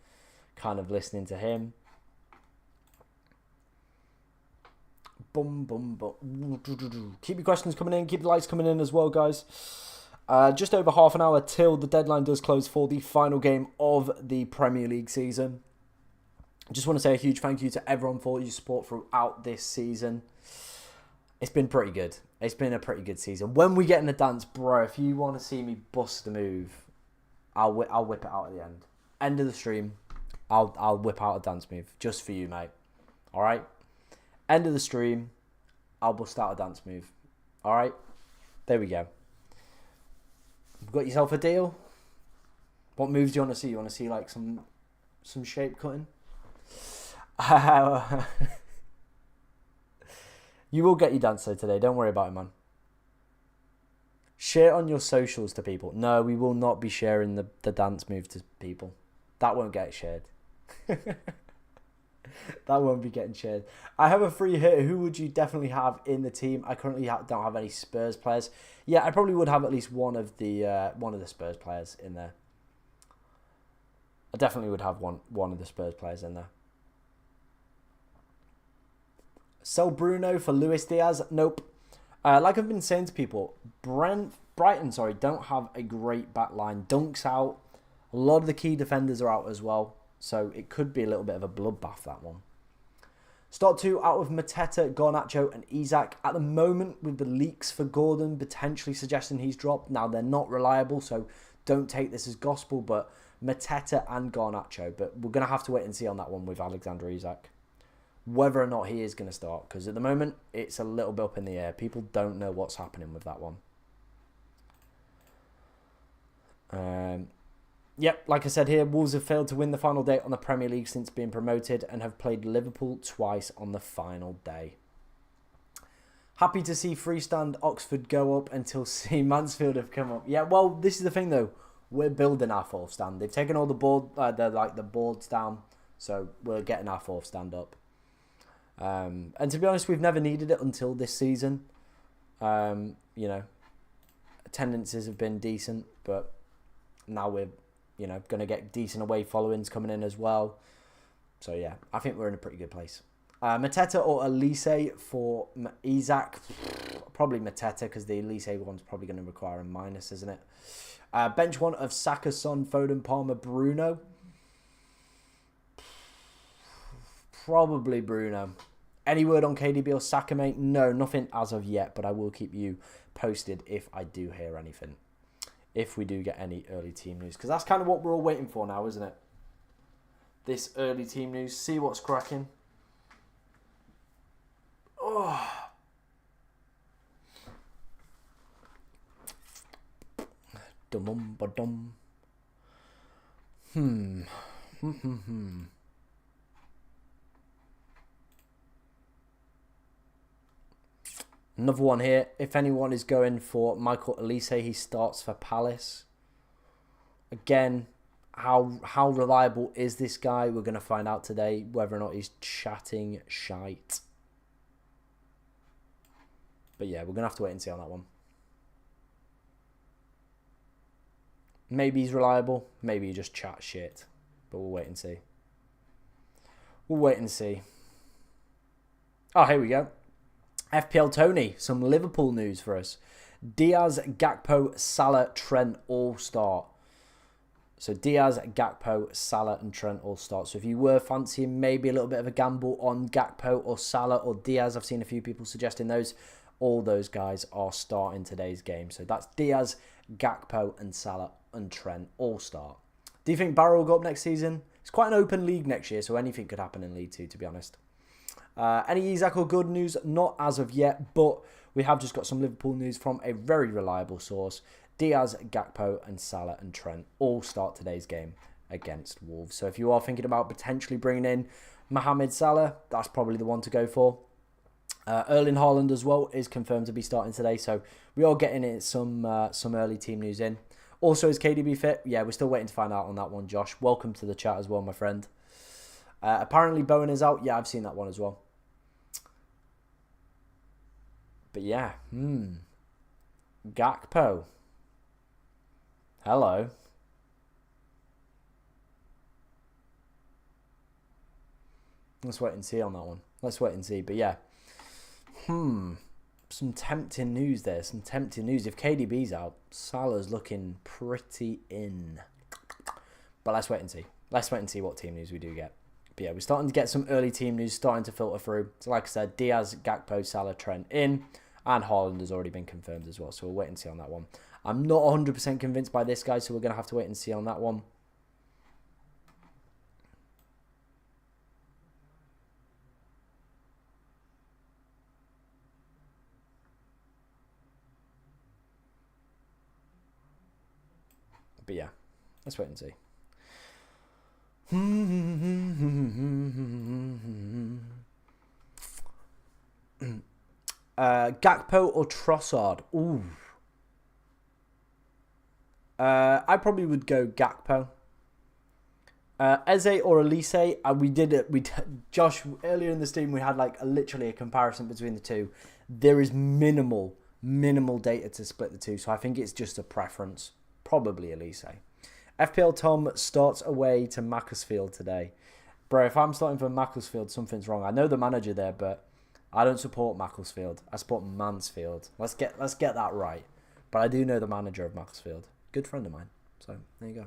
[SPEAKER 1] kind of listening to him. Keep your questions coming in. Keep the likes coming in as well, guys. Just over half an hour till the deadline does close for the final game of the Premier League season. I just want to say a huge thank you to everyone for your support throughout this season. It's been pretty good. It's been a pretty good season. When we get in the dance, bro, if you want to see me bust a move, I'll whip it out at the end. End of the stream, I'll whip out a dance move just for you, mate. All right? End of the stream, I'll bust out a dance move. All right? There we go. Got yourself a deal? What moves do you want to see? You want to see like some shape cutting? You will get your dancer today. Don't worry about it, man. Share on your socials to people. No, we will not be sharing the dance move to people. That won't get shared. That won't be getting shared. I have a free hitter. Who would you definitely have in the team? I currently don't have any Spurs players. Yeah, I probably would have at least one of the Spurs players in there. I definitely would have one of the Spurs players in there. Sell Bruno for Luis Diaz? Nope. Like I've been saying to people, Brighton, don't have a great back line. Dunk's out. A lot of the key defenders are out as well. So it could be a little bit of a bloodbath, that one. Start 2 out of Mateta, Garnacho and Isak. At the moment, with the leaks for Gordon potentially suggesting he's dropped. Now, they're not reliable, so don't take this as gospel. But Mateta and Garnacho. But we're going to have to wait and see on that one with Alexander Isak. Whether or not he is going to start. Because at the moment, it's a little bit up in the air. People don't know what's happening with that one. Yep, like I said here, Wolves have failed to win the final day on the Premier League since being promoted and have played Liverpool twice on the final day. Happy to see Freestand Oxford go up until see Mansfield have come up. Yeah, well, this is the thing though. We're building our fourth stand. They've taken all the the boards down, so we're getting our fourth stand up. And to be honest, we've never needed it until this season. You know, attendances have been decent, but now we're, you know, going to get decent away followings coming in as well. So yeah, I think we're in a pretty good place. Mateta or Elise for Isaac? Probably Mateta, because the Elise one's probably going to require a minus, isn't it? Bench one of Saka, Son, Foden, Palmer, Bruno. Probably Bruno. Any word on KDB or Saka, mate? No, nothing as of yet, but I will keep you posted if I do hear anything. If we do get any early team news. Because that's kind of what we're all waiting for now, isn't it? This early team news. See what's cracking. Oh. Dum-bum-ba-dum. Another one here. If anyone is going for Michael Elise, he starts for Palace. Again, how reliable is this guy? We're going to find out today whether or not he's chatting shite. But yeah, we're going to have to wait and see on that one. Maybe he's reliable. Maybe he just chats shit. But we'll wait and see. We'll wait and see. Oh, here we go. FPL Tony, some Liverpool news for us. Diaz, Gakpo, Salah, Trent all start. So Diaz, Gakpo, Salah and Trent all start. So if you were fancying maybe a little bit of a gamble on Gakpo or Salah or Diaz, I've seen a few people suggesting those. All those guys are starting today's game. So that's Diaz, Gakpo and Salah and Trent all start. Do you think Barrow will go up next season? It's quite an open league next year, so anything could happen in League 2, to be honest. Any Isaac or good news? Not as of yet, but we have just got some Liverpool news from a very reliable source. Diaz, Gakpo and Salah and Trent all start today's game against Wolves. So if you are thinking about potentially bringing in Mohamed Salah, that's probably the one to go for. Erling Haaland as well is confirmed to be starting today, so we are getting some early team news in. Also, is KDB fit? Yeah, we're still waiting to find out on that one, Josh. Welcome to the chat as well, my friend. Apparently Bowen is out. Yeah, I've seen that one as well. But yeah, Gakpo. Hello. Let's wait and see on that one. Let's wait and see. But yeah. Some tempting news there. Some tempting news. If KDB's out, Salah's looking pretty in. But let's wait and see. Let's wait and see what team news we do get. But yeah, we're starting to get some early team news starting to filter through. So like I said, Diaz, Gakpo, Salah, Trent in. And Haaland has already been confirmed as well. So we'll wait and see on that one. I'm not 100% convinced by this guy, so we're going to have to wait and see on that one. But yeah, let's wait and see. Gakpo or Trossard? Ooh. I probably would go Gakpo. Eze or Elise? We did it. Josh, earlier in the stream, we had like literally a comparison between the two. There is minimal data to split the two, so I think it's just a preference. Probably Elise. FPL Tom starts away to Macclesfield today. Bro, if I'm starting for Macclesfield, something's wrong. I know the manager there, but I don't support Macclesfield. I support Mansfield. Let's get that right. But I do know the manager of Macclesfield. Good friend of mine. So, there you go.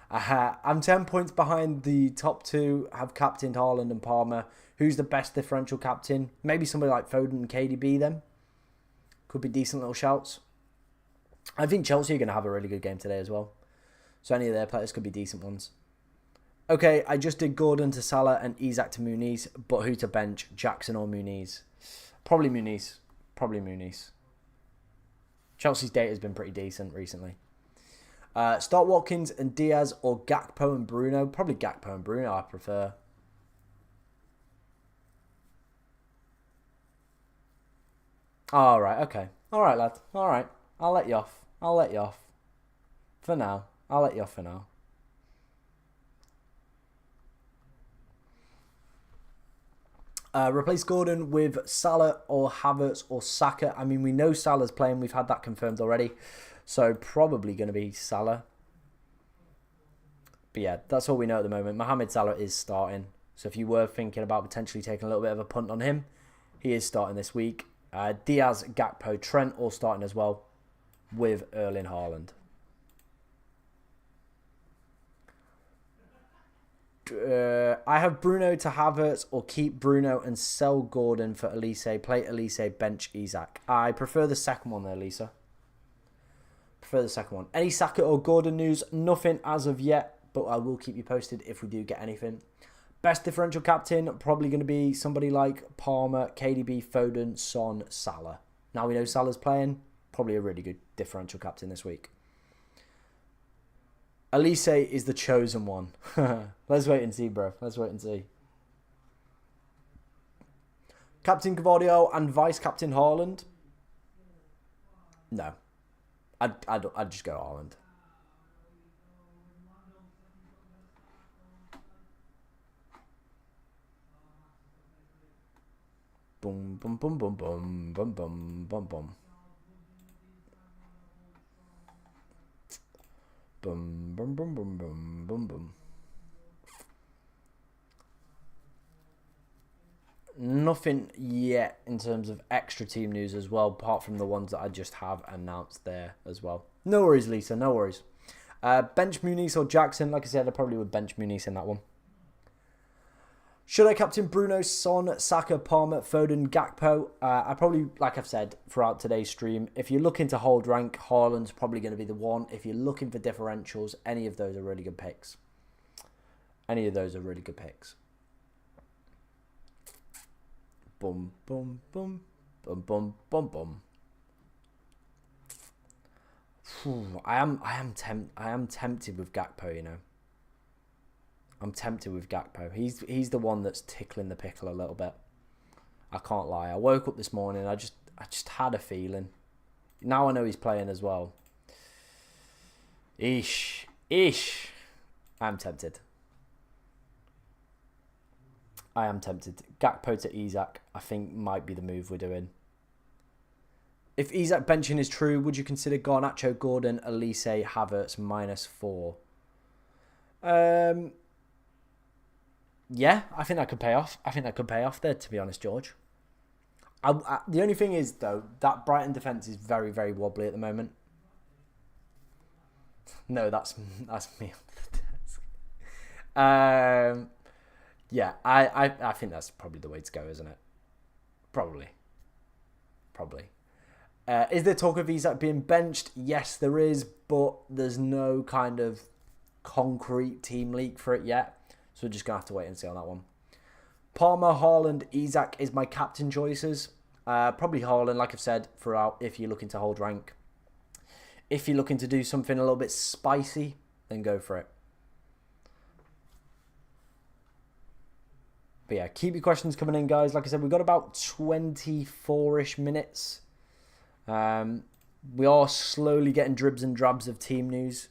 [SPEAKER 1] I'm 10 points behind the top two. Have captained Haaland and Palmer. Who's the best differential captain? Maybe somebody like Foden and KDB then. Could be decent little shouts. I think Chelsea are going to have a really good game today as well. So any of their players could be decent ones. Okay, I just did Gordon to Salah and Isaac to Muniz. But who to bench? Jackson or Muniz? Probably Muniz. Chelsea's data has been pretty decent recently. Start Watkins and Diaz or Gakpo and Bruno. Probably Gakpo and Bruno I prefer. All right, okay. All right, lad. All right. I'll let you off. I'll let you off. For now. I'll let you off for now. Replace Gordon with Salah or Havertz or Saka. I mean, we know Salah's playing. We've had that confirmed already. So probably going to be Salah. But yeah, that's all we know at the moment. Mohamed Salah is starting. So if you were thinking about potentially taking a little bit of a punt on him, he is starting this week. Diaz, Gakpo, Trent all starting as well with Erling Haaland. I have Bruno to Havertz or keep Bruno and sell Gordon for Elise. Play Elise, bench Isak. I prefer the second one there, Lisa. Prefer the second one. Any Saka or Gordon news? Nothing as of yet, but I will keep you posted if we do get anything. Best differential captain, probably going to be somebody like Palmer, KDB, Foden, Son, Salah. Now we know Salah's playing. Probably a really good differential captain this week. Elise is the chosen one. Let's wait and see, bro. Let's wait and see. Captain Gavardio and Vice-Captain Haaland? No. I'd just go Haaland. Boom, boom, boom, boom, boom, boom, boom, boom, boom. Boom, boom, boom, boom, boom, boom, boom. Nothing yet in terms of extra team news as well, apart from the ones that I just have announced there as well. No worries, Lisa, no worries. Bench Muniz or Jackson? Like I said, I probably would bench Muniz in that one. Should I captain Bruno, Son, Saka, Palmer, Foden, Gakpo? I probably, like I've said throughout today's stream, if you're looking to hold rank, Haaland's probably going to be the one. If you're looking for differentials, any of those are really good picks. Any of those are really good picks. Boom, boom, boom, boom, boom, boom, boom. I am tempted with Gakpo, you know. I'm tempted with Gakpo. He's the one that's tickling the pickle a little bit. I can't lie. I woke up this morning. I just had a feeling. Now I know he's playing as well. Ish. I'm tempted. I am tempted. Gakpo to Isak, I think might be the move we're doing. If Isak benching is true, would you consider Garnacho, Gordon, Elise, Havertz -4? Yeah, I think that could pay off. I think that could pay off there, to be honest, George. The only thing is, though, that Brighton defence is very, very wobbly at the moment. No, that's me on the desk. Yeah, I think that's probably the way to go, isn't it? Probably. Is there talk of Isak being benched? Yes, there is, but there's no kind of concrete team leak for it yet. So we're just going to have to wait and see on that one. Palmer, Haaland, Isak is my captain choices. Probably Haaland, like I've said, throughout, if you're looking to hold rank. If you're looking to do something a little bit spicy, then go for it. But yeah, keep your questions coming in, guys. Like I said, we've got about 24-ish minutes. We are slowly getting dribs and drabs of team news.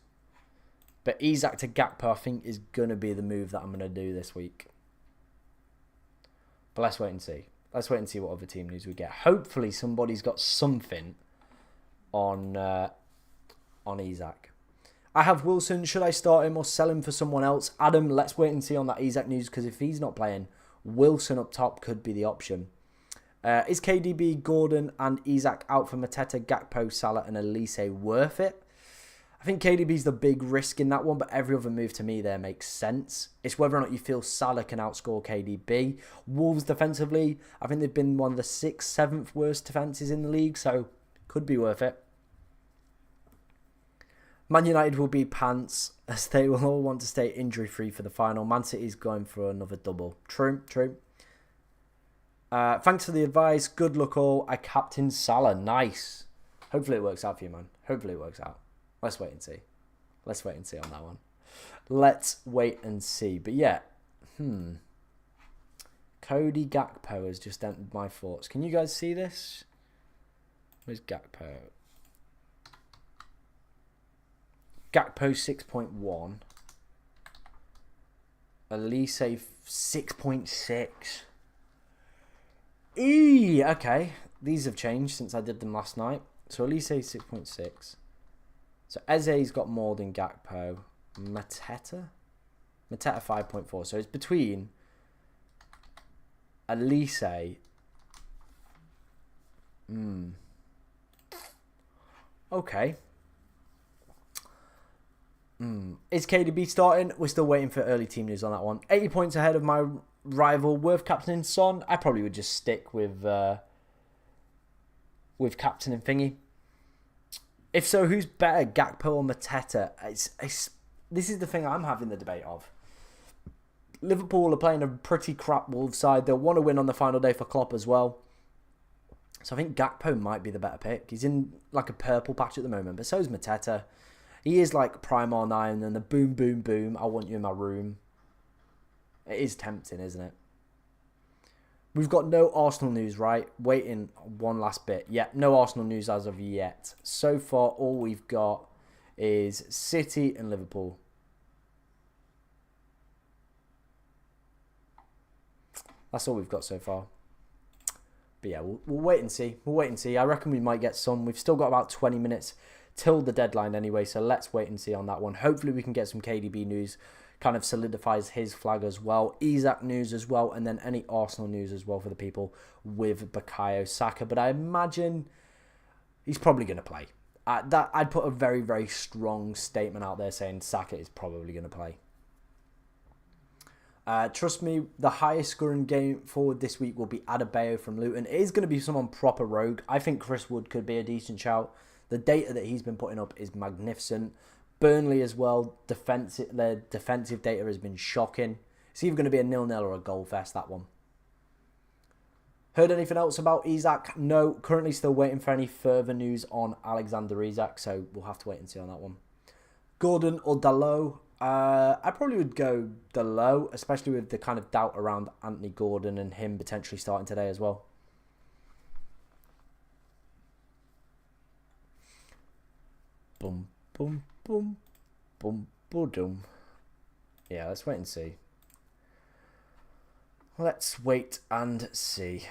[SPEAKER 1] But Isak to Gakpo, I think, is going to be the move that I'm going to do this week. But let's wait and see. Let's wait and see what other team news we get. Hopefully somebody's got something on Isak. I have Wilson. Should I start him or sell him for someone else? Adam, let's wait and see on that Isak news, because if he's not playing, Wilson up top could be the option. Is KDB, Gordon and Isak out for Mateta, Gakpo, Salah and Elise worth it? I think KDB's the big risk in that one, but every other move to me there makes sense. It's whether or not you feel Salah can outscore KDB. Wolves defensively, I think they've been one of the 6th, 7th worst defences in the league, so could be worth it. Man United will be pants, as they will all want to stay injury-free for the final. Man City's going for another double. True. Thanks for the advice. Good luck all. I captain Salah. Nice. Hopefully it works out for you, man. Hopefully it works out. Let's wait and see. Let's wait and see on that one. Let's wait and see. But yeah. Cody Gakpo has just entered my thoughts. Can you guys see this? Where's Gakpo? Gakpo 6.1. Elise 6.6. Okay. These have changed since I did them last night. So Elise 6.6. So Eze's got more than Gakpo. Mateta 5.4. So it's between Elise. Okay. Is KDB starting? We're still waiting for early team news on that one. 80 points ahead of my rival. Worth captaining Son? I probably would just stick with captaining Thingy. If so, who's better, Gakpo or Mateta? This is the thing I'm having the debate of. Liverpool are playing a pretty crap Wolves side. They'll want to win on the final day for Klopp as well. So I think Gakpo might be the better pick. He's in like a purple patch at the moment, but so is Mateta. He is like Prime R9 and the boom, boom, boom. I want you in my room. It is tempting, isn't it? We've got no Arsenal news, right? Waiting one last bit. Yeah, no Arsenal news as of yet. So far, all we've got is City and Liverpool. That's all we've got so far. But yeah, we'll wait and see. We'll wait and see. I reckon we might get some. We've still got about 20 minutes till the deadline anyway, so let's wait and see on that one. Hopefully we can get some KDB news. Kind of solidifies his flag as well. Isak news as well, and then any Arsenal news as well for the people with Bukayo Saka. But I imagine he's probably going to play. I'd put a very, very strong statement out there saying Saka is probably going to play. Trust me, the highest scoring game forward this week will be Adebayo from Luton. It is going to be someone proper rogue. I think Chris Wood could be a decent shout. The data that he's been putting up is magnificent. Burnley as well, their defensive data has been shocking. It's either going to be a 0-0 or a goal fest, that one. Heard anything else about Isak? No, currently still waiting for any further news on Alexander Isak, so we'll have to wait and see on that one. Gordon or Dalot? I probably would go Dalot, especially with the kind of doubt around Anthony Gordon and him potentially starting today as well. Boom, boom, boom, boom, boom. Yeah, let's wait and see. Let's wait and see.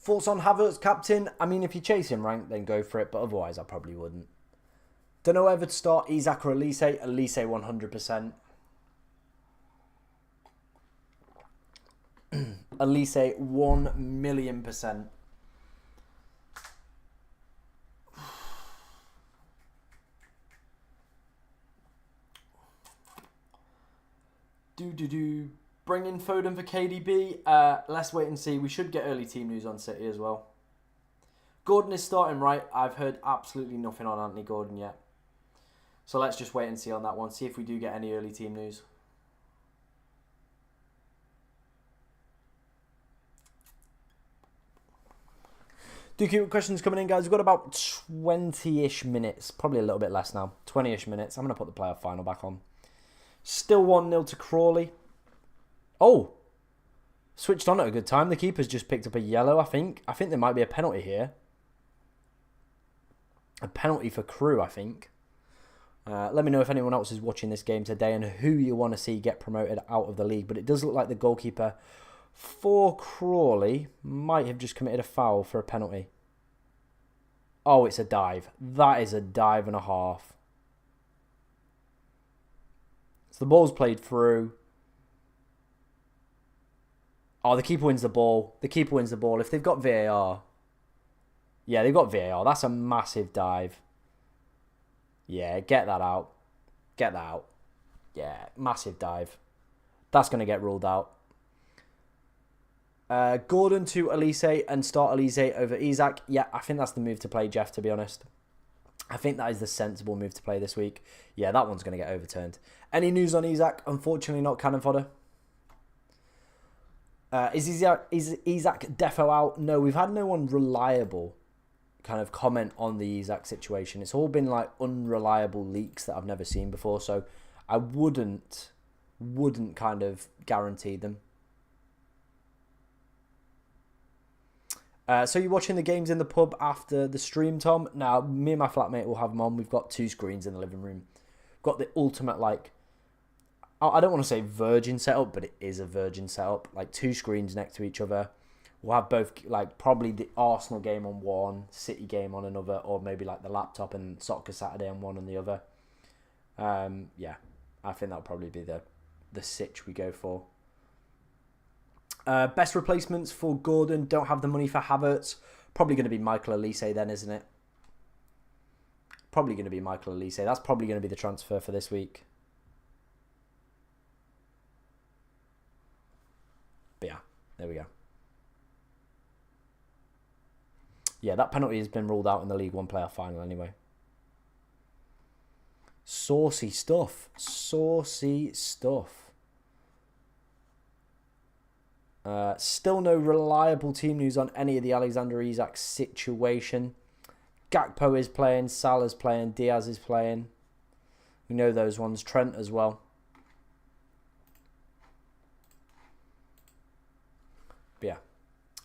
[SPEAKER 1] Thoughts on Havertz, captain? I mean, if you chase him rank, then go for it. But otherwise, I probably wouldn't. Don't know whether to start Isak or Elise. Elise 100%. Elise 1,000,000%. Bring in Foden for KDB. Let's wait and see. We should get early team news on City as well. Gordon is starting, right? I've heard absolutely nothing on Anthony Gordon yet. So let's just wait and see on that one. See if we do get any early team news. Do keep questions coming in, guys. We've got about 20-ish minutes. Probably a little bit less now. 20-ish minutes. I'm going to put the playoff final back on. Still 1-0 to Crawley. Oh, switched on at a good time. The keeper's just picked up a yellow, I think. I think there might be a penalty here. A penalty for Crew, I think. Let me know if anyone else is watching this game today and who you want to see get promoted out of the league. But it does look like the goalkeeper for Crawley might have just committed a foul for a penalty. Oh, it's a dive. That is a dive and a half. So the ball's played through. Oh, the keeper wins the ball. The keeper wins the ball. If they've got VAR. Yeah, they've got VAR. That's a massive dive. Yeah, get that out. Get that out. Yeah, massive dive. That's going to get ruled out. Gordon to Elise and start Elise over Isak. Yeah, I think that's the move to play, Jeff, to be honest. I think that is the sensible move to play this week. Yeah, that one's going to get overturned. Any news on Isak? Unfortunately, not cannon fodder. Is Isak defo out? No, we've had no one reliable kind of comment on the Isak situation. It's all been like unreliable leaks that I've never seen before, so I wouldn't kind of guarantee them. So you're watching the games in the pub after the stream, Tom? Now, me and my flatmate will have them on. We've got 2 screens in the living room. We've got the ultimate, like, I don't want to say virgin setup, but it is a virgin setup. Like 2 screens next to each other. We'll have both, like, probably the Arsenal game on one, City game on another, or maybe like the laptop and Soccer Saturday on one and the other. Yeah, I think that'll probably be the sitch we go for. Best replacements for Gordon. Don't have the money for Havertz. Probably going to be Michael Elise then, isn't it? Probably going to be Michael Elise. That's probably going to be the transfer for this week. But yeah, there we go. Yeah, that penalty has been ruled out in the League One playoff final anyway. Saucy stuff. Saucy stuff. Still no reliable team news on any of the Alexander Isak situation. Gakpo is playing, Salah's playing, Diaz is playing. We know those ones. Trent as well. But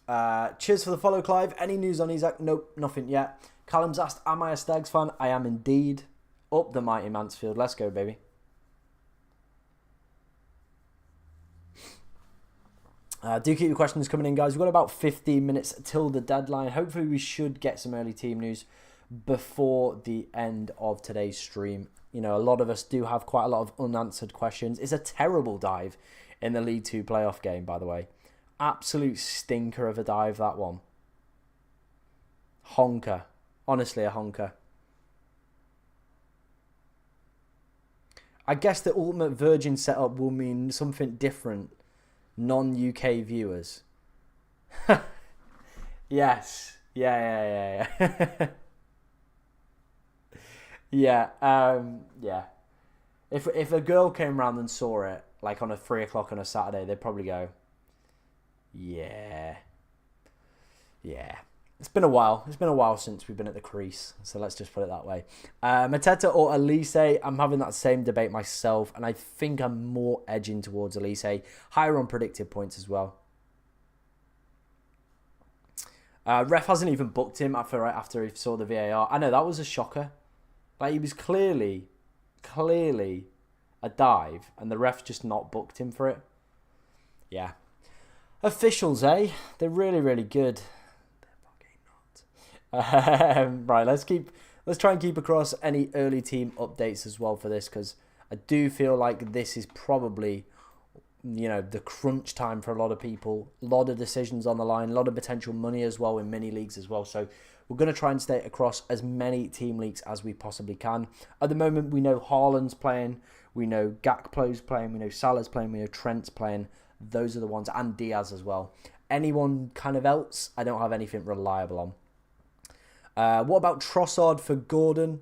[SPEAKER 1] yeah. Cheers for the follow, Clive. Any news on Isak? Nope, nothing yet. Callum's asked, am I a Stags fan? I am indeed. Up the mighty Mansfield. Let's go, baby. Do keep your questions coming in, guys. We've got about 15 minutes till the deadline. Hopefully, we should get some early team news before the end of today's stream. You know, a lot of us do have quite a lot of unanswered questions. It's a terrible dive in the League 2 playoff game, by the way. Absolute stinker of a dive, that one. Honker. Honestly, a honker. I guess the ultimate virgin setup will mean something different. Non-UK viewers. Yes. Yeah. Yeah. Yeah. If a girl came round and saw it, like on a 3 o'clock on a Saturday, they'd probably go, yeah. It's been a while. It's been a while since we've been at the crease. So let's just put it that way. Mateta or Elise? I'm having that same debate myself. And I think I'm more edging towards Elise. Higher on predicted points as well. Ref hasn't even booked him after he saw the VAR. I know, that was a shocker. Like, he was clearly a dive. And the ref just not booked him for it. Yeah. Officials, eh? They're really, really good. Right, let's try and keep across any early team updates as well for this, because I do feel like this is probably, you know, the crunch time for a lot of people. A lot of decisions on the line, a lot of potential money as well in mini leagues as well. So we're going to try and stay across as many team leagues as we possibly can. At the moment, we know Haaland's playing, we know Gakpo's playing, we know Salah's playing, we know Trent's playing. Those are the ones, and Diaz as well. Anyone kind of else, I don't have anything reliable on. What about Trossard for Gordon?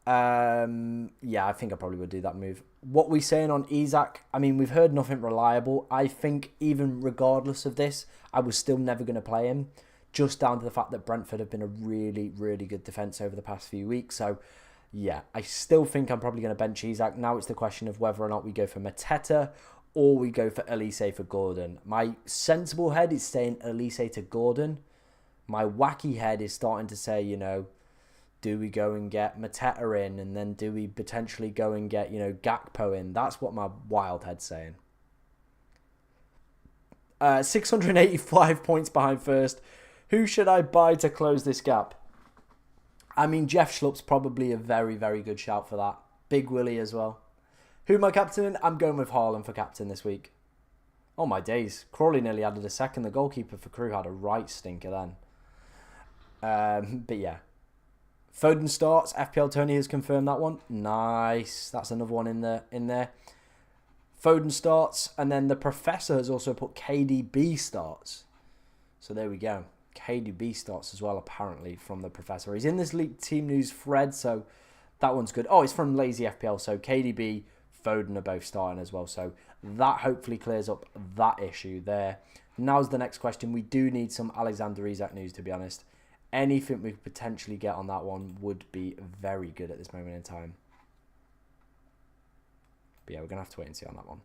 [SPEAKER 1] Yeah, I think I probably would do that move. What we saying on Isak? I mean, we've heard nothing reliable. I think even regardless of this, I was still never going to play him. Just down to the fact that Brentford have been a really, really good defence over the past few weeks. So, yeah, I still think I'm probably going to bench Isak. Now it's the question of whether or not we go for Mateta or we go for Elise for Gordon. My sensible head is saying Elise to Gordon. My wacky head is starting to say, you know, do we go and get Mateta in? And then do we potentially go and get, you know, Gakpo in? That's what my wild head's saying. 685 points behind first. Who should I buy to close this gap? I mean, Jeff Schlupp's probably a very, very good shout for that. Big Willie as well. Who am I captaining? I'm going with Haaland for captain this week. Oh my days. Crawley nearly added a second. The goalkeeper for Crewe had a right stinker then. But yeah. Foden starts. FPL Tony has confirmed that one. Nice. That's another one in there. Foden starts. And then the professor has also put KDB starts. So there we go. KDB starts as well, apparently, from the professor. He's in this league team news thread, so that one's good. Oh, it's from Lazy FPL, so KDB, Foden are both starting as well. So that hopefully clears up that issue there. Now's the next question. We do need some Alexander Isak news, to be honest. Anything we could potentially get on that one would be very good at this moment in time. But yeah, we're going to have to wait and see on that one.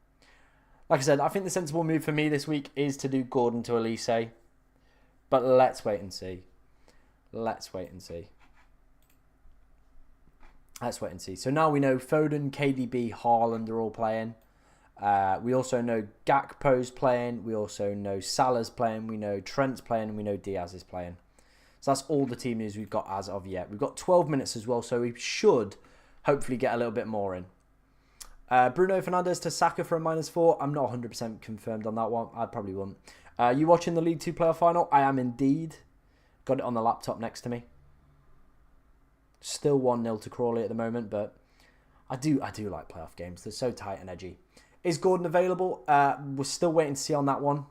[SPEAKER 1] Like I said, I think the sensible move for me this week is to do Gordon to Elise. But let's wait and see. Let's wait and see. Let's wait and see. So now we know Foden, KDB, Haaland are all playing. We also know Gakpo's playing. We also know Salah's playing. We know Trent's playing. And we know Diaz is playing. So that's all the team news we've got as of yet. We've got 12 minutes as well, so we should hopefully get a little bit more in. Bruno Fernandes to Saka for a -4. I'm not 100% confirmed on that one. I probably won't. You watching the League 2 playoff final? I am indeed. Got it on the laptop next to me. Still 1-0 to Crawley at the moment, but I do like playoff games. They're so tight and edgy. Is Gordon available? We're still waiting to see on that one.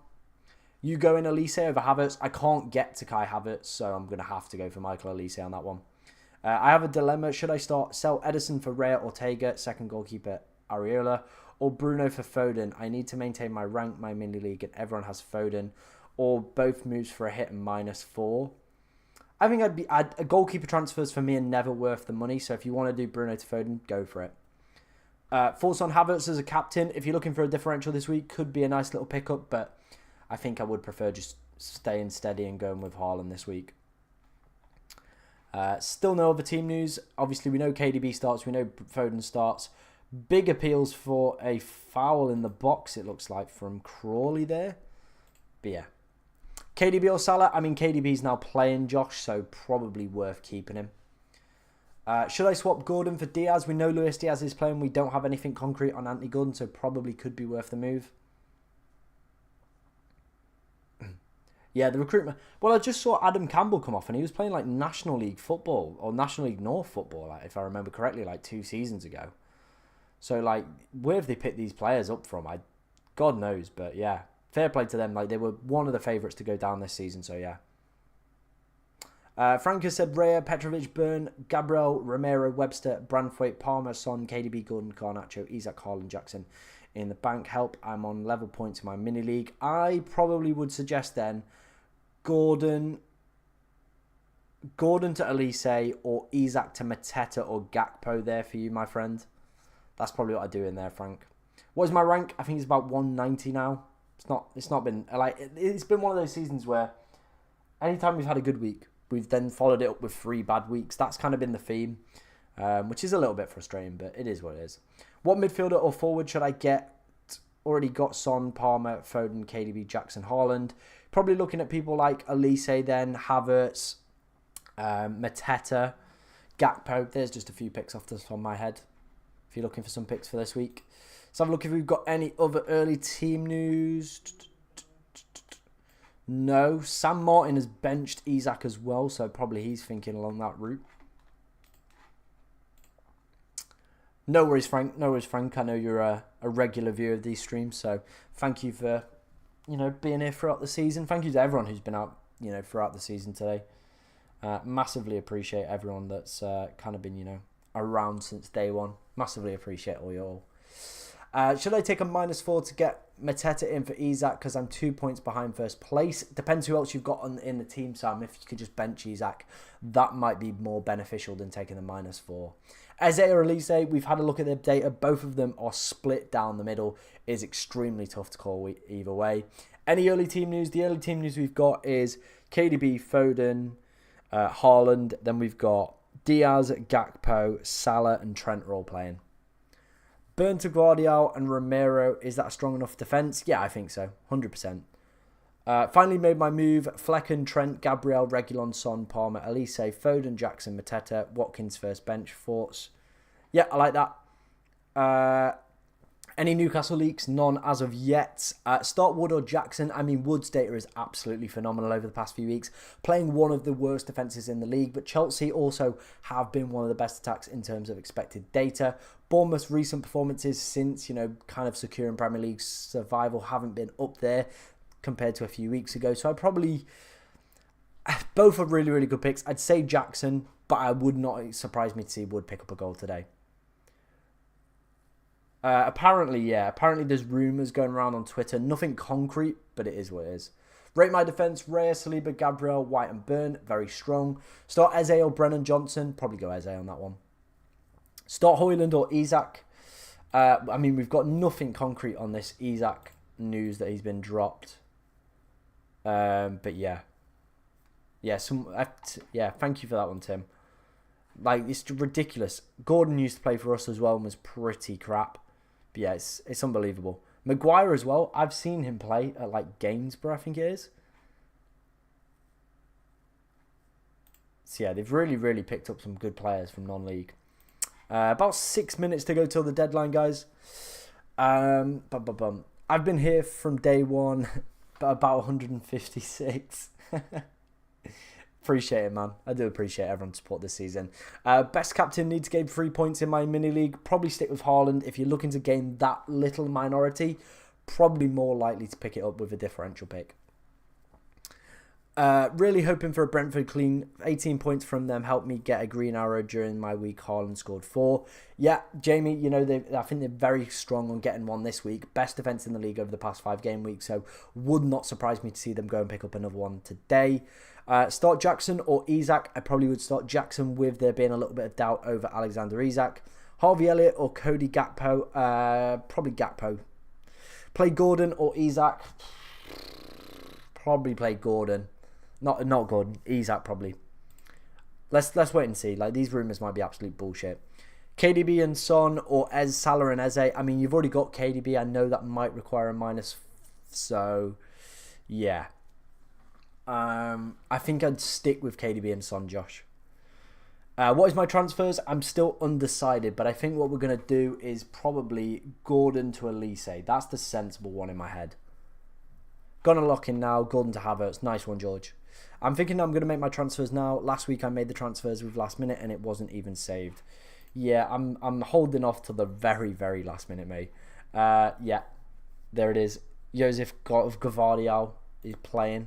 [SPEAKER 1] You go in Elise over Havertz. I can't get to Kai Havertz, so I'm going to have to go for Michael Elise on that one. I have a dilemma. Should I sell Edison for Raya Ortega, second goalkeeper Areola, or Bruno for Foden? I need to maintain my rank, my mini league, and everyone has Foden, or both moves for a hit and -4. I think a goalkeeper transfers for me are never worth the money, so if you want to do Bruno to Foden, go for it. Thoughts on Havertz as a captain? If you're looking for a differential this week, could be a nice little pickup, but I think I would prefer just staying steady and going with Haaland this week. Still no other team news. Obviously, we know KDB starts. We know Foden starts. Big appeals for a foul in the box, it looks like, from Crawley there. But yeah. KDB or Salah? I mean, KDB's now playing, Josh, so probably worth keeping him. Should I swap Gordon for Diaz? We know Luis Diaz is playing. We don't have anything concrete on Anthony Gordon, so probably could be worth the move. Yeah, the recruitment. Well, I just saw Adam Campbell come off, and he was playing like National League football, or National League North football, like, if I remember correctly, like 2 seasons ago. So, like, where have they picked these players up from? God knows, but yeah. Fair play to them. Like, they were one of the favourites to go down this season, so yeah. Frank has said Raya, Petrovic, Byrne, Gabriel, Romero, Webster, Branthwaite, Palmer, Son, KDB, Gordon, Garnacho, Isak, Haaland, Jackson in the bank. Help, I'm on level points in my mini league. I probably would suggest then Gordon to Elise, or Isak to Mateta or Gakpo there for you, my friend. That's probably what I do in there, Frank. What is my rank? I think it's about 190 now. It's not been like, it's been one of those seasons where anytime we've had a good week, we've then followed it up with 3 bad weeks. That's kind of been the theme, which is a little bit frustrating, but it is what it is. What midfielder or forward should I get? Already got Son, Palmer, Foden, KDB, Jackson, Haaland. Probably looking at people like Elise then, Havertz, Mateta, Gakpo. There's just a few picks off the top of my head if you're looking for some picks for this week. Let's have a look if we've got any other early team news. No. Sam Martin has benched Isak as well, so probably he's thinking along that route. No worries, Frank. No worries, Frank. I know you're a regular viewer of these streams, so thank you for, being here throughout the season. Thank you to everyone who's been out, throughout the season today. Massively appreciate everyone that's kind of been, around since day one. Massively appreciate all y'all. Should I take a -4 to get Mateta in for Isak because I'm 2 points behind first place? Depends who else you've got in the team, Sam. If you could just bench Isak, that might be more beneficial than taking the -4. Eze or Elise, we've had a look at their data. Both of them are split down the middle. It is extremely tough to call either way. Any early team news? The early team news we've got is KDB, Foden, Haaland. Then we've got Diaz, Gakpo, Salah and Trent are all playing. Burn to Guardiola and Romero. Is that a strong enough defence? Yeah, I think so. 100%. Finally made my move. Flecken, Trent, Gabriel, Reguilon, Son, Palmer, Elise, Foden, Jackson, Mateta, Watkins first bench. Thoughts? Yeah, I like that. Any Newcastle leaks? None as of yet. Start Wood or Jackson. I mean, Wood's data is absolutely phenomenal over the past few weeks. Playing one of the worst defences in the league. But Chelsea also have been one of the best attacks in terms of expected data. Bournemouth's recent performances since, kind of securing Premier League survival haven't been up there compared to a few weeks ago. So Both are really, really good picks. I'd say Jackson, but I would not surprise me to see Wood pick up a goal today. Apparently, yeah. Apparently there's rumours going around on Twitter. Nothing concrete, but it is what it is. Rate my defence. Raya, Saliba, Gabriel, White and Byrne. Very strong. Start Eze or Brennan Johnson. Probably go Eze on that one. Start Højlund or Isak. I mean, we've got nothing concrete on this Isak news that he's been dropped. But yeah. Yeah, thank you for that one, Tim. Like, it's ridiculous. Gordon used to play for us as well and was pretty crap. But yeah, it's unbelievable. Maguire as well. I've seen him play at like Gainsborough, I think it is. So yeah, they've really, really picked up some good players from non-league. About 6 minutes to go till the deadline, guys. I've been here from day one, about 156. Appreciate it, man. I do appreciate everyone's support this season. Best captain needs to gain 3 points in my mini league. Probably stick with Haaland. If you're looking to gain that little minority, probably more likely to pick it up with a differential pick. Really hoping for a Brentford clean. 18 points from them helped me get a green arrow during my week. Haaland scored 4. Yeah, Jamie, you know, I think they're very strong on getting one this week. Best defence in the league over the past 5 game weeks, so would not surprise me to see them go and pick up another one today. Start Jackson or Isak. I probably would start Jackson with there being a little bit of doubt over Alexander Isak. Harvey Elliott or Cody Gakpo. Probably Gakpo. Play Gordon or Isak. Probably play Gordon. Not Gordon. Isak probably. Let's wait and see. Like, these rumours might be absolute bullshit. KDB and Son or Salah and Eze. I mean, you've already got KDB. I know that might require a minus. So, yeah. I think I'd stick with KDB and Son, Josh. What is my transfers? I'm still undecided, but I think what we're going to do is probably Gordon to Elise. That's the sensible one in my head. Gonna lock in now. Gordon to Havertz. Nice one, George. I'm thinking I'm going to make my transfers now. Last week I made the transfers with last minute and it wasn't even saved. Yeah, I'm holding off till the very, very last minute, mate. Yeah, there it is. Joseph Gvardiol is playing.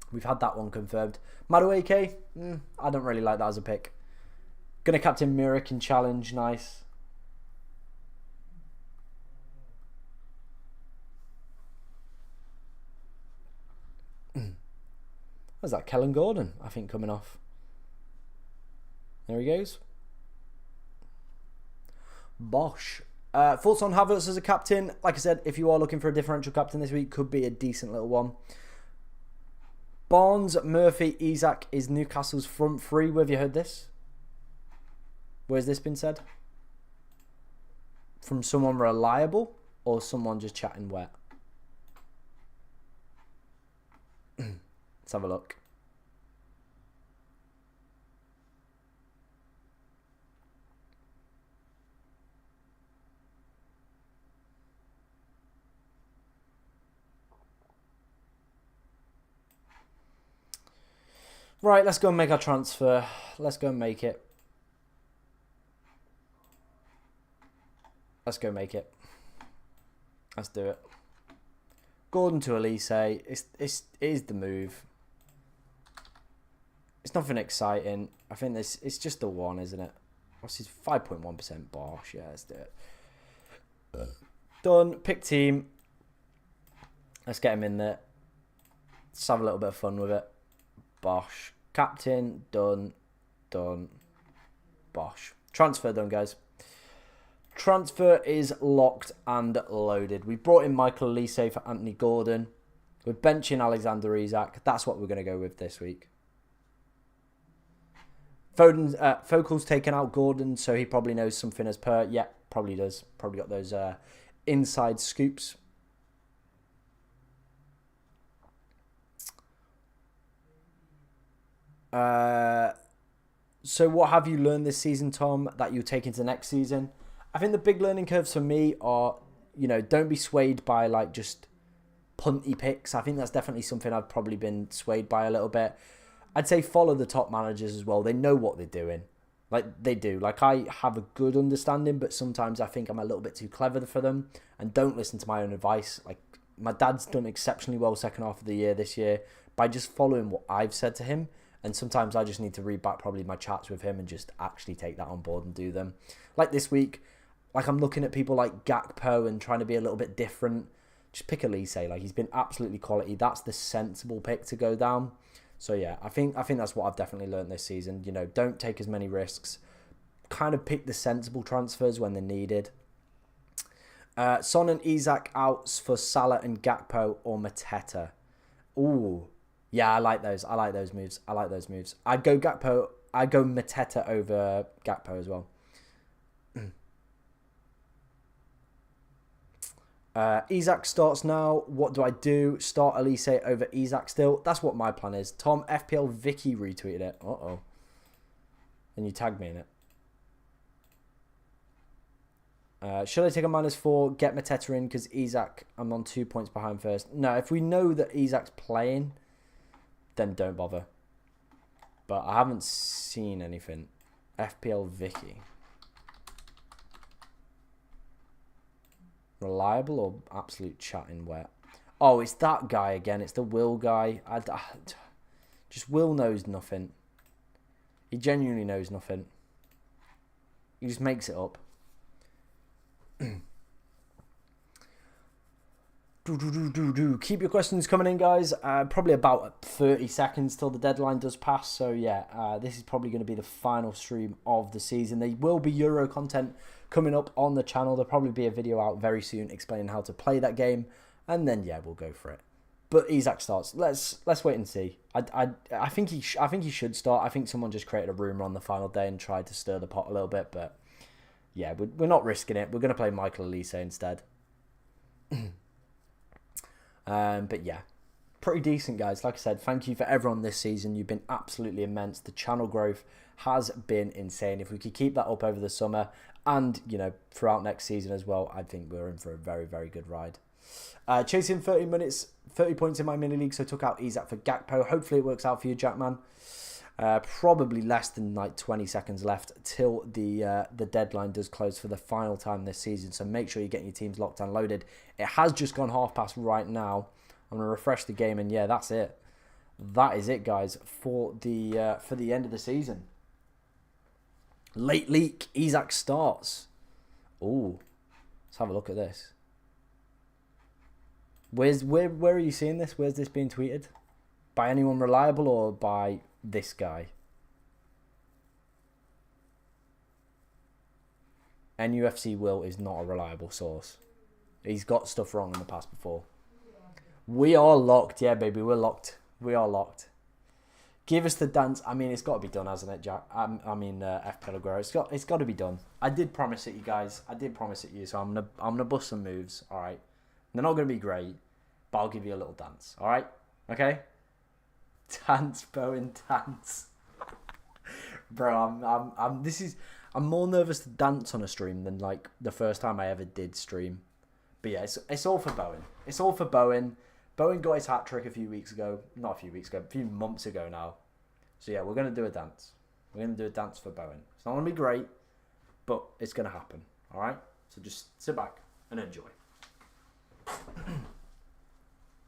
[SPEAKER 1] We've had that one confirmed. Madueke, I don't really like that as a pick. Gonna captain Mirik in challenge, nice. What's that? Kellen Gordon, I think, coming off. There he goes. Bosh. Thoughts on Havertz as a captain? Like I said, if you are looking for a differential captain this week, could be a decent little one. Barnes, Murphy, Isak is Newcastle's front three. Where have you heard this? Where's this been said? From someone reliable or someone just chatting wet? Let's have a look. Right, let's go and make our transfer. Let's go and make it. Let's go make it. Let's do it. Gordon to Elise. It is the move. It's nothing exciting. I think it's just the one, isn't it? What's his 5.1% Bosh? Yeah, let's do it. Done. Pick team. Let's get him in there. Let's have a little bit of fun with it. Bosh. Captain. Done. Done. Bosh. Transfer done, guys. Transfer is locked and loaded. We brought in Michael Elise for Anthony Gordon. We're benching Alexander Isak. That's what we're going to go with this week. Focal's taken out Gordon, so he probably knows something as per. Yeah, probably does. Probably got those inside scoops. So what have you learned this season, Tom, that you take into next season? I think the big learning curves for me are, don't be swayed by like just punty picks. I think that's definitely something I've probably been swayed by a little bit. I'd say follow the top managers as well. They know what they're doing. Like, they do. Like, I have a good understanding, but sometimes I think I'm a little bit too clever for them and don't listen to my own advice. Like, my dad's done exceptionally well second half of the year this year by just following what I've said to him. And sometimes I just need to read back probably my chats with him and just actually take that on board and do them. Like this week, like I'm looking at people like Gakpo and trying to be a little bit different. Just pick Elise. Like he's been absolutely quality. That's the sensible pick to go down. So yeah, I think that's what I've definitely learned this season. You know, don't take as many risks. Kind of pick the sensible transfers when they're needed. Son and Isak outs for Salah and Gakpo or Mateta. Ooh. Yeah, I like those. I like those moves. I'd go Gakpo. I'd go Mateta over Gakpo as well. Isak starts now. What do I do? Start Elise over Isak still? That's what my plan is. Tom, FPL Vicky retweeted it. Uh-oh. And you tagged me in it. Should I take a -4, get Mateta in because Isak, I'm on 2 points behind first? No, if we know that Isak's playing, then don't bother. But I haven't seen anything. FPL Vicky. Reliable or absolute chatting wet? Oh, it's that guy again. It's the Will guy. Just Will knows nothing. He genuinely knows nothing. He just makes it up. Keep your questions coming in, guys. Probably about 30 seconds till the deadline does pass. So yeah, this is probably going to be the final stream of the season. There will be Euro content coming up on the channel. There'll probably be a video out very soon explaining how to play that game, and then yeah, we'll go for it. But Isak starts. Let's wait and see. I think he should start. I think someone just created a rumor on the final day and tried to stir the pot a little bit, but yeah, we're not risking it. We're going to play Michael Elise instead. But yeah, pretty decent, guys. Like I said, thank you for everyone this season. You've been absolutely immense. The channel growth has been insane. If we could keep that up over the summer and, you know, throughout next season as well, I think we're in for a very, very good ride. Chasing 30 points in my mini league, so took out Isak for Gakpo. Hopefully it works out for you, Jackman. Probably less than like 20 seconds left till the deadline does close for the final time this season. So make sure you're getting your teams locked and loaded. It has just gone half past right now. I'm gonna refresh the game, and yeah, that's it. That is it, guys, for the end of the season. Late leak, Isak starts. Ooh, let's have a look at this. Where are you seeing this? Where's this being tweeted? By anyone reliable or by this guy? NUFC Will is not a reliable source. He's got stuff wrong in the past before. We are locked. Yeah, baby, we're locked. We are locked. Give us the dance. I mean, it's got to be done, hasn't it, Jack? FPL Aguero. It's got to be done. I did promise it, you guys. I did promise it, you. So I'm gonna bust some moves. All right. They're not gonna be great, but I'll give you a little dance. All right. Okay. Dance, Bowen, dance. Bro, I'm more nervous to dance on a stream than like the first time I ever did stream. But yeah, it's all for Bowen. It's all for Bowen. Bowen got his hat trick a few months ago now. So yeah, we're gonna do a dance. We're gonna do a dance for Bowen. It's not gonna be great, but it's gonna happen. All right. So just sit back and enjoy.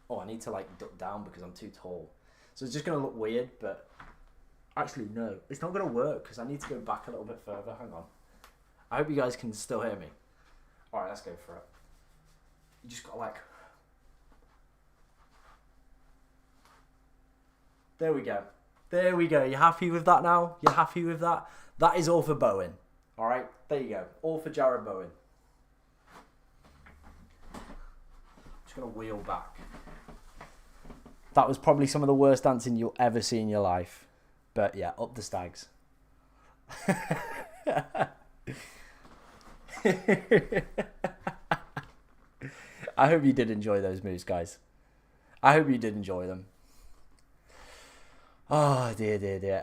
[SPEAKER 1] Oh, I need to like duck down because I'm too tall. So it's just going to look weird, but actually, no. It's not going to work because I need to go back a little bit further. Hang on. I hope you guys can still hear me. All right, let's go for it. You just got to like... There we go. There we go. You happy with that now? You happy with that? That is all for Bowen. All right, there you go. All for Jared Bowen. Just going to wheel back. That was probably some of the worst dancing you'll ever see in your life. But yeah, up the Stags. I hope you did enjoy those moves, guys. I hope you did enjoy them. Oh, dear.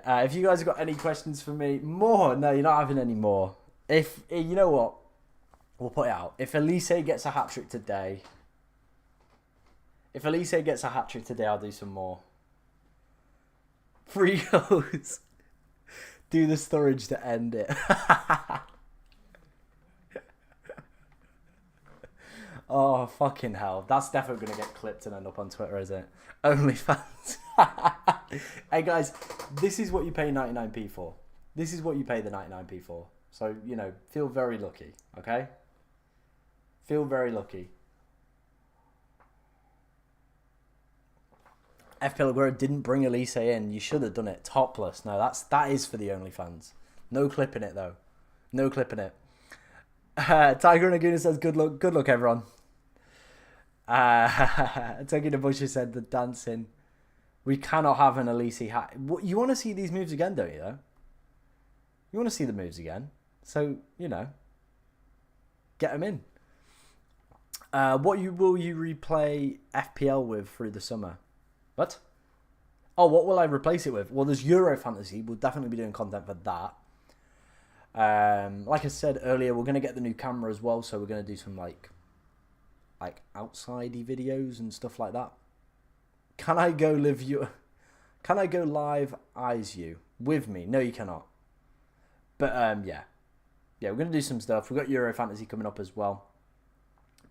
[SPEAKER 1] If you guys have got any questions for me, more? No, you're not having any more. If, you know what? We'll put it out. If Elise gets a hat-trick today... I'll do some more. 3 goals. Do the storage to end it. Oh, fucking hell. That's definitely going to get clipped and end up on Twitter, is it? OnlyFans. Hey, guys, this is what you pay 99p for. This is what you pay the 99p for. So, you know, feel very lucky, okay? Feel very lucky. FPL Aguero didn't bring Elise in. You should have done it topless. No, that is for the OnlyFans. No clipping it, though. No clipping it. Tiger Naguna says, good luck, everyone. Taking the Busher said, the dancing. We cannot have an Elise hat. You want to see these moves again, don't you, though? You want to see the moves again. So, you know, get them in. Will you replay FPL with through the summer? What? Oh, what will I replace it with? Well, there's Euro Fantasy. We'll definitely be doing content for that. Like I said earlier, we're going to get the new camera as well. So we're going to do some like outside-y videos and stuff like that. Can I go live eyes you with me? No, you cannot. But yeah, we're going to do some stuff. We've got Euro Fantasy coming up as well.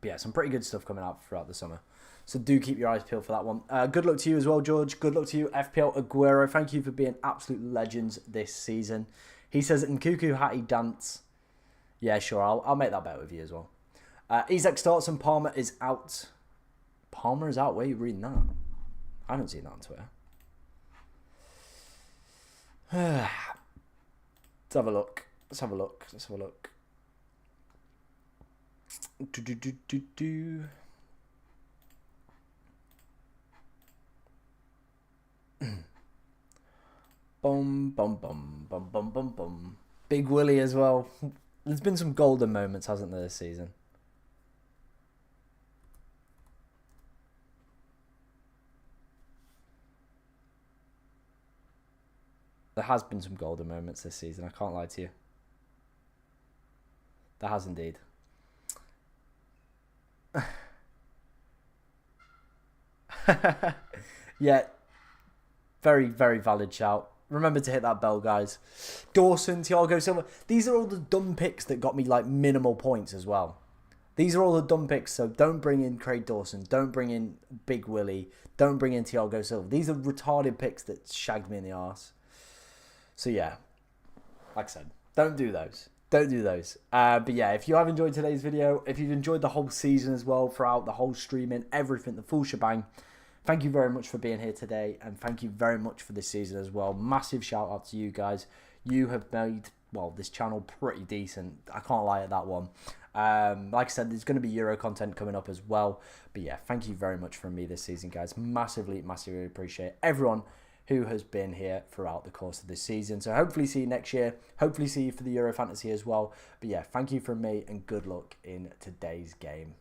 [SPEAKER 1] But yeah, some pretty good stuff coming out throughout the summer. So do keep your eyes peeled for that one. Good luck to you as well, George. Good luck to you, FPL Aguero. Thank you for being absolute legends this season. He says, in Cuckoo Hattie dance. Yeah, sure. I'll make that bet with you as well. Isaac starts and Palmer is out. Palmer is out? Where are you reading that? I haven't seen that on Twitter. Let's have a look. Let's have a look. Let's have a look. Bum, bum, bum, bum, bum, bum, bum. Big Willie as well. There's been some golden moments, hasn't there, this season? There has been some golden moments this season, I can't lie to you. There has indeed. Yeah, very, very valid shout. Remember to hit that bell, guys. Dawson, Thiago Silva. These are all the dumb picks that got me like minimal points as well. These are all the dumb picks, so don't bring in Craig Dawson. Don't bring in Big Willie. Don't bring in Thiago Silva. These are retarded picks that shagged me in the arse. So yeah, like I said, don't do those. Don't do those. But yeah, if you have enjoyed today's video, if you've enjoyed the whole season as well, throughout the whole streaming, everything, the full shebang, thank you very much for being here today, and thank you very much for this season as well. Massive shout out to you guys. You have made, well, this channel pretty decent. I can't lie at that one. Like I said, there's going to be Euro content coming up as well. But yeah, thank you very much from me this season, guys. Massively, massively appreciate everyone who has been here throughout the course of this season. So hopefully see you next year. Hopefully see you for the Euro Fantasy as well. But yeah, thank you from me and good luck in today's game.